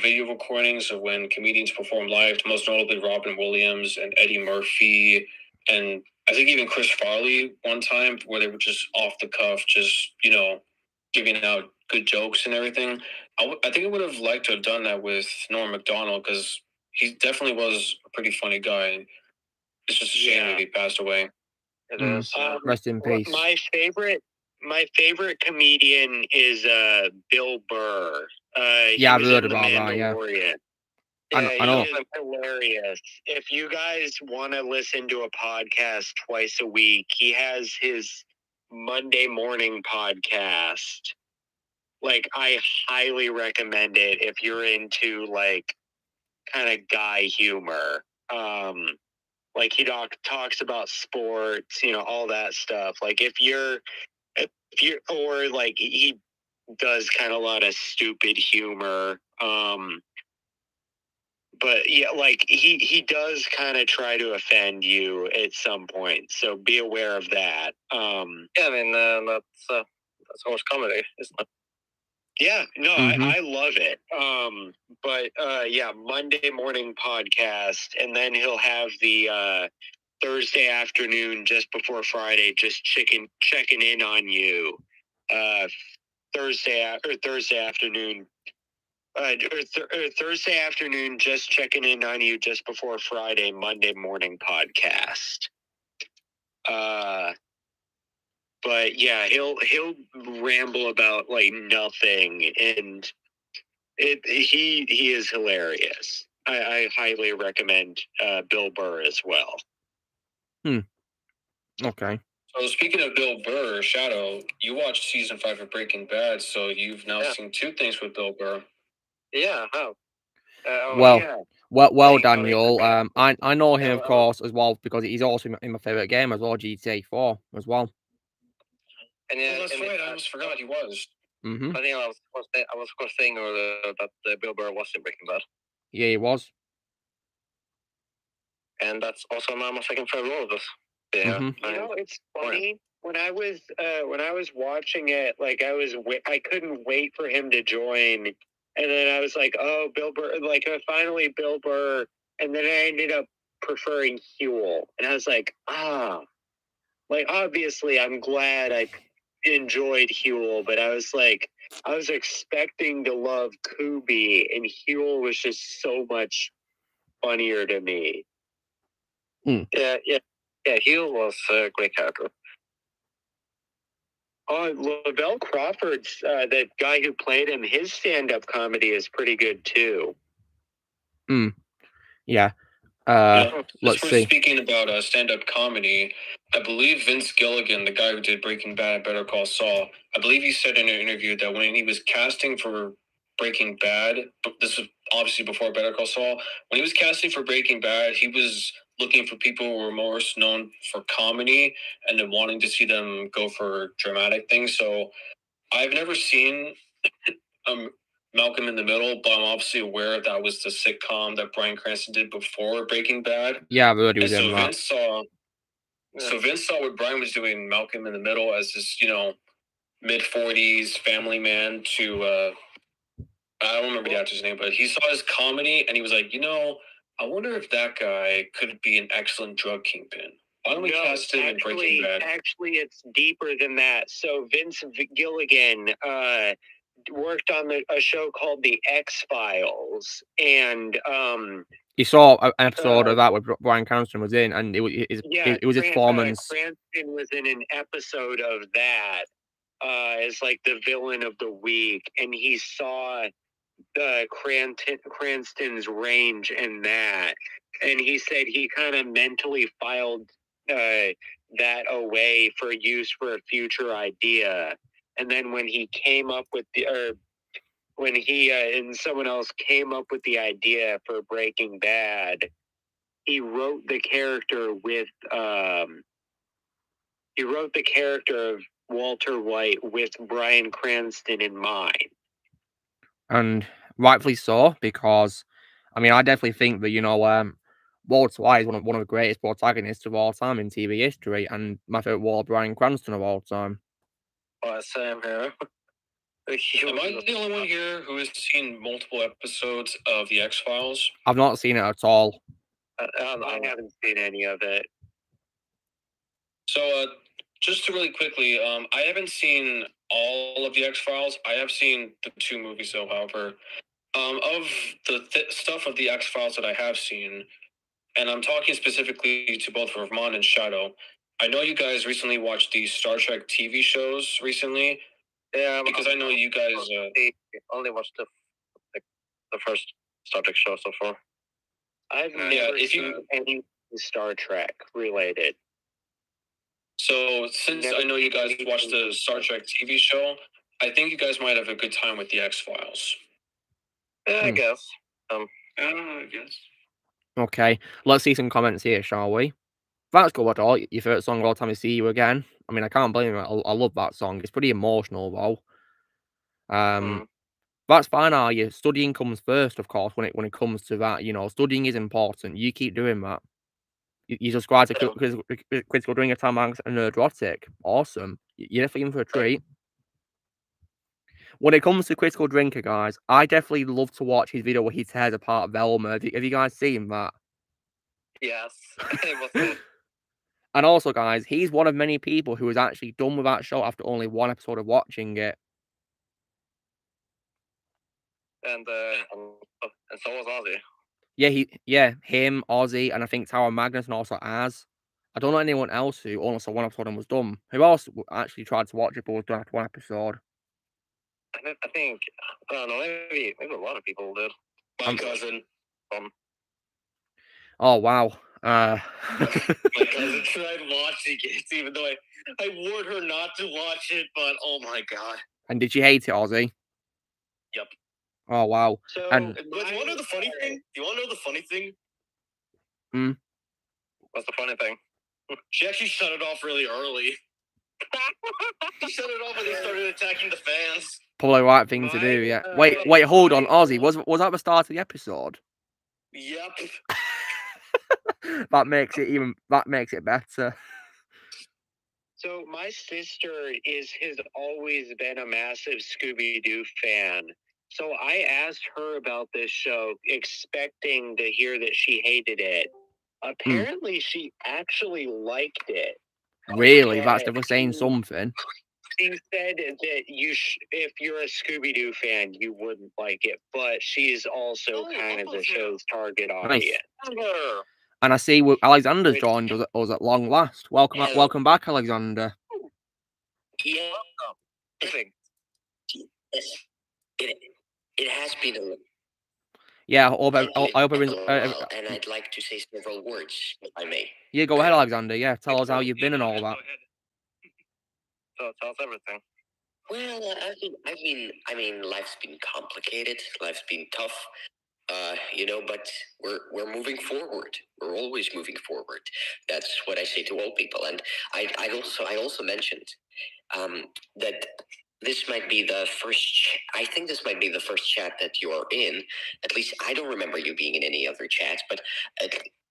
video recordings of when comedians perform live, most notably Robin Williams and Eddie Murphy, and I think even Chris Farley one time, where they were just off the cuff, just, you know, giving out good jokes and everything. I think I would have liked to have done that with Norm Macdonald, because he definitely was a pretty funny guy. It's just a shame that he passed away. It is. Rest in peace. My favorite comedian is Bill Burr. Yeah, I've heard about that. Yeah, I know. He's hilarious. If you guys want to listen to a podcast twice a week, he has his Monday morning podcast. Like, I highly recommend it if you're into like kind of guy humor. Like, he talks about sports, you know, all that stuff. Like, if you're or like, he does kind of a lot of stupid humor. But yeah, like he does kind of try to offend you at some point, so be aware of that. Yeah, I mean that's horse comedy, isn't it? Yeah, no, I love it. But yeah, Monday morning podcast, and then he'll have the Thursday afternoon just before Friday, just checking in on you. Thursday afternoon. Thursday afternoon, just checking in on you just before Friday, Monday morning podcast. But yeah, he'll ramble about like nothing, and he is hilarious. I highly recommend Bill Burr as well. Okay. So speaking of Bill Burr, Shadow, you watched season 5 of Breaking Bad, so you've now seen 2 things with Bill Burr. Yeah, how? Well, Daniel. I know him, of course, as well, because he's also in my favorite game as well, GTA 4 as well. And yeah, that's right. I almost forgot he was. I think I was saying earlier that Bill Burr was in Breaking Bad. Yeah, he was. And that's also now my second favorite role of this. Yeah, you know, it's funny. When I was watching it, like I couldn't wait for him to join, and then I was like, oh, Bill Burr, like finally Bill Burr, and then I ended up preferring Hugh, and I was like, like obviously I'm glad I enjoyed Hugh, but I was expecting to love Kubi, and Hugh was just so much funnier to me. Yeah, Hugh was a great character. Lavelle Crawford's, that guy who played him, his stand-up comedy is pretty good too. Yeah. Let's see. Speaking about stand-up comedy, I believe Vince Gilligan, the guy who did Breaking Bad and Better Call Saul, I believe he said in an interview that when he was casting for Breaking Bad, this was obviously before Better Call Saul, when he was casting for Breaking Bad, he was looking for people who were most known for comedy and then wanting to see them go for dramatic things. So I've never seen Malcolm in the Middle, but I'm obviously aware that was the sitcom that Bryan Cranston did before Breaking Bad. Yeah, I've heard he was in that. Vince saw what Bryan was doing, Malcolm in the Middle, as this, you know, mid-40s family man to, I don't remember the actor's name, but he saw his comedy and he was like, you know, I wonder if that guy could be an excellent drug kingpin. Why don't we cast him in Breaking Bad? Actually, it's deeper than that. So Vince Gilligan worked on a show called The X-Files, and you saw an episode of that where Bryan Cranston was in, and it was his performance. Cranston was in an episode of that as like the villain of the week, and he saw Cranston's range in that, and he said he kind of mentally filed that away for use for a future idea. And then when he came up with when he and someone else came up with the idea for Breaking Bad, he wrote the character of Walter White with Bryan Cranston in mind. And rightfully so, because I mean, I definitely think that Walter White is one of the greatest protagonists of all time in TV history, and my favorite war Bryan Cranston of all time. Same here. Am I the only one here who has seen multiple episodes of The X-Files? I've not seen it at all. I haven't seen any of it. So, just to really quickly, I haven't seen all of The X-Files. I have seen the 2 movies, though, however. Of the stuff of The X-Files that I have seen, and I'm talking specifically to both Vermont and Shadow, I know you guys recently watched the Star Trek TV shows recently. Yeah, because I know you guys only watched the first Star Trek show so far. I've never seen any Star Trek related. So since I know you guys watched the Star Trek TV show, I think you guys might have a good time with the X-Files. Yeah, I guess. I guess. Okay, let's see some comments here, shall we? That's good at all. Your favorite song of all time is "See You Again." I mean, I can't blame it. I love that song. It's pretty emotional, though. That's fine, are you? Studying comes first, of course, when it comes to that. Studying is important. You keep doing that. You subscribe to Critical Drinker, Tom Hanks, and Nerdrotic. Awesome. You're definitely in for a treat. When it comes to Critical Drinker, guys, I definitely love to watch his video where he tears apart Velma. Have you guys seen that? Yes. And also, guys, he's one of many people who is actually done with that show after only 1 episode of watching it. And so was Ozzy. Yeah, him, Ozzy, and I think Tower Magnus, and also Az. I don't know anyone else who only saw 1 episode and was done. Who else actually tried to watch it but was done after 1 episode? I think, I don't know, maybe a lot of people did. My cousin. Oh, wow. My cousin tried watching it, even though I warned her not to watch it, but oh my god. And did you hate it, Ozzy? Yep. Oh, wow. So, and do you want to know the funny thing? Do you want to know the funny thing? What's the funny thing? She actually shut it off really early. She shut it off when they started attacking the fans. Probably the right thing to do, yeah. Wait, hold on, Ozzy. Was that the start of the episode? Yep. That makes it better. So my sister has always been a massive Scooby-Doo fan. So I asked her about this show, expecting to hear that she hated it. Apparently, she actually liked it. Really? That's never saying something. She said that if you're a Scooby-Doo fan, you wouldn't like it, but she's also kind of the show's target audience. Nice. And I see Alexander's joined us at long last. Welcome back, Alexander. Yeah. It has been a Yeah, I hope everyone's... and I'd like to say several words, if I may. Yeah, go ahead, Alexander. Yeah, tell us how you've been and all that. So tell us everything. Well, I mean, life's been complicated. Life's been tough. But we're moving forward. We're always moving forward. That's what I say to all people. And I also mentioned that this might be the first. I think this might be the first chat that you are in. At least I don't remember you being in any other chats, but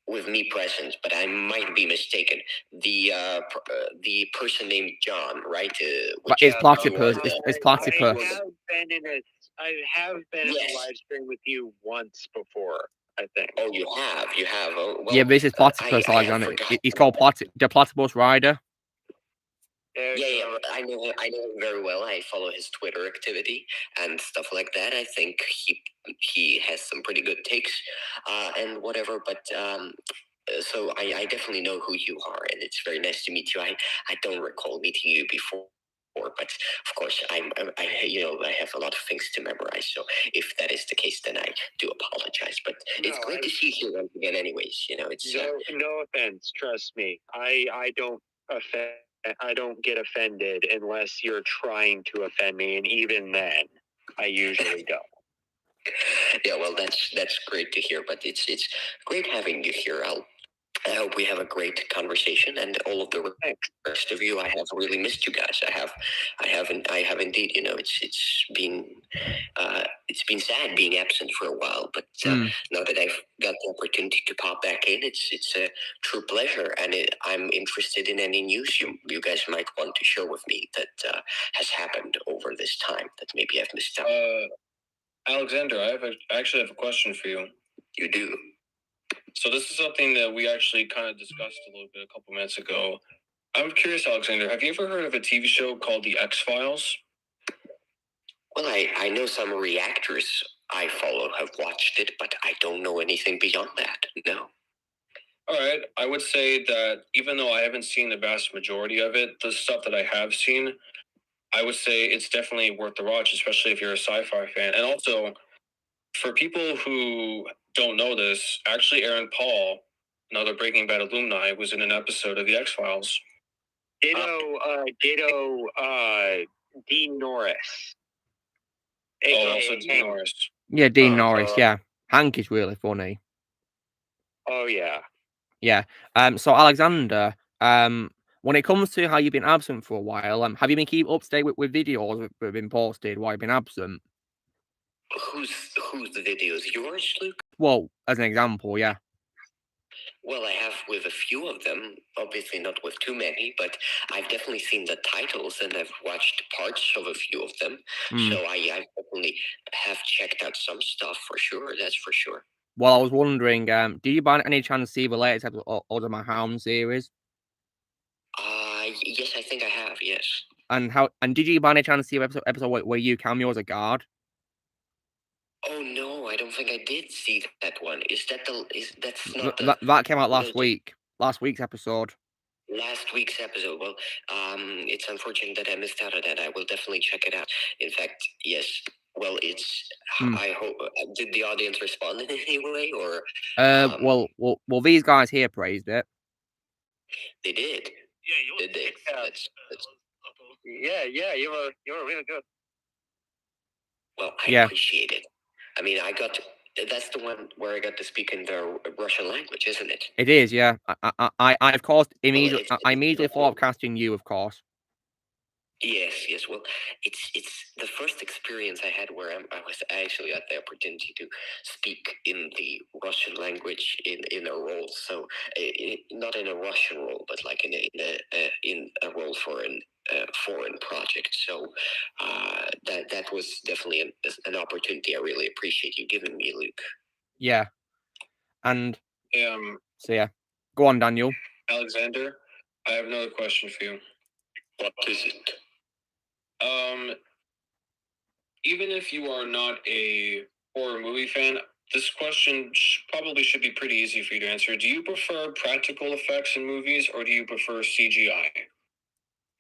with me present. But I might be mistaken. The person named John, right? It's Platypus. It's Platypus. I have been in a live stream with you once before, I think. Oh, you have. Oh, well, yeah, this is Platypus, Alexander. He's called the Platypus Rider. Yeah, I know him very well. I follow his Twitter activity and stuff like that. I think he has some pretty good takes and whatever. But so I definitely know who you are, and it's very nice to meet you. I don't recall meeting you before. But of course, I have a lot of things to memorize. So if that is the case, then I do apologize. But it's great to see you once again. Anyways, it's no offense. Trust me, I don't offend. I don't get offended unless you're trying to offend me, and even then, I usually don't. Yeah, well, that's great to hear. But it's great having you here. I'll I hope we have a great conversation, and all of the rest of you. I have really missed you guys. I have indeed. You know, it's been sad being absent for a while, but now that I've got the opportunity to pop back in, it's a true pleasure, and I'm interested in any news you guys might want to share with me that has happened over this time that maybe I've missed out. Alexander, I actually have a question for you. You do. So this is something that we actually kind of discussed a little bit a couple minutes ago. I'm curious, Alexander, have you ever heard of a TV show called The X-Files? Well, I know some reactors I follow have watched it, but I don't know anything beyond that, no. All right, I would say that even though I haven't seen the vast majority of it, the stuff that I have seen, I would say it's definitely worth the watch, especially if you're a sci-fi fan. And also, for people who don't know this, actually Aaron Paul, another Breaking Bad alumni, was in an episode of The X-Files. Ditto, Dean Norris. Also Dean Norris. Yeah, Dean Norris, yeah. Hank is really funny. Oh, yeah. Yeah. So, Alexander, when it comes to how you've been absent for a while, have you been keeping up to date with videos that have been posted while you've been absent? Whose the videos? Yours, Luke? Well, as an example, yeah. Well, I have with a few of them, obviously not with too many, but I've definitely seen the titles and I've watched parts of a few of them. So I definitely have checked out some stuff for sure, that's for sure. Well, I was wondering, did you by any chance see the latest episode of my Hound series? Yes, I think I have, yes. And did you by any chance see the episode where you cameo as a guard? Oh no, I don't think I did see that one. That came out last week. Last week's episode. Last week's episode. Well, it's unfortunate that I missed out on that. I will definitely check it out. In fact, yes. Well, I hope. Did the audience respond in any way, or? Well, these guys here praised it. They did. Yeah, did they? Yeah, you were really good. Well, I appreciate it. I mean, that's the one where I got to speak in the Russian language, isn't it? It is, yeah. I of course I immediately thought of casting you, of course. Yes. Well, it's the first experience I had where I was actually at the opportunity to speak in the Russian language in a role. So not in a Russian role, but like in a role for a foreign project. So that was definitely an opportunity I really appreciate you giving me, Luke. Yeah. And so yeah, go on, Daniel. Alexander, I have another question for you. What is it? Even if you are not a horror movie fan, this question probably should be pretty easy for you to answer. Do you prefer practical effects in movies, or do you prefer CGI?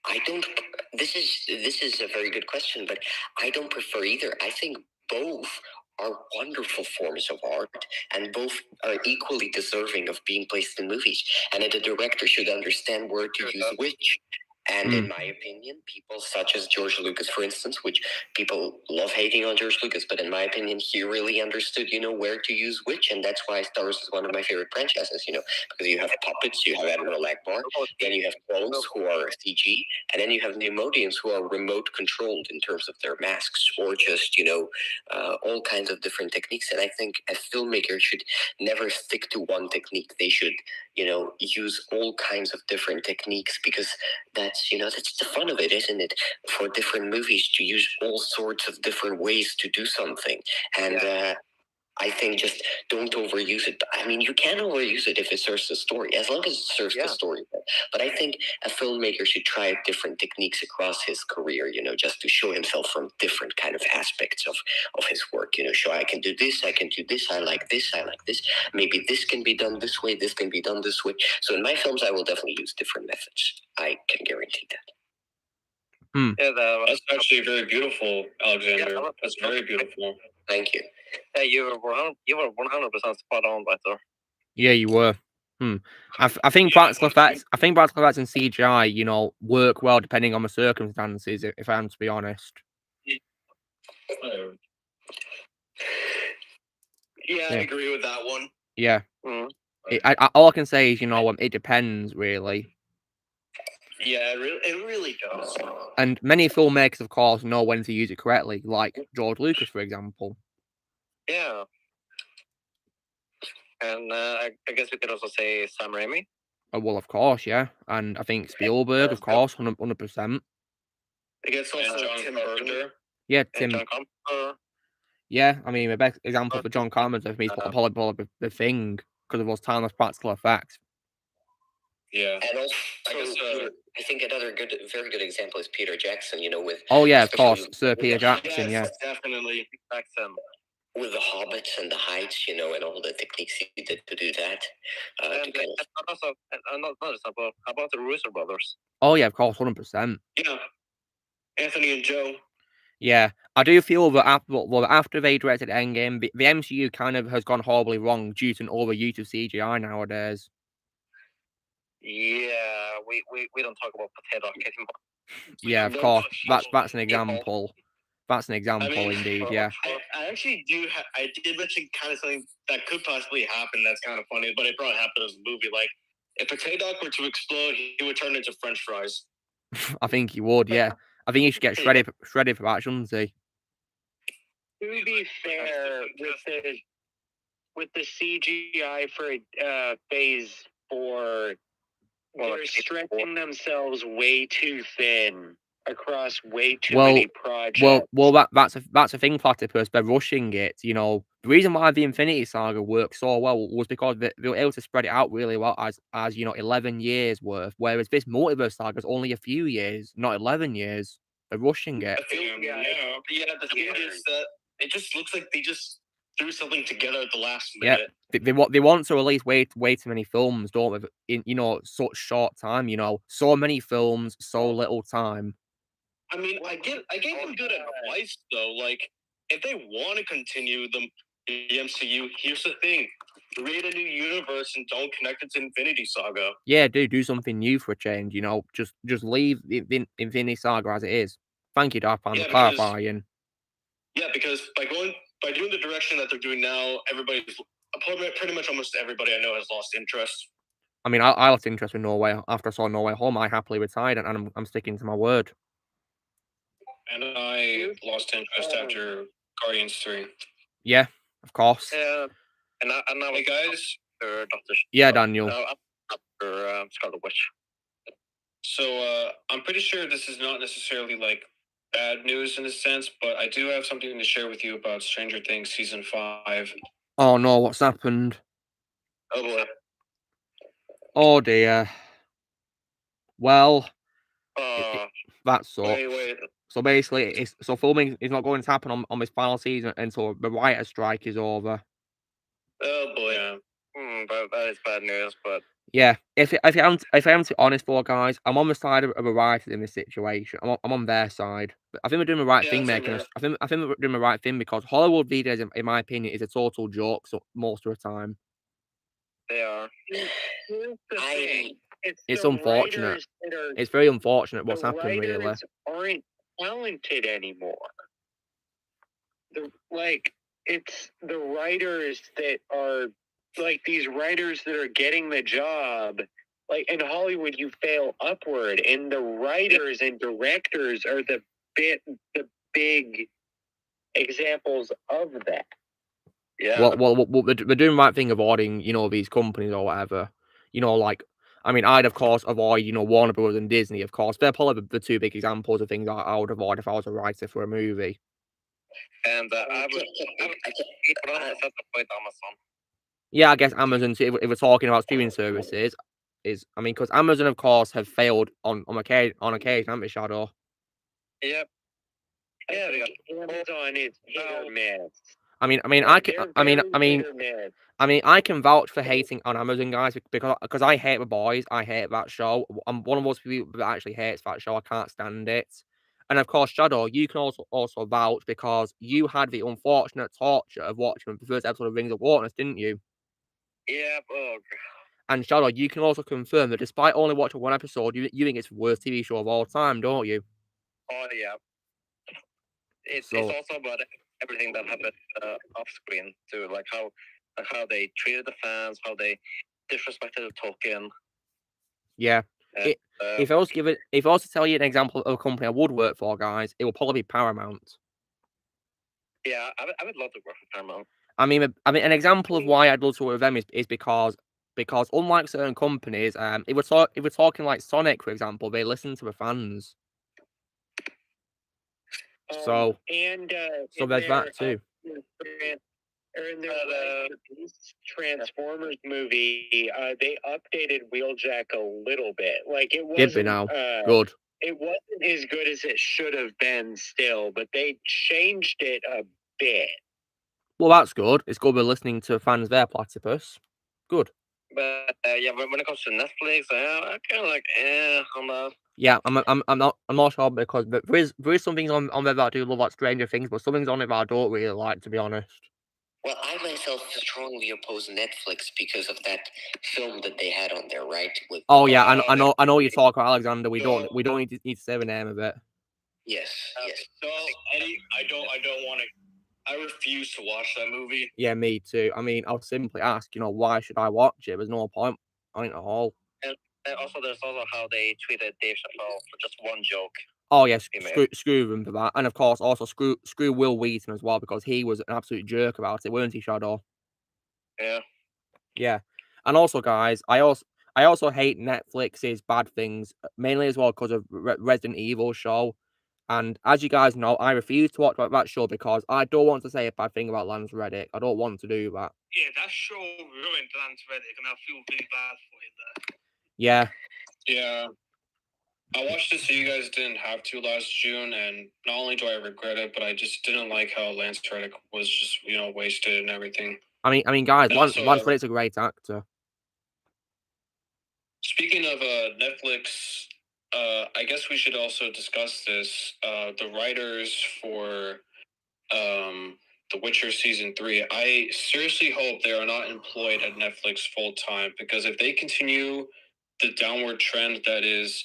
I don't. This is a very good question, but I don't prefer either. I think both are wonderful forms of art, and both are equally deserving of being placed in movies. And the director should understand where to use which. And in my opinion, people such as George Lucas, for instance, which people love hating on George Lucas, but in my opinion, he really understood, where to use which. And that's why Star Wars is one of my favorite franchises, because you have puppets, you have Admiral Akbar, then you have clones who are CG, and then you have Neimoidians who are remote controlled in terms of their masks or just, all kinds of different techniques. And I think a filmmaker should never stick to one technique. They should, use all kinds of different techniques, because that's the fun of it, isn't it? For different movies to use all sorts of different ways to do something. And I think just don't overuse it. I mean, you can overuse it if it serves the story, as long as it serves the story. But I think a filmmaker should try different techniques across his career, just to show himself from different kind of aspects of his work. Show I can do this, I can do this, I like this, I like this. Maybe this can be done this way, this can be done this way. So in my films, I will definitely use different methods. I can guarantee that. Yeah, that's actually very beautiful, Alexander. Yeah, that's very beautiful. Thank you. Yeah, you were 100% spot on, better. Yeah, you were. I think practical effects. I think practical effects and CGI, work well depending on the circumstances. If I'm to be honest. Yeah, I agree with that one. Yeah. All I can say is, it depends, really. Yeah, it really does. And many filmmakers, of course, know when to use it correctly, like George Lucas, for example. Yeah. And I guess we could also say Sam Raimi. Well, of course, yeah. And I think Spielberg, of course, 100%. I guess also Tim Burton. Yeah, Tim. John Carpenter. Yeah, I mean, the best example for John Carpenter for me is probably The Thing, because of those timeless practical effects. Yeah. And also, I think another very good example is Peter Jackson, with... Oh, yeah, of course, Sir Peter Jackson, yes, definitely. Jackson. With the hobbits and the heights, and all the techniques he did to do that. Also, how about the Russo brothers? Oh, yeah, of course, 100%. Yeah. Anthony and Joe. Yeah, I do feel that after they directed Endgame, the MCU kind of has gone horribly wrong due to an overuse of CGI nowadays. Yeah, we don't talk about potato anymore. Yeah, of course. That's an example. That's an example, indeed. Yeah. I actually do. I did mention kind of something that could possibly happen. That's kind of funny, but it probably happened as a movie. Like if Potato Dog were to explode, he would turn into French fries. I think he would. Yeah. I think he should get shredded for that, shouldn't he? To be fair, with the CGI for Phase 4, they're stretching themselves way too thin across way too many projects. Well, that's a thing, Platypus. They're rushing it. The reason why the Infinity Saga worked so well was because they were able to spread it out really well as 11 years worth, whereas this multiverse saga is only a few years, not 11 years. They're rushing it. The thing is that it just looks like they just threw something together at the last minute. Yeah, they want to release way too many films, don't they? In such short time. So many films, so little time. I mean, I gave them good advice though. Like, if they want to continue the MCU, here's the thing: create a new universe and don't connect it to Infinity Saga. Yeah, do something new for a change. Just leave the Infinity Saga as it is. Thank you, Darth, for clarifying. Yeah, because by doing the direction that they're doing now, pretty much almost everybody I know has lost interest. I mean, I lost interest in Norway after I saw Norway Home. I happily retired, and I'm sticking to my word. And I lost interest after Guardians 3. Yeah, of course. And now, hey guys. Yeah, Daniel. After Scarlet Witch. So I'm pretty sure this is not necessarily like bad news in a sense, but I do have something to share with you about Stranger Things season 5. Oh no, what's happened? Oh boy. Oh dear. Well, that sucks. Wait. So basically, filming is not going to happen on this final season until the writer's strike is over. Oh boy. Yeah. That is bad news, but yeah, if I am to be honest, guys, I'm on the side of the writers in this situation. I'm on their side. But I think we're doing the right thing, making us. I think we're doing the right thing because Hollywood videos, in my opinion, is a total joke. So most of the time, they are. It's unfortunate. It's very unfortunate what's happened. Really, aren't talented anymore. It's the writers that are. Like these writers that are getting the job, like in Hollywood, you fail upward, and the writers and directors are the big examples of that. Yeah. Well, they're doing the right thing avoiding, these companies or whatever. I'd of course avoid, Warner Brothers and Disney. Of course, they're probably the two big examples of things I would avoid if I was a writer for a movie. And I would set the point Amazon. Yeah, I guess Amazon, if we're talking about streaming services, because Amazon, of course, have failed on occasion, haven't they, Shadow? Yep. Yeah, Amazon is hit or miss. I can vouch for hating on Amazon, guys, because I hate The Boys. I hate that show. I'm one of those people that actually hates that show. I can't stand it. And of course, Shadow, you can also vouch because you had the unfortunate torture of watching the first episode of Rings of Water, didn't you? Yeah, and Shadow, you can also confirm that despite only watching one episode, you think it's the worst TV show of all time, don't you? Oh yeah. It's also about everything that happened off screen too, like how they treated the fans, how they disrespected Tolkien. Yeah. If I was to tell you an example of a company I would work for, guys, it would probably be Paramount. Yeah, I would love to work for Paramount. I mean, an example of why I'd love to work with them is because unlike certain companies, if we're talking like Sonic, for example, they listen to the fans. So there's that too. In their Transformers movie, they updated Wheeljack a little bit. Like it wasn't Did they now? Good. It wasn't as good as it should have been still, but they changed it a bit. Well, that's good. It's good we're listening to fans there, Platypus. Good. But yeah, when it comes to Netflix, I kind of like on that. Yeah, I'm not sure because there is some things on there that I do love, like Stranger Things, but some things on it that I don't really like, to be honest. Well, I myself strongly oppose Netflix because of that film that they had on there, right? With I know what you're talking about, Alexander. We don't need to say the name of it. Yes. So Eddie, I don't want to. I refuse to watch that movie. Yeah, me too. I mean, I'll simply ask, why should I watch it? There's no point at all. And also, there's also how they treated Dave Chappelle for just one joke. Oh yes, screw them for that, and of course also screw Will Wheaton as well because he was an absolute jerk about it, weren't he, Shadow? Yeah. Yeah, and also, guys, I also hate Netflix's bad things, mainly as well because of Resident Evil show. And as you guys know, I refuse to watch that show because I don't want to say a bad thing about Lance Reddick. I don't want to do that. Yeah, that show ruined Lance Reddick, and I feel really bad for him there. Yeah. Yeah. I watched it so you guys didn't have to last June, and not only do I regret it, but I just didn't like how Lance Reddick was just, wasted and everything. I mean, guys, Lance Reddick's a great actor. Speaking of Netflix, I guess we should also discuss this. The writers for The Witcher Season 3, I seriously hope they are not employed at Netflix full time, because if they continue the downward trend that is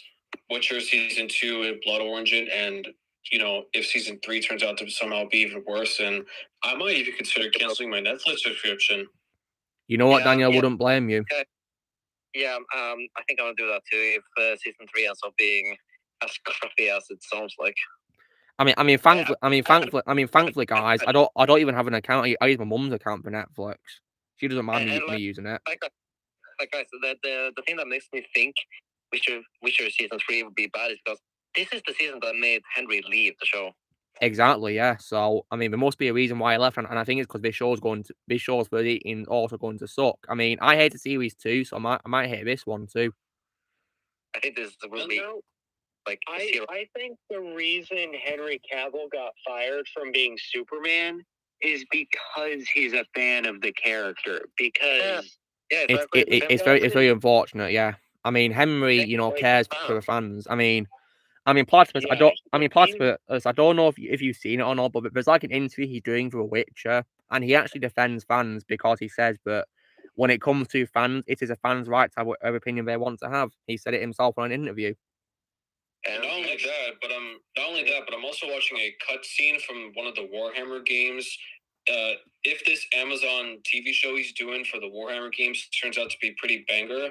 Witcher Season 2 and Blood Orange, and if Season 3 turns out to somehow be even worse, then I might even consider canceling my Netflix subscription. You know what, Daniel? I wouldn't blame you. Yeah, I think I'm gonna do that too if Season 3 ends up being as crappy as it sounds like. Thankfully, guys, I don't even have an account. I use my mum's account for Netflix. She doesn't mind me using it. Like guys, the thing that makes me think Witcher Season 3 would be bad is because this is the season that made Henry leave the show. Exactly, yeah. So there must be a reason why I left, and I think it's because this show's for eating also going to suck. I mean, I hate the series too, so I might hate this one too. I think this will be I think the reason Henry Cavill got fired from being Superman is because he's a fan of the character. Because it's very unfortunate. Yeah, I mean, Henry, cares for the fans. I mean, Platypus. Platypus. I don't know if you've seen it or not, but there's like an interview he's doing for The Witcher, and he actually defends fans because he says that when it comes to fans, it is a fan's right to have whatever opinion they want to have. He said it himself on an interview. And not only that, but I'm also watching a cutscene from one of the Warhammer games. If this Amazon TV show he's doing for the Warhammer games turns out to be pretty banger,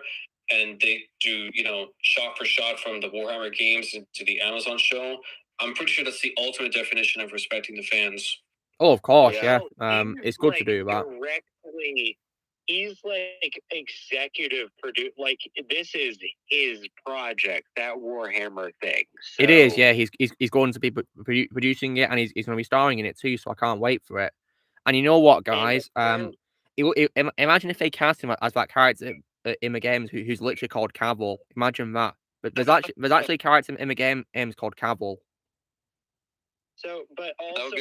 and they do, shot for shot from the Warhammer games into the Amazon show, I'm pretty sure that's the ultimate definition of respecting the fans. Oh, of course, yeah. It's good to do that. He's like executive producer. Like this is his project, that Warhammer thing. So. It is, yeah. He's going to be producing it, and he's going to be starring in it too. So I can't wait for it. And you know what, guys? Imagine if they cast him as that character in the games who's literally called Cavill. Imagine that. But there's actually a character in the game called Cavill. So, but also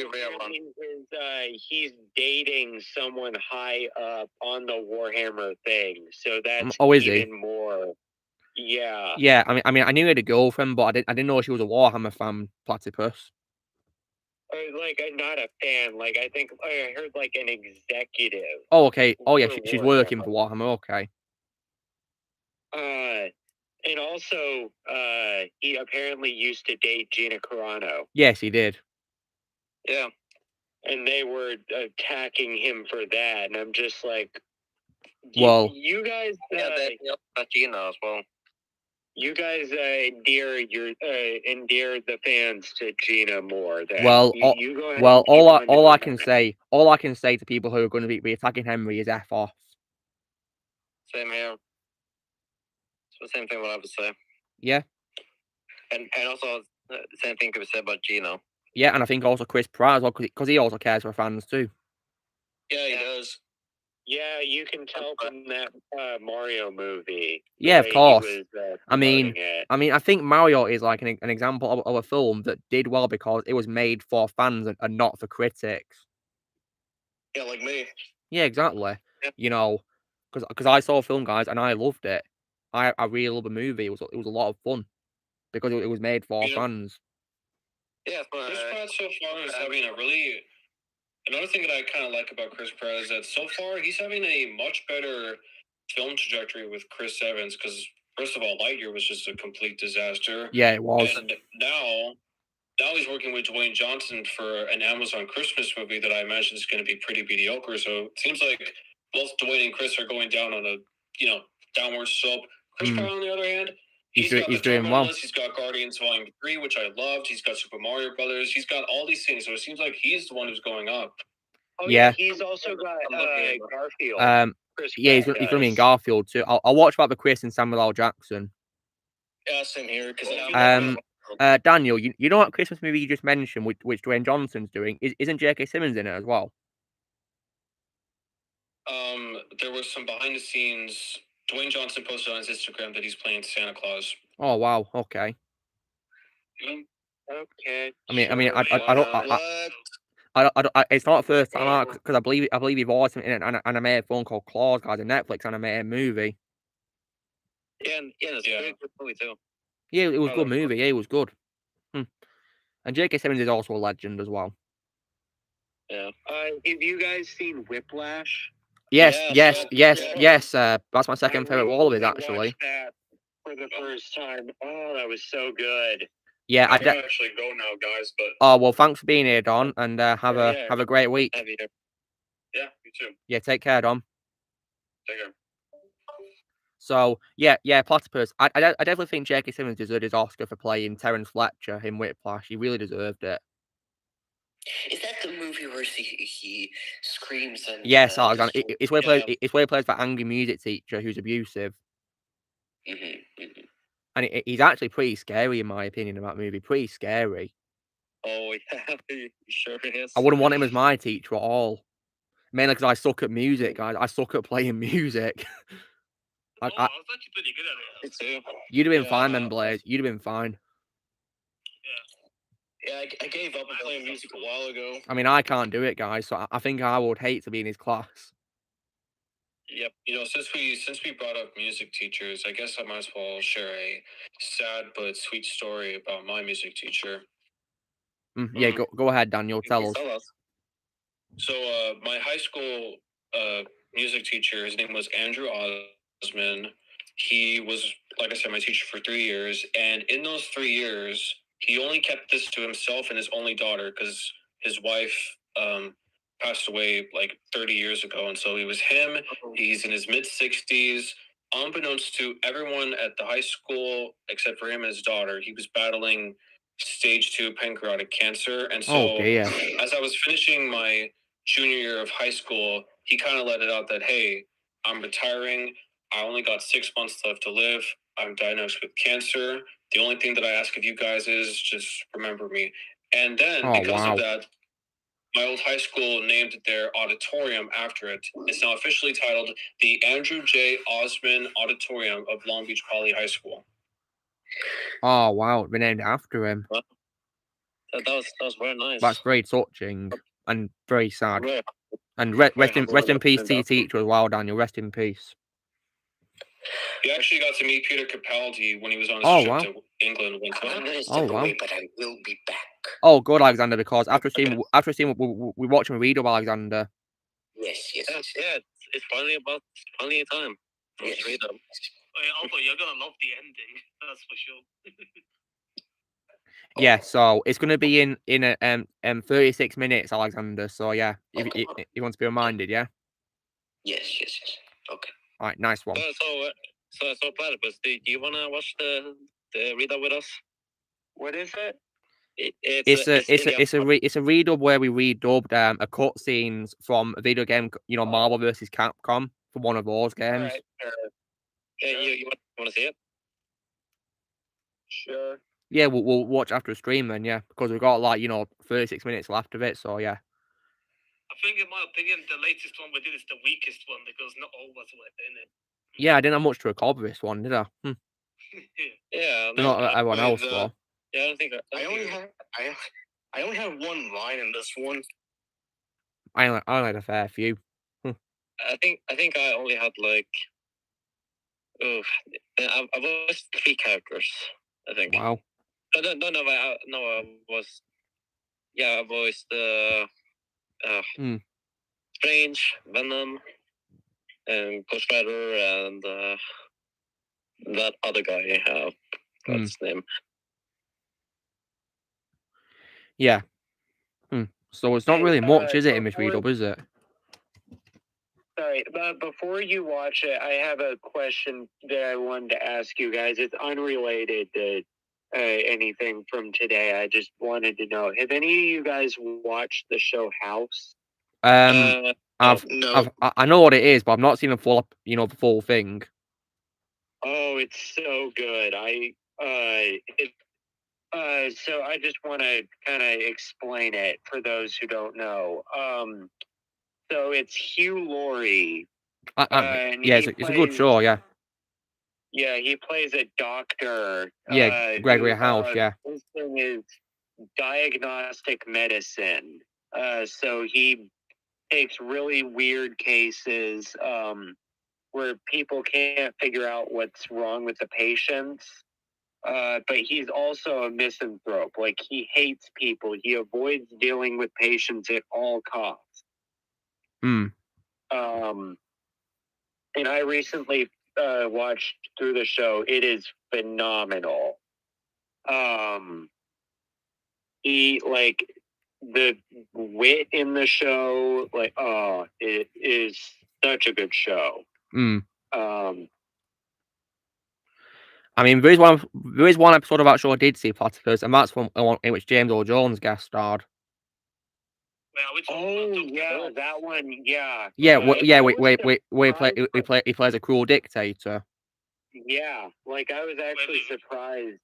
he's dating someone high up on the Warhammer thing, so that's even more. Yeah. Yeah, I mean, I knew he had a girlfriend, but I didn't know she was a Warhammer fan, Platypus. Like, not a fan. Like, I think I heard like an executive. Oh, okay. Oh, yeah, she's working for Warhammer. Okay. And also, he apparently used to date Gina Carano. Yes, he did. Yeah. And they were attacking him for that, and I'm just like, Well, you guys, Gina as well. You guys endear the fans to Gina more. Well, you go ahead well, and all I can say to people who are going to be attacking Henry is F off. Same here. It's the same thing what I would say. Yeah. And also the same thing could be said about Gino. Yeah, and I think also Chris Pratt as well, because he also cares for fans too. Yeah, he does. Yeah, you can tell from that Mario movie. Yeah, of course. Was, I mean, I think Mario is like an example of a film that did well because it was made for fans and not for critics. Yeah, like me. Yeah, exactly. Yeah. You know, because I saw a film, guys, and I loved it. I really love the movie. It was a lot of fun because it was made for fans. Yeah, Chris Pratt so far is having a really. Another thing that I kind of like about Chris Pratt is that so far he's having a much better film trajectory with Chris Evans because first of all, Lightyear was just a complete disaster. Yeah, it was. And now he's working with Dwayne Johnson for an Amazon Christmas movie that I imagine is going to be pretty mediocre. So it seems like both Dwayne and Chris are going down on a downward slope. Chris Pratt, on the other hand, he's doing well. He's got Guardians Volume 3, which I loved. He's got Super Mario Brothers. He's got all these things. So it seems like he's the one who's going up. Oh, yeah. He's also got Garfield. Yeah, he's going to be in Garfield too. I'll watch about the Chris and Samuel L. Jackson. Yeah, same here. Daniel, you know what Christmas movie you just mentioned, which Dwayne Johnson's doing? Isn't J.K. Simmons in it as well? There was some behind the scenes. Dwayne Johnson posted on his Instagram that he's playing Santa Claus. Oh wow, okay. Okay. It's not the first time because I believe he voiced in an animated film called Claus, guys, a Netflix animated movie. Yeah, it's a good movie too. Yeah, it was a good movie. Yeah, it was good. And J.K. Simmons is also a legend as well. Yeah. Have you guys seen Whiplash? Yes. That's my second favorite wall of it, actually. That for the first time. Oh, that was so good. Yeah, I gotta actually go now, guys. But oh well, thanks for being here, Don, and have a great week. Yeah, you too. Yeah, take care, Don. Take care. So yeah, Platypus. I definitely think J.K. Simmons deserved his Oscar for playing Terrence Fletcher in Whiplash. He really deserved it. Is that the movie where he screams and? Yes, Alexander. It's where he plays that angry music teacher who's abusive. And he's actually pretty scary in my opinion in that movie. Pretty scary. Oh yeah, he sure is. I wouldn't want him as my teacher at all. Mainly because I suck at music, guys. I suck at playing music. I was actually pretty good at it. Me too. You'd have been fine then, Blaze. You'd have been fine. Yeah, I gave up on playing music a while ago. I mean, I can't do it, guys. So I think I would hate to be in his class. Yep. Since we brought up music teachers, I guess I might as well share a sad but sweet story about my music teacher. Yeah, go ahead, Daniel. Tell us. So, my high school music teacher, his name was Andrew Osman. He was, like I said, my teacher for 3 years, and in those 3 years, he only kept this to himself and his only daughter because his wife passed away like 30 years ago, and so it was him. He's in his mid-60s. Unbeknownst to everyone at the high school, except for him and his daughter, he was battling stage 2 pancreatic cancer. And so as I was finishing my junior year of high school, he kind of let it out that, hey, I'm retiring. I only got 6 months left to live. I'm diagnosed with cancer. The only thing that I ask of you guys is just remember me. And then because of that, my old high school named their auditorium after it. It's now officially titled the Andrew J. Osman Auditorium of Long Beach Poly High School. Oh, wow. It's been named after him. That was very nice. That's very touching and very sad. Yeah. And rest in peace to your teacher as well, Daniel. Rest in peace. He actually got to meet Peter Capaldi when he was on his trip to England one time. I'm going to step away, but I will be back. Oh, good, Alexander, because after seeing we watch and read of Alexander. Yes. Yeah, it's finally time. Yes. Read them. Also, you're gonna love the ending. That's for sure. Yeah, so it's gonna be in 36 minutes, Alexander. So yeah, if you want to be reminded, yeah. Yes. Okay. All right, nice one. So Platypus, do you want to watch the readout with us? What is it? It's a read-up where we redubbed a cutscenes from a video game, Marvel vs. Capcom from one of those games. All right, sure. You want to see it? Sure. Yeah, we'll watch after a stream then, yeah, because we've got 36 minutes left of it, so yeah. I think, in my opinion, the latest one we did is the weakest one because not all was in it. Yeah, I didn't have much to recover this one, did I? Yeah, not everyone else though. Yeah, I don't think I only have one line in this one. I only had a fair few. I think I only had I was 3 characters. I think. Wow. No, I was. Yeah, I voiced Strange, Venom, and Ghost Rider, and that other guy. What's his name? Yeah. So it's not really much, is it, in this read-up, is it? Sorry, but before you watch it, I have a question that I wanted to ask you guys. It's unrelated to anything from today. I just wanted to know: have any of you guys watched the show House? I know what it is, but I've not seen the full thing. Oh, it's so good. So I just want to kind of explain it for those who don't know. So it's Hugh, Laurie. It's a good show, yeah. Yeah, he plays a doctor. Yeah, Gregory House, yeah. His thing is diagnostic medicine. So he takes really weird cases where people can't figure out what's wrong with the patients. But he's also a misanthrope. Like, he hates people. He avoids dealing with patients at all costs. And I recently watched through the show. It is phenomenal. He, the wit in the show, it is such a good show. I mean, there is one episode of that show I did see, Platypus, and that's one in which James Earl Jones guest starred. Yeah, that one, yeah. He plays a cruel dictator. Yeah, I was actually surprised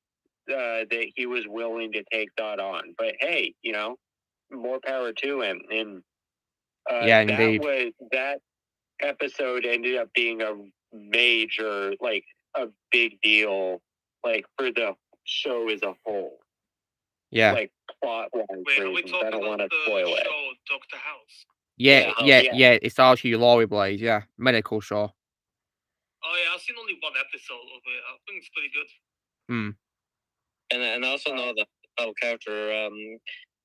that he was willing to take that on. But hey, more power to him. And yeah, indeed. That episode ended up being a major, a big deal, for the show as a whole. Yeah. Plot line reasons. I don't want to spoil it. Dr. House. Yeah. It stars Hugh, Laurie plays. Yeah, medical show. Oh yeah, I've seen only one episode of it. I think it's pretty good. And I also know that our character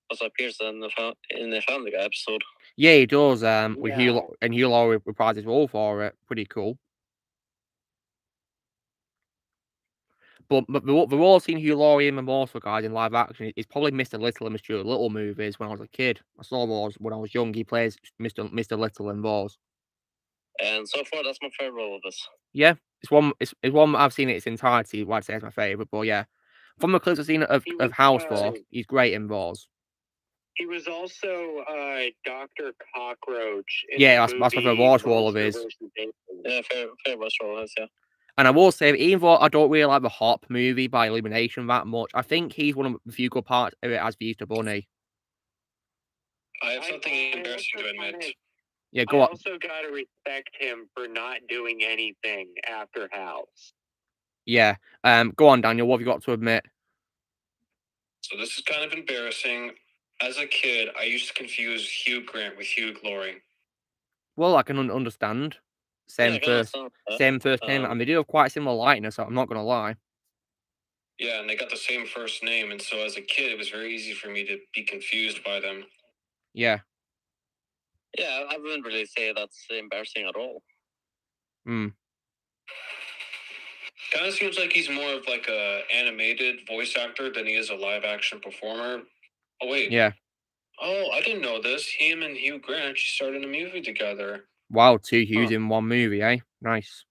also appears in the Family Guy episode. Yeah, he does. With Hugh Laurie reprises his role for it. Pretty cool. But we've all seen Hugh Laurie in the most for guys in live action. He's probably Mr. Little in Mr. Little movies when I was a kid. I saw those when I was young. He plays Mr. Little in those. And so far, that's my favorite role of this. Yeah, it's one I've seen in its entirety. I'd say it's my favorite, but yeah, from the clips I've seen of House for, he's great in those. He was also Dr. Cockroach. Yeah, that's my favorite role of his. Yeah, favorite role of his, yeah. And I will say, even though I don't really like the Hop movie by Illumination that much, I think he's one of the few good parts of it as the Easter Bunny. I have something embarrassing to admit. Yeah, go on. I also got to respect him for not doing anything after House. Yeah. Go on, Daniel. What have you got to admit? So this is kind of embarrassing. As a kid, I used to confuse Hugh Grant with Hugh Laurie. Well, I can understand. Same first name, and they do have quite a similar likeness, so I'm not going to lie. Yeah, and they got the same first name, and so as a kid, it was very easy for me to be confused by them. Yeah. Yeah, I wouldn't really say that's embarrassing at all. Kind of seems like he's more of a animated voice actor than he is a live action performer. Oh, wait. Yeah. Oh, I didn't know this. Him and Hugh Grant started a movie together. Wow, 2 Hughes in one movie, eh? Nice.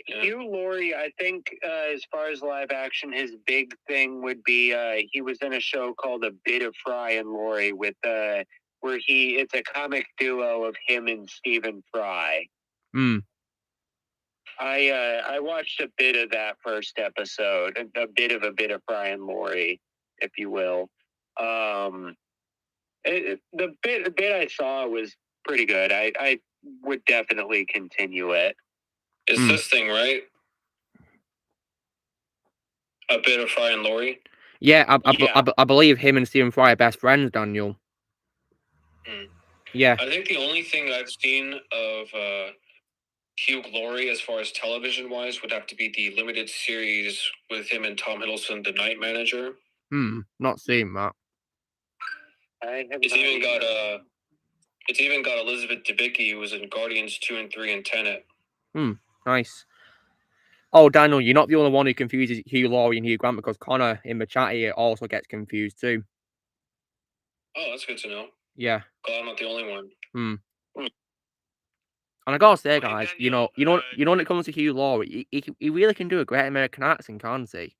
Hugh Laurie, I think, as far as live action, his big thing would be he was in a show called A Bit of Fry and Laurie with where it's a comic duo of him and Stephen Fry. I watched a bit of that first episode, a bit of Fry and Laurie, if you will. The bit I saw was pretty good. I would definitely continue it. It's this thing, right? A Bit of Fry and Laurie? Yeah, I believe him and Stephen Fry are best friends, Daniel. Yeah. I think the only thing I've seen of Hugh Laurie as far as television-wise would have to be the limited series with him and Tom Hiddleston, The Night Manager. Not seen that. It's even got Elizabeth Debicki, who was in Guardians 2 and 3 and Tenet. Nice. Oh, Daniel, you're not the only one who confuses Hugh Laurie and Hugh Grant, because Connor in the chat here also gets confused too. Oh, that's good to know. Yeah. Glad I'm not the only one. And I gotta say, guys, you know, when it comes to Hugh Laurie, he really can do a great American accent, can't he?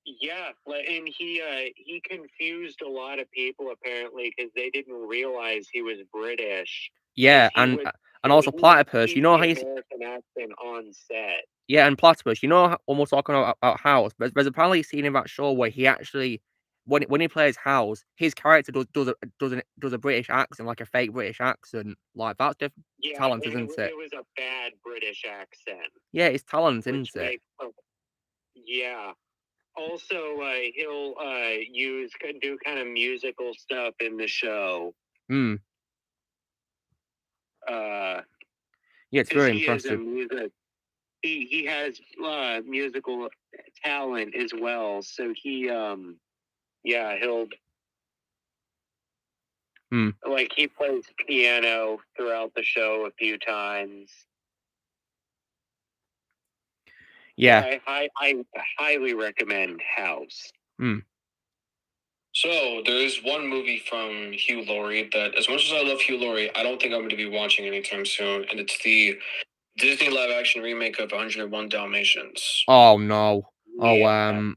Yeah, and he confused a lot of people apparently because they didn't realize he was British. Yeah, and also Platypus, you know how American accent on set. Yeah, and Platypus, you know when we're talking about House, there's apparently a scene in that show where he actually, when he plays House, his character does a British accent, like a fake British accent. Like, that's different talent, isn't it? It was a bad British accent. Yeah, it's talent, isn't it? Yeah. Also, he'll do kind of musical stuff in the show. Yeah, it's very impressive. He has musical talent as well, so he'll like he plays piano throughout the show a few times. Yeah, I highly recommend House. So there is one movie from Hugh Laurie that, as much as I love Hugh Laurie, I don't think I'm going to be watching anytime soon, and it's the Disney live-action remake of 101 Dalmatians. Oh no! No.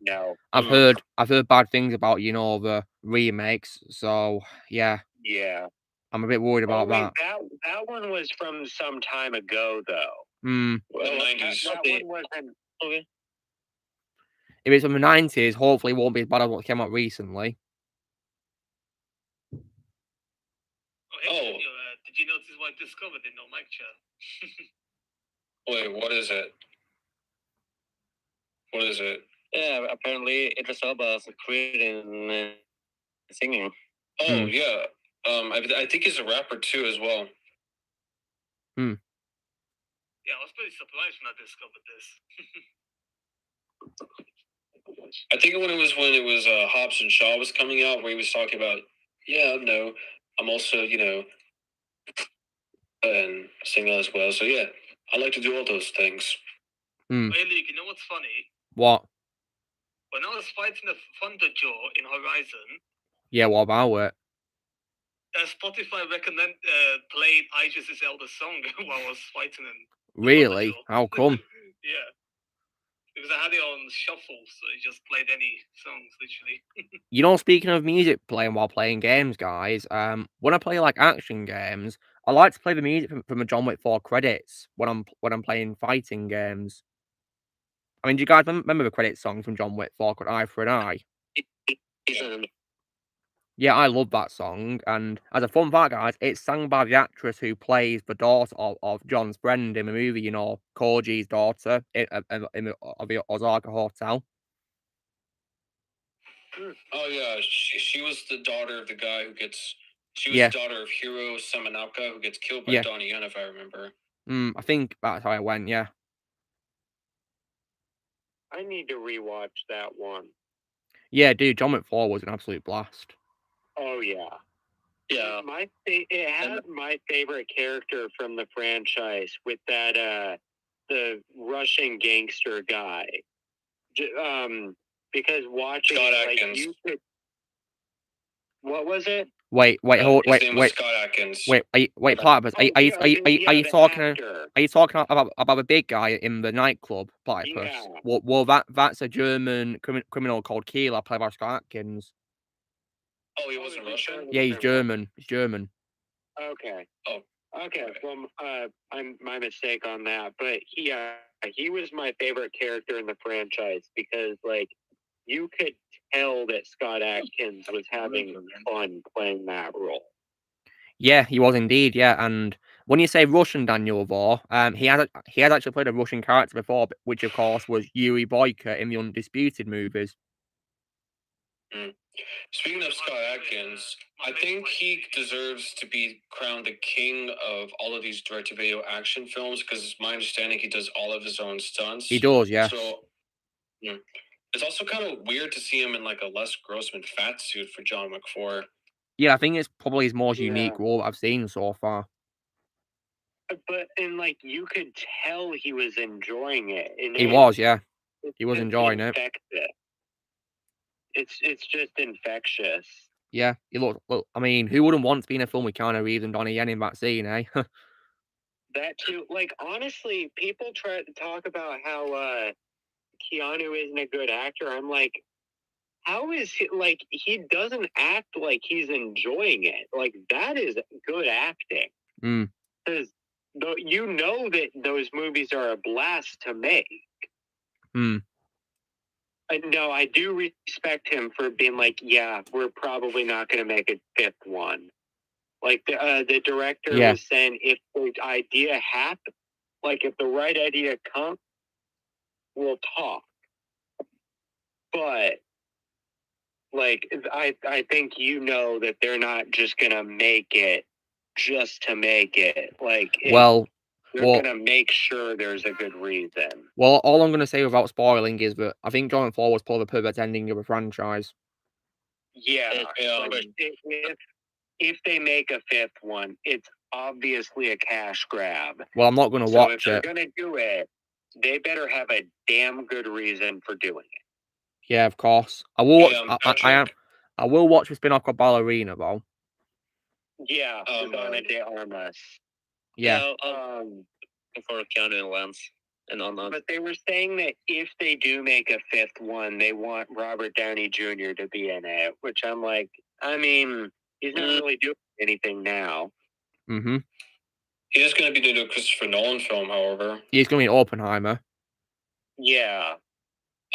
I've heard bad things about the remakes. So yeah. Yeah. I'm a bit worried about that. That one was from some time ago, though. The 90s. That one wasn't. Okay. If it's from the 90s, hopefully it won't be as bad as what came out recently. Did you notice what I discovered in no mic chat? Wait, what is it? What is it? Yeah, apparently Idris Elba is creating singing. Oh, yeah. I think he's a rapper too as well. Yeah, I was pretty surprised when I discovered this. I think when it was Hobbs and Shaw was coming out, where he was talking about, I'm also, and singer as well. So yeah, I like to do all those things. Hey, Luke, you know what's funny? What? When I was fighting the Thunderjaw in Horizon. Yeah, what about it? Spotify played Idris Elba's song while I was fighting him. Really? How come? Yeah. Because I had it on shuffle, so it just played any songs, literally. Speaking of music playing while playing games, guys, when I play like action games, I like to play the music from the John Wick 4 credits when I'm playing fighting games. I mean, do you guys remember the credit song from John Wick 4 called Eye for an Eye? Yeah, I love that song, and as a fun fact, guys, it's sung by the actress who plays the daughter of John's friend in the movie, Koji's daughter in the Osaka Hotel. Oh yeah, she was the daughter of the guy who gets. She was the daughter of Hiro Samanaka, who gets killed by Donnie Yen, if I remember. I think that's how it went. Yeah. I need to rewatch that one. Yeah, dude, John Wick 4 was an absolute blast. Oh yeah. Yeah. It had my favorite character from the franchise with that the Russian gangster guy. Because watching Scott Atkins. what was it? Wait, hold, His name was Scott Adkins. wait, Platypus. Are you talking about the big guy in the nightclub, Platypus? Yeah. Well, that's a German criminal called Keeler, played by Scott Adkins. Oh, he wasn't Russian? Yeah, he's German. He's German. Okay. Oh. Okay. Well, I'm my mistake on that, but he was my favorite character in the franchise because, like, you could tell that Scott Adkins was having fun playing that role. Yeah, he was indeed. Yeah, and when you say Russian Daniel Vore, he has actually played a Russian character before, which of course was Yuri Boyka in the Undisputed movies. Speaking of Scott Adkins, I think he deserves to be crowned the king of all of these direct-to-video action films because it's my understanding he does all of his own stunts. He does, yeah. So, it's also kind of weird to see him in like a Les Grossman fat suit for John McFour. Yeah, I think it's probably his most unique role that I've seen so far. But like you could tell he was enjoying it. And he was, yeah. He was enjoying it. It's just infectious. Yeah, he look. I mean, who wouldn't want to be in a film with Keanu Reeves and Donnie Yen in that scene, eh? That too. Like, honestly, people try to talk about how Keanu isn't a good actor. I'm like, how is he? Like, he doesn't act like he's enjoying it. Like, that is good acting. Because you know that those movies are a blast to make. No, I do respect him for being like, yeah, we're probably not going to make a fifth one. Like the director was saying, if the idea happens, like if the right idea comes, we'll talk. But like, I think you know that they're not just going to make it just to make it. Like, they're going to make sure there's a good reason. Well, all I'm going to say without spoiling is that I think John McFour was probably the perfect ending of a franchise. Yeah. If they make a fifth one, it's obviously a cash grab. Well, I'm not going to watch it. If they're going to do it, they better have a damn good reason for doing it. Yeah, of course. I will. I will watch the spin-off called Ballerina, though. Yeah, Ana de Armas. Yeah. For Keanu and Lance and on. But they were saying that if they do make a fifth one, they want Robert Downey Jr. to be in it, which I'm like, I mean, he's not really doing anything now. He is going to be doing a Christopher Nolan film, however. He's going to be Oppenheimer. Yeah.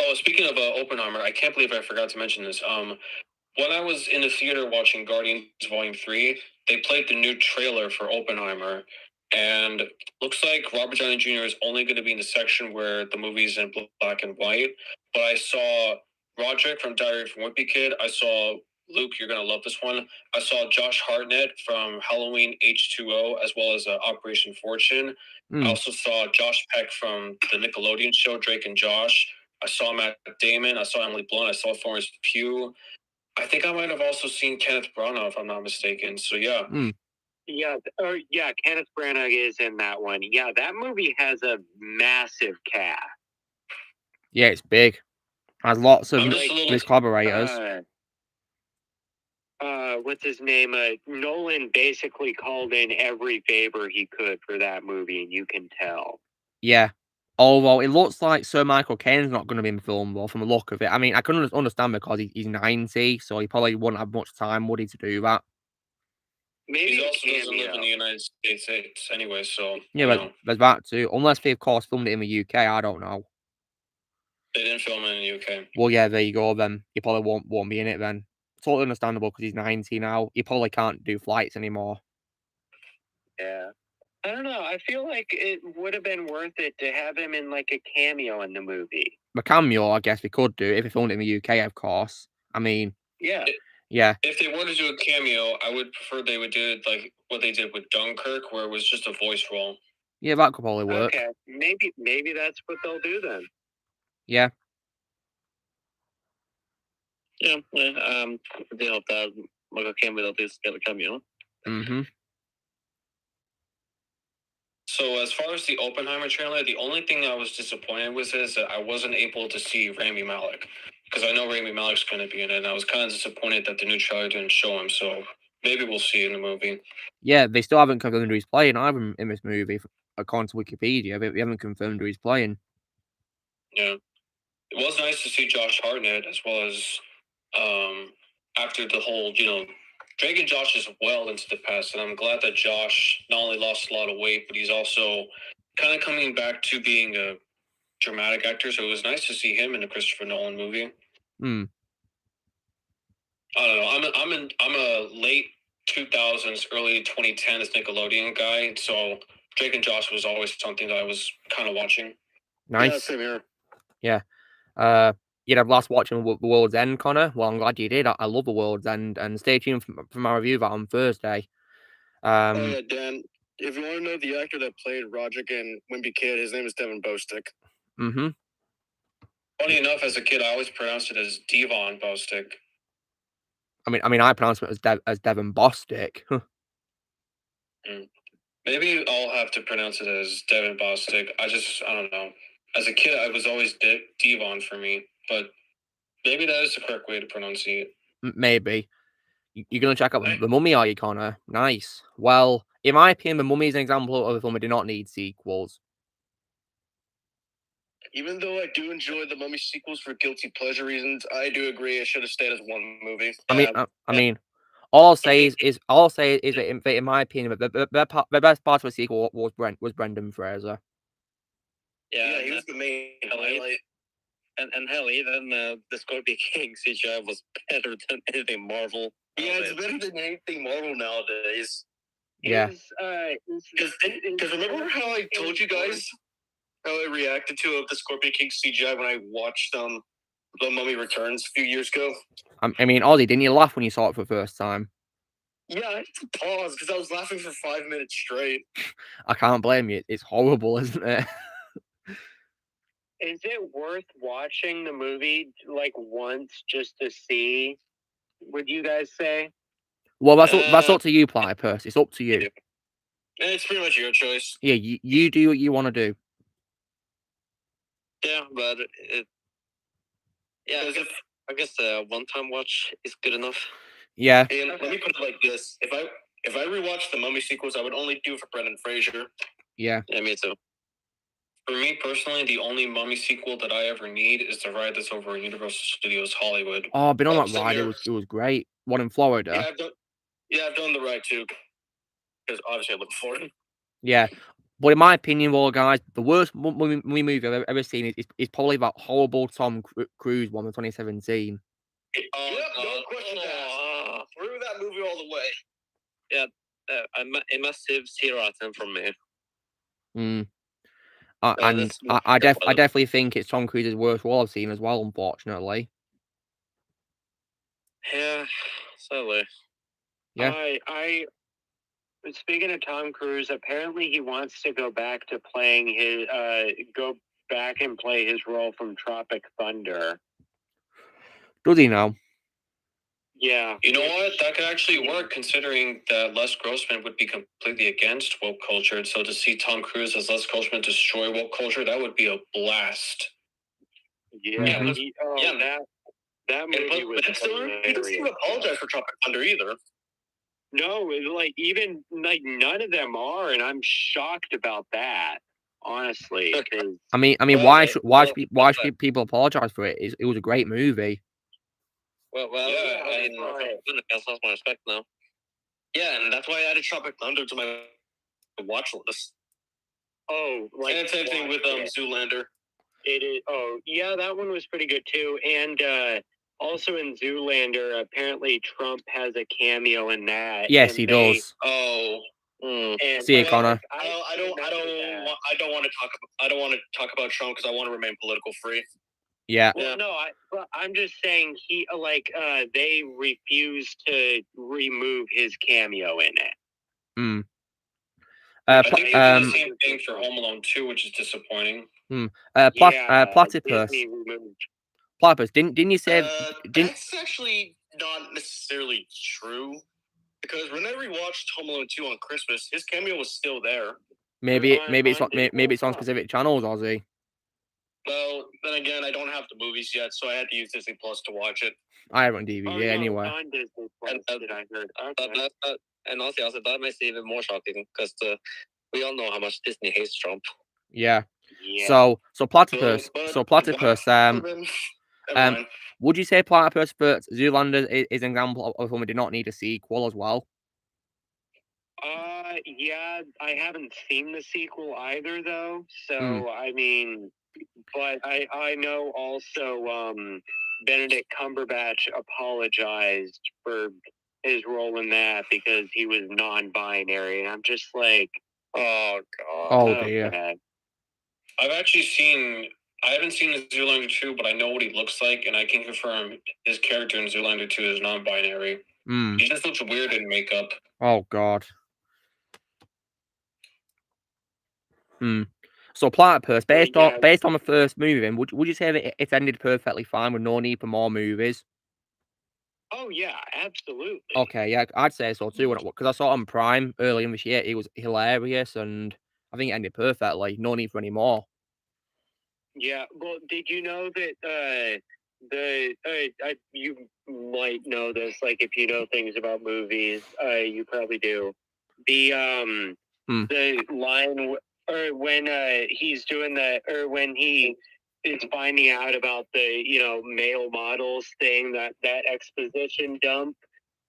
Oh, speaking of Oppenheimer, I can't believe I forgot to mention this. When I was in the theater watching Guardians Volume 3, they played the new trailer for Oppenheimer, and looks like Robert Downey Jr. is only going to be in the section where the movie's in black and white. But I saw Roderick from Diary of a Wimpy Kid. I saw Luke, you're going to love this one. I saw Josh Hartnett from Halloween H2O, as well as Operation Fortune. I also saw Josh Peck from the Nickelodeon show, Drake and Josh. I saw Matt Damon. I saw Emily Blunt. I saw Florence Pugh. I think I might have also seen Kenneth Branagh, if I'm not mistaken. So, yeah. Yeah, Kenneth Branagh is in that one. Yeah, that movie has a massive cast. Yeah, it's big. Has lots of his collaborators. What's his name? Nolan basically called in every favor he could for that movie, and you can tell. Yeah. Although it looks like Sir Michael Caine's not going to be in the film, though, from the look of it. I mean, I can understand because he's 90, so he probably wouldn't have much time, would he, to do that? Maybe he also doesn't live in the United States anyway, so... Yeah, but there's that too. Unless they, of course, filmed it in the UK, I don't know. They didn't film it in the UK. Well, yeah, there you go, then. He probably won't be in it, then. Totally understandable, because he's 90 now. He probably can't do flights anymore. Yeah. I don't know. I feel like it would have been worth it to have him in, like, a cameo in the movie. A cameo, I guess we could do, if we filmed it in the UK, of course. I mean... Yeah. Yeah. If they were to do a cameo, I would prefer they would do it like what they did with Dunkirk, where it was just a voice role. Yeah, that could probably work. Okay, maybe that's what they'll do then. Yeah. Yeah, they hope that Michael Caine will at least get a cameo. So as far as the Oppenheimer trailer, the only thing I was disappointed with is that I wasn't able to see Rami Malek. Because I know Rami Malek's going to be in it, and I was kind of disappointed that the new trailer didn't show him, so maybe we'll see in the movie. Yeah, they still haven't confirmed who he's playing either in this movie, according to Wikipedia. They haven't confirmed who he's playing. Yeah, it was nice to see Josh Hartnett as well as after the whole, Drake and Josh is well into the past, and I'm glad that Josh not only lost a lot of weight, but he's also kind of coming back to being a dramatic actor. So it was nice to see him in a Christopher Nolan movie. I don't know. I'm a late 2000s, early 2010s Nickelodeon guy, so Drake and Josh was always something that I was kind of watching. Nice. Yeah, same here. Yeah. I've last watching The World's End, Connor. Well, I'm glad you did. I love The World's End, and stay tuned for my review of that on Thursday. Oh yeah, Dan. If you want to know the actor that played Roderick in Wimpy Kid, his name is Devin Bostick. Mm-hmm. Funny enough, as a kid, I always pronounced it as Devon Bostick. I pronounce it as Devin Bostick. Maybe I'll have to pronounce it as Devin Bostick. I don't know. As a kid, I was always Devon for me, but maybe that is the correct way to pronounce it. Maybe. You're going to check out The Mummy, are you, Connor? Nice. Well, in my opinion, The Mummy is an example of a film that did not need sequels. Even though I do enjoy the Mummy sequels for guilty pleasure reasons, I do agree it should have stayed as one movie. All I'll say is that in my opinion, the best part of the sequel was Brendan Fraser. Yeah, he was the main highlight. And hell, even the Scorpion King CGI was better than anything Marvel. Yeah, it's better than anything Marvel nowadays. Yeah. Because remember how I told you guys how I reacted to the Scorpion King CGI when I watched The Mummy Returns a few years ago? Ollie, didn't you laugh when you saw it for the first time? Yeah, I had to pause because I was laughing for 5 minutes straight. I can't blame you. It's horrible, isn't it? Is it worth watching the movie once just to see? Would you guys say? Well, that's up to you, Platypus. It's up to you. It's pretty much your choice. Yeah, you do what you want to do. Yeah, but I guess a one-time watch is good enough. Yeah. And let me put it like this: if I rewatch the Mummy sequels, I would only do it for Brendan Fraser. Yeah. Yeah, me too. For me personally, the only Mummy sequel that I ever need is the ride that's over in Universal Studios Hollywood. Oh, I've been on that ride. It was great. One in Florida. I've done the ride too. Because obviously I look forward. Yeah. But in my opinion, well, guys, the worst movie I've ever seen is probably that horrible Tom Cruise one in 2017. No question asked. Threw that movie all the way. Yeah, a massive 0 out of 10 from me. I definitely think it's Tom Cruise's worst role I've seen as well, unfortunately. Yeah, sadly. Yeah. Speaking of Tom Cruise, apparently he wants to go back to playing and play his role from Tropic Thunder. Does he now? Yeah. You know what? That could actually work, considering that Les Grossman would be completely against woke culture. So to see Tom Cruise as Les Grossman destroy woke culture, that would be a blast. Yeah. Mm-hmm. That movie was hilarious. He doesn't even apologize for Tropic Thunder either. No, none of them are, and I'm shocked about that. Honestly, why should people apologize for it? It was a great movie. That's my respect now. Yeah, and that's why I added Tropic Thunder to my watch list. Oh, and same thing with Zoolander. It is. Oh, yeah, that one was pretty good too. And also in Zoolander, apparently Trump has a cameo in that. Yes, he does. Oh. See you, Connor. I don't want to talk about Trump because I want to remain political free. Yeah. Well, no, I'm just saying they refuse to remove his cameo in it. I think they did the same thing for Home Alone 2, which is disappointing. Platypus. Platypus, didn't you say? That's actually not necessarily true. Because when I rewatched Home Alone 2 on Christmas, his cameo was still there. Maybe it's on specific channels, Ozzy. Well, then again, I don't have the movies yet, so I had to use Disney Plus to watch it. I have it on DVD Oh, no, anyway. on Disney Plus, did I heard. Okay. And honestly, that makes it even more shocking because we all know how much Disney hates Trump. Yeah. Yeah. So Platypus. Would you say Platypus vs. Zoolander is an example of when we did not need a sequel as well? Yeah, I haven't seen the sequel either, though. So I mean, but I know also Benedict Cumberbatch apologized for his role in that because he was non-binary, and I'm just like, oh god, oh dear. Okay. I haven't seen Zoolander 2, but I know what he looks like, and I can confirm his character in Zoolander 2 is non-binary. He just looks weird in makeup. Oh god. So Platypus, based on the first movie, then would you say that it ended perfectly fine with no need for more movies? Oh yeah, absolutely. Okay, yeah, I'd say so too. Because I saw it on Prime early in this year, it was hilarious, and I think it ended perfectly. No need for any more. Yeah, well, did you know that you might know this, like if you know things about movies, you probably do. The line or when he's doing when he is finding out about the male models thing, that exposition dump,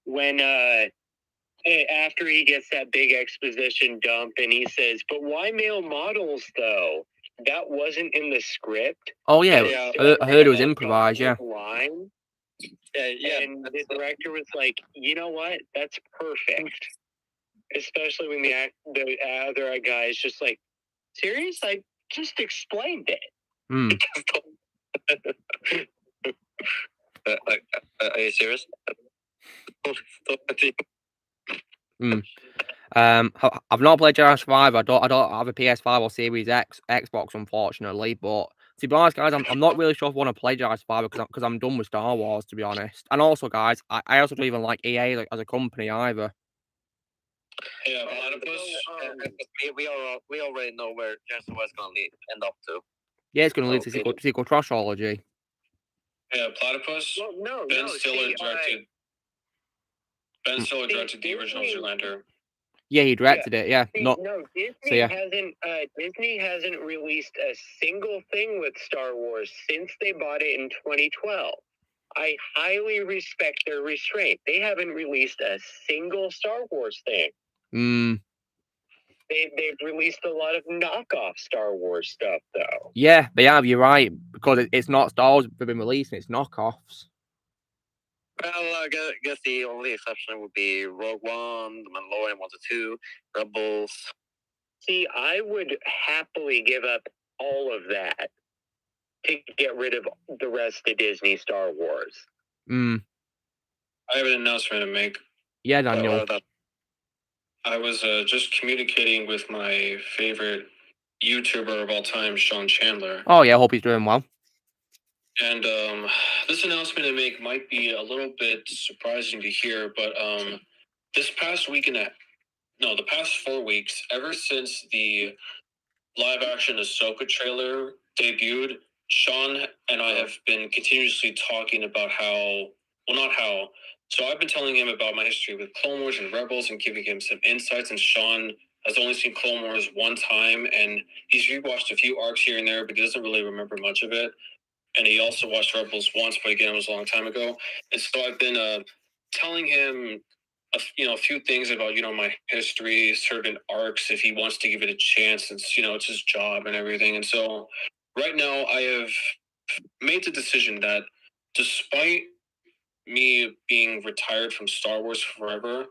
when after he gets that big exposition dump and he says, "But why male models though? That wasn't in the script." Oh yeah, I heard it was improvised. Yeah. Line. And the director was like, "You know what? That's perfect." Especially when the other guy is just like, "Serious? I just explained it." Are you serious? I've not played Jedi Survivor. I don't have a PS5 or Series X Xbox, unfortunately. But to be honest, guys, I'm not really sure if I want to play Jedi Survivor because I'm done with Star Wars, to be honest. And also, guys, I also don't even like EA as a company either. Yeah, we already know where Jedi Survivor is going to end up to. Yeah, it's going to lead to sequel trashology. Yeah, Platypus. Well, no, Ben Stiller directed the original Zoolander. Yeah, he directed it. Yeah, Disney hasn't released a single thing with Star Wars since they bought it in 2012. I highly respect their restraint. They haven't released a single Star Wars thing. They've released a lot of knockoff Star Wars stuff, though. Yeah, they have. You're right, because it's not Star Wars they've been releasing; it's knockoffs. Well, I guess the only exception would be Rogue One, The Mandalorian 1 to 2, Rebels. See, I would happily give up all of that to get rid of the rest of Disney Star Wars. I have an announcement to make. Yeah, Daniel. I was just communicating with my favorite YouTuber of all time, Sean Chandler. Oh yeah, I hope he's doing well. And this announcement to make might be a little bit surprising to hear, but this past week the past 4 weeks, ever since the live-action Ahsoka trailer debuted, Sean and I have been continuously talking about so I've been telling him about my history with Clone Wars and Rebels and giving him some insights, and Sean has only seen Clone Wars one time, and he's rewatched a few arcs here and there, but he doesn't really remember much of it. And he also watched Rebels once, but again, it was a long time ago. And so I've been telling him a few things about my history, certain arcs, if he wants to give it a chance. It's his job and everything. And so right now I have made the decision that despite me being retired from Star Wars forever,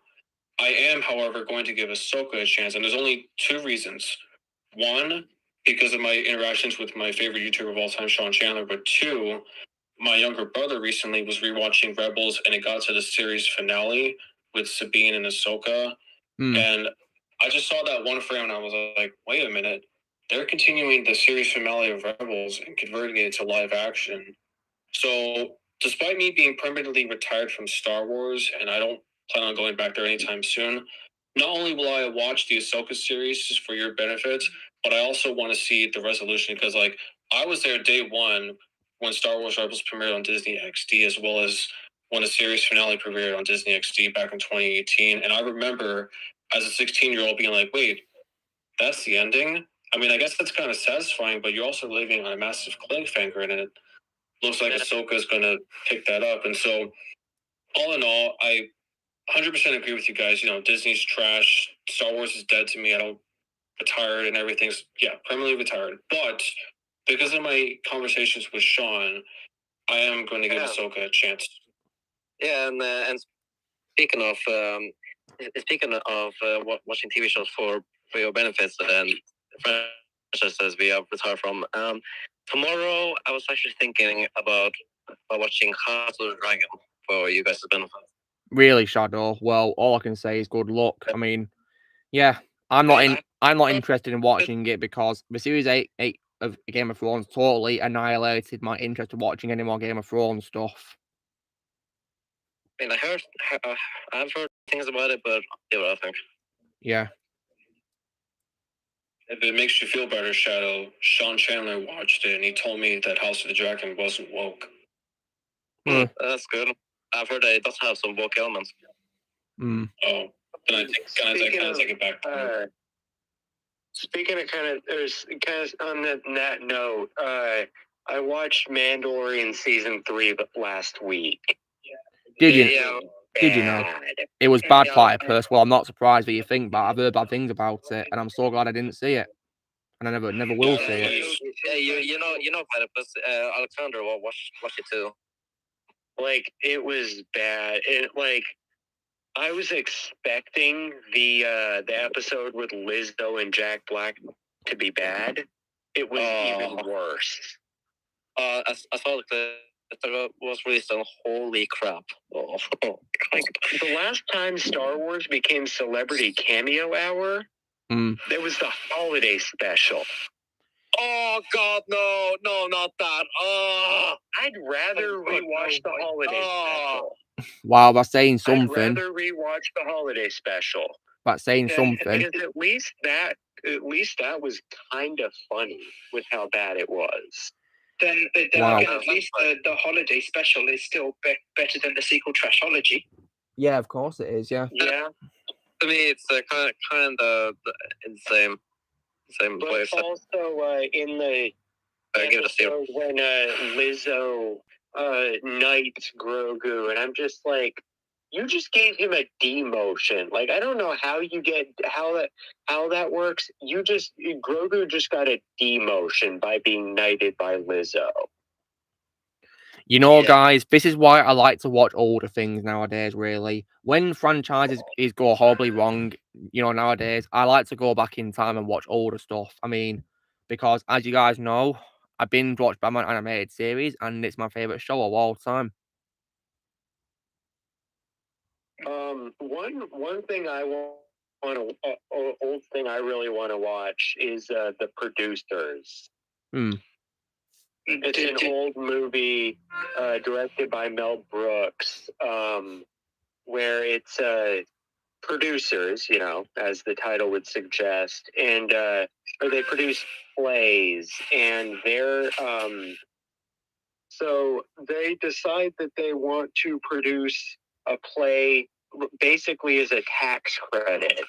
I am, however, going to give Ahsoka a chance. And there's only 2 reasons. 1, because of my interactions with my favorite YouTuber of all time, Sean Chandler. But 2, my younger brother recently was rewatching Rebels, and it got to the series finale with Sabine and Ahsoka. And I just saw that one frame, and I was like, wait a minute. They're continuing the series finale of Rebels and converting it to live action. So despite me being permanently retired from Star Wars, and I don't plan on going back there anytime soon, not only will I watch the Ahsoka series just for your benefit, but I also want to see the resolution, because I was there day one when Star Wars Rebels premiered on Disney XD, as well as when the series finale premiered on Disney XD back in 2018. And I remember as a 16-year-old being like, wait, that's the ending? I mean, I guess that's kind of satisfying, but you're also living on a massive cliffhanger, and it looks like Ahsoka is going to pick that up. And so, all in all, I 100% agree with you guys. Disney's trash. Star Wars is dead to me. I don't retired and everything's permanently retired. But because of my conversations with Sean, I am going to give Ahsoka a chance. Yeah, and speaking of watching TV shows for your benefits and franchises we have retired from, tomorrow I was actually thinking about watching House of the Dragon for you guys' benefit. Really, Shadow? Well, all I can say is good luck. I mean, yeah, I'm not interested in watching it because the series 8 of Game of Thrones totally annihilated my interest in watching any more Game of Thrones stuff. I mean, I've heard things about it, but see what I think. Yeah. If it makes you feel better, Shadow, Sean Chandler watched it and he told me that House of the Dragon wasn't woke. That's good. I've heard that it does have some woke elements. Oh, can I take it back? Speaking of kind of on that note, I watched Mandalorian season 3 last week. Did you know? It was bad platypus. Well, I'm not surprised that you think, but I've heard bad things about it, and I'm so glad I didn't see it, and I never will see it. Yeah, you know platypus. Alexander will watch it too. Like, it was bad. I was expecting the episode with Lizzo and Jack Black to be bad. It was even worse. I saw the clip that was released on. Holy crap! The last time Star Wars became celebrity cameo hour, there was the holiday special. Oh God, no, not that. I'd rather rewatch the holiday special. Wow, that's saying something. I'd rather rewatch the holiday special. That's saying something. Because at least that was kind of funny with how bad it was. Then Wow. again, at least the holiday special is still better than the sequel trashology. Yeah, of course it is. Yeah. Yeah. To me, it's kind of in the same place. But also in the episode when Lizzo knights Grogu, and I'm just like, you just gave him a demotion. Like, I don't know how that works. Grogu just got a demotion by being knighted by Lizzo. Guys, this is why I like to watch older things nowadays, really. When franchises go horribly wrong, nowadays, I like to go back in time and watch older stuff. I mean, because as you guys know, I binge watched Batman animated series, and it's my favorite show of all time. One thing old thing I really want to watch is The Producers. It's an old movie directed by Mel Brooks, where it's producers, as the title would suggest, and they produce plays, and so they decide that they want to produce a play basically as a tax credit.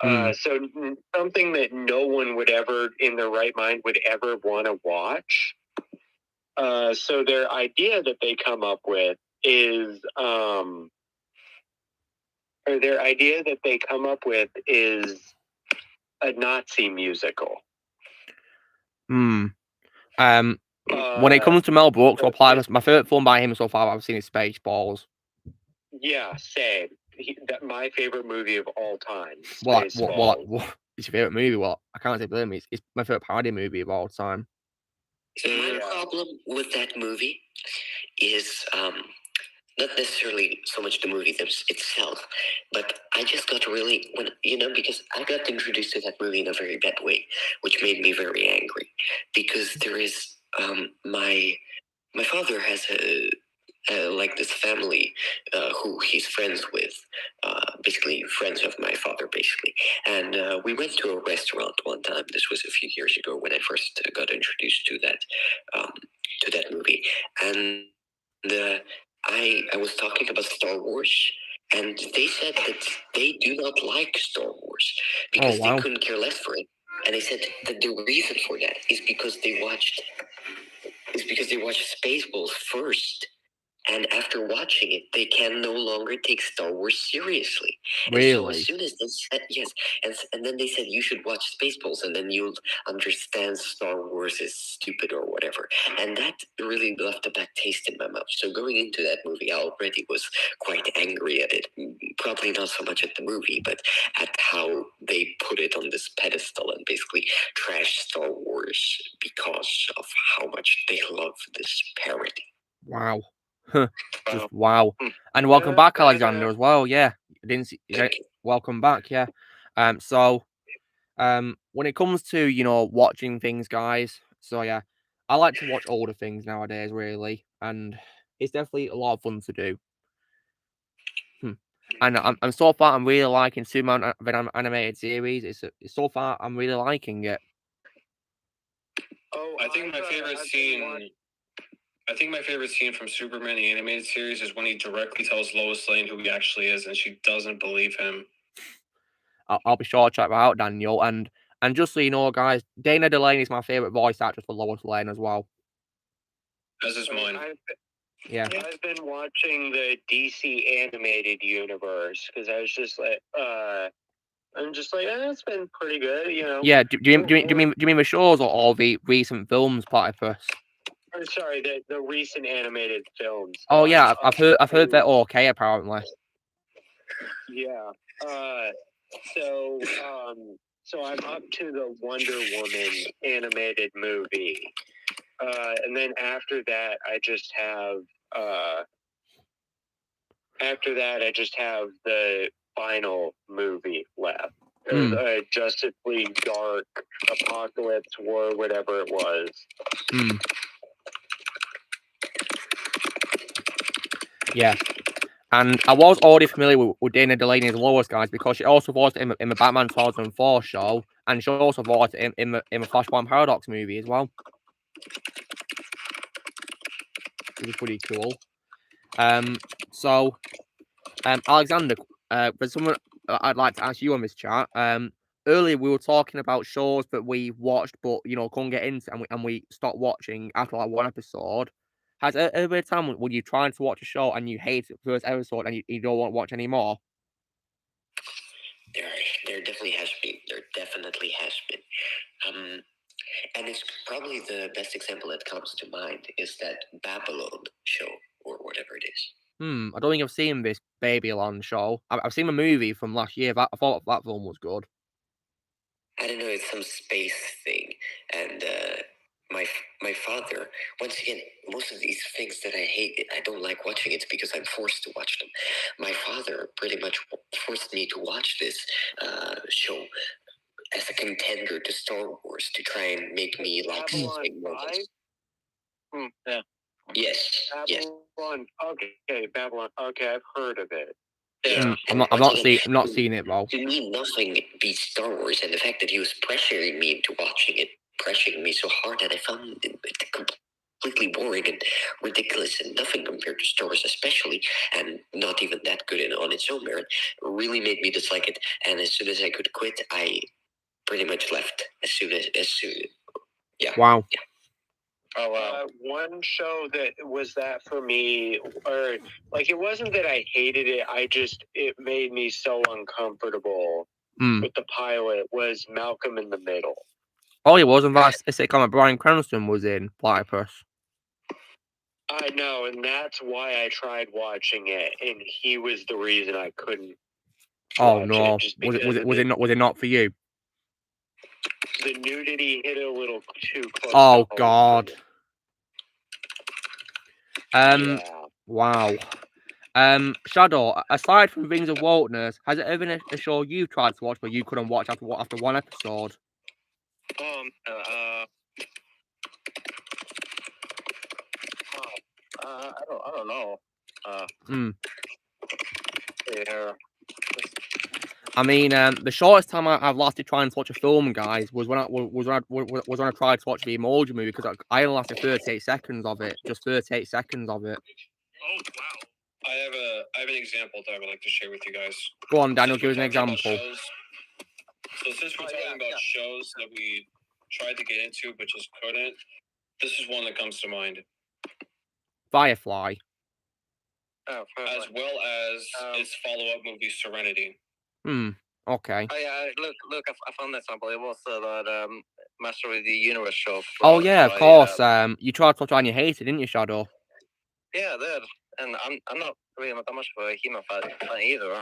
So something that no one would ever, in their right mind, would ever want to watch. So their idea that they come up with is a Nazi musical. When it comes to Mel Brooks, my favorite film by him so far I've seen is Spaceballs. Yeah, same. My favorite movie of all time. What? It's your favorite movie? What? I can't say blame me. It's my favorite parody movie of all time. My problem with that movie is not necessarily so much the movie itself, but I just got really, because I got introduced to that movie in a very bad way, which made me very angry. Because there is, my father has this family who he's friends with, basically friends of my father, basically. And we went to a restaurant one time. This was a few years ago when I first got introduced to that movie. And I was talking And they said that the reason for that is because they watched Spaceballs first. And after watching it, they can no longer take Star Wars seriously. Really? And so as soon as they said, yes, and then they said you should watch Spaceballs and then you'll understand Star Wars is stupid or whatever. And that really left a bad taste in my mouth. So going into that movie, I already was quite angry at it. Probably not so much at the movie, but at how they put it on this pedestal and basically trash Star Wars because of how much they love this parody. Wow. Just wow. And welcome back, Alexander, as well. Yeah. Didn't see, welcome back, yeah. So when it comes to, you know, watching things, guys, so yeah, I like to watch older things nowadays, really, and it's definitely a lot of fun to do. And I'm so far I'm really liking Superman the animated series. It's so far I'm really liking it. I think my favorite scene from Superman the animated series is when he directly tells Lois Lane who he actually is, and she doesn't believe him. I'll be sure to check that out, Daniel. And just so you know, guys, Dana Delaney is my favorite voice actress for Lois Lane as well. As is mine. Yeah. I've been watching the DC animated universe because I was just like, it's been pretty good, you know. Yeah. Do you mean the shows or the recent films, Platypus? I'm sorry, the recent animated films. Oh yeah, I've heard they're okay apparently. Yeah. So I'm up to the Wonder Woman animated movie. And then after that I just have the final movie left. Justice League Dark, Apocalypse War, whatever it was. Yeah. And I was already familiar with Dana Delaney as Lois, guys, because she also voiced in the Batman 2004 show, and she also voiced in the Flashpoint Paradox movie as well. Which is pretty cool. So, Alexander, there's someone I'd like to ask you on this chat. Earlier we were talking about shows that we watched, but you know couldn't get into, and we stopped watching after like one episode. Has there ever been a time when you trying to watch a show and you hate the first episode and you don't want to watch anymore? There definitely has been. And it's probably the best example that comes to mind is that Babylon show or whatever it is. I don't think I've seen this Babylon show. I've seen a movie from last year. I thought that film was good. I don't know. It's some space thing, and my father. Once again, most of these things that I hate, I don't like watching. It's because I'm forced to watch them. My father pretty much forced me to watch this show as a contender to Star Wars to try and make me like something more. Yeah. Yes. Babylon. Okay, Babylon. Okay, I've heard of it. Yeah. I'm not seeing it though. To me, nothing beats Star Wars, and the fact that he was pressuring me into watching it, pressuring me so hard that I found it completely boring and ridiculous and nothing compared to Star Wars, especially, and not even that good on its own merit, really made me dislike it. And as soon as I could quit, I pretty much left. As soon. Yeah. Wow. Yeah. Oh wow! One show that was that for me, or like it wasn't that I hated it. It made me so uncomfortable with the pilot. Was Malcolm in the Middle? Oh, it wasn't that a sitcom that Bryan Cranston was in, Platypus. I know, and that's why I tried watching it, and he was the reason I couldn't. Oh no! Was it not for you? The nudity hit a little too close. Oh God. Yeah. Wow. Shadow, aside from Rings of Waltness, has it ever been a show you tried to watch but you couldn't watch after one episode? I don't know. Yeah. I mean, the shortest time I've lasted trying to watch a film, guys, was when I tried to watch the Emoji Movie because I only lasted 38 seconds of it. Just 38 seconds of it. Oh wow! I have an example that I would like to share with you guys. Go on, Daniel. Give us an example. So since we're talking about shows that we tried to get into but just couldn't, this is one that comes to mind. Firefly. Oh, as well as its follow-up movie Serenity. Okay. Oh yeah, look, I found that example. It was that Master of the Universe show. Oh yeah, of course. You tried to touch on, you hated, didn't you, Shadow? Yeah, I did. And I'm not really that much of a He-Man fan either.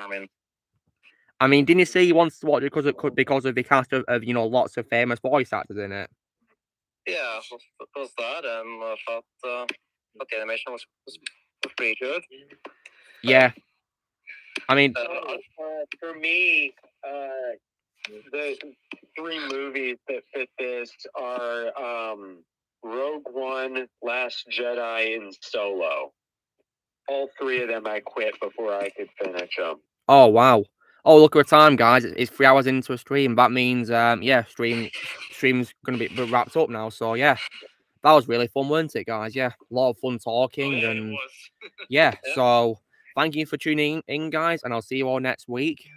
I mean, didn't you say you wanted to watch it because of the cast of lots of famous voice actors in it? Yeah, it was that, and I thought the animation was pretty good. Yeah. I mean, for me, the three movies that fit this are Rogue One, Last Jedi, and Solo. All three of them I quit before I could finish them. Oh wow. Oh, look at the time, guys. It's 3 hours into a stream. That means stream's gonna be wrapped up now. So yeah, that was really fun, weren't it, guys? Yeah, a lot of fun talking and yeah. So thank you for tuning in, guys, and I'll see you all next week.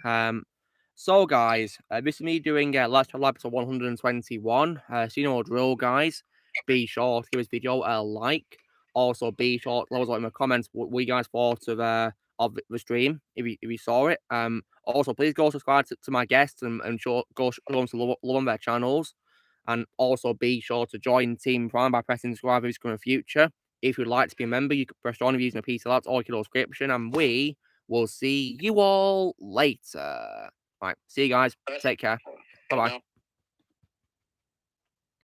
So guys, this is me doing Let's Try episode 121. So you know the drill, guys. Be sure to give this video a like. Also, be sure to let us know in the comments what you guys thought of the stream if you saw it. Also, please go subscribe to my guests and go show them to love on their channels. And also be sure to join Team Prime by pressing subscribe if it's going to future. If you'd like to be a member, you can press on using a PC Labs or your subscription, and we will see you all later. Right, see you guys. Take care. Bye bye.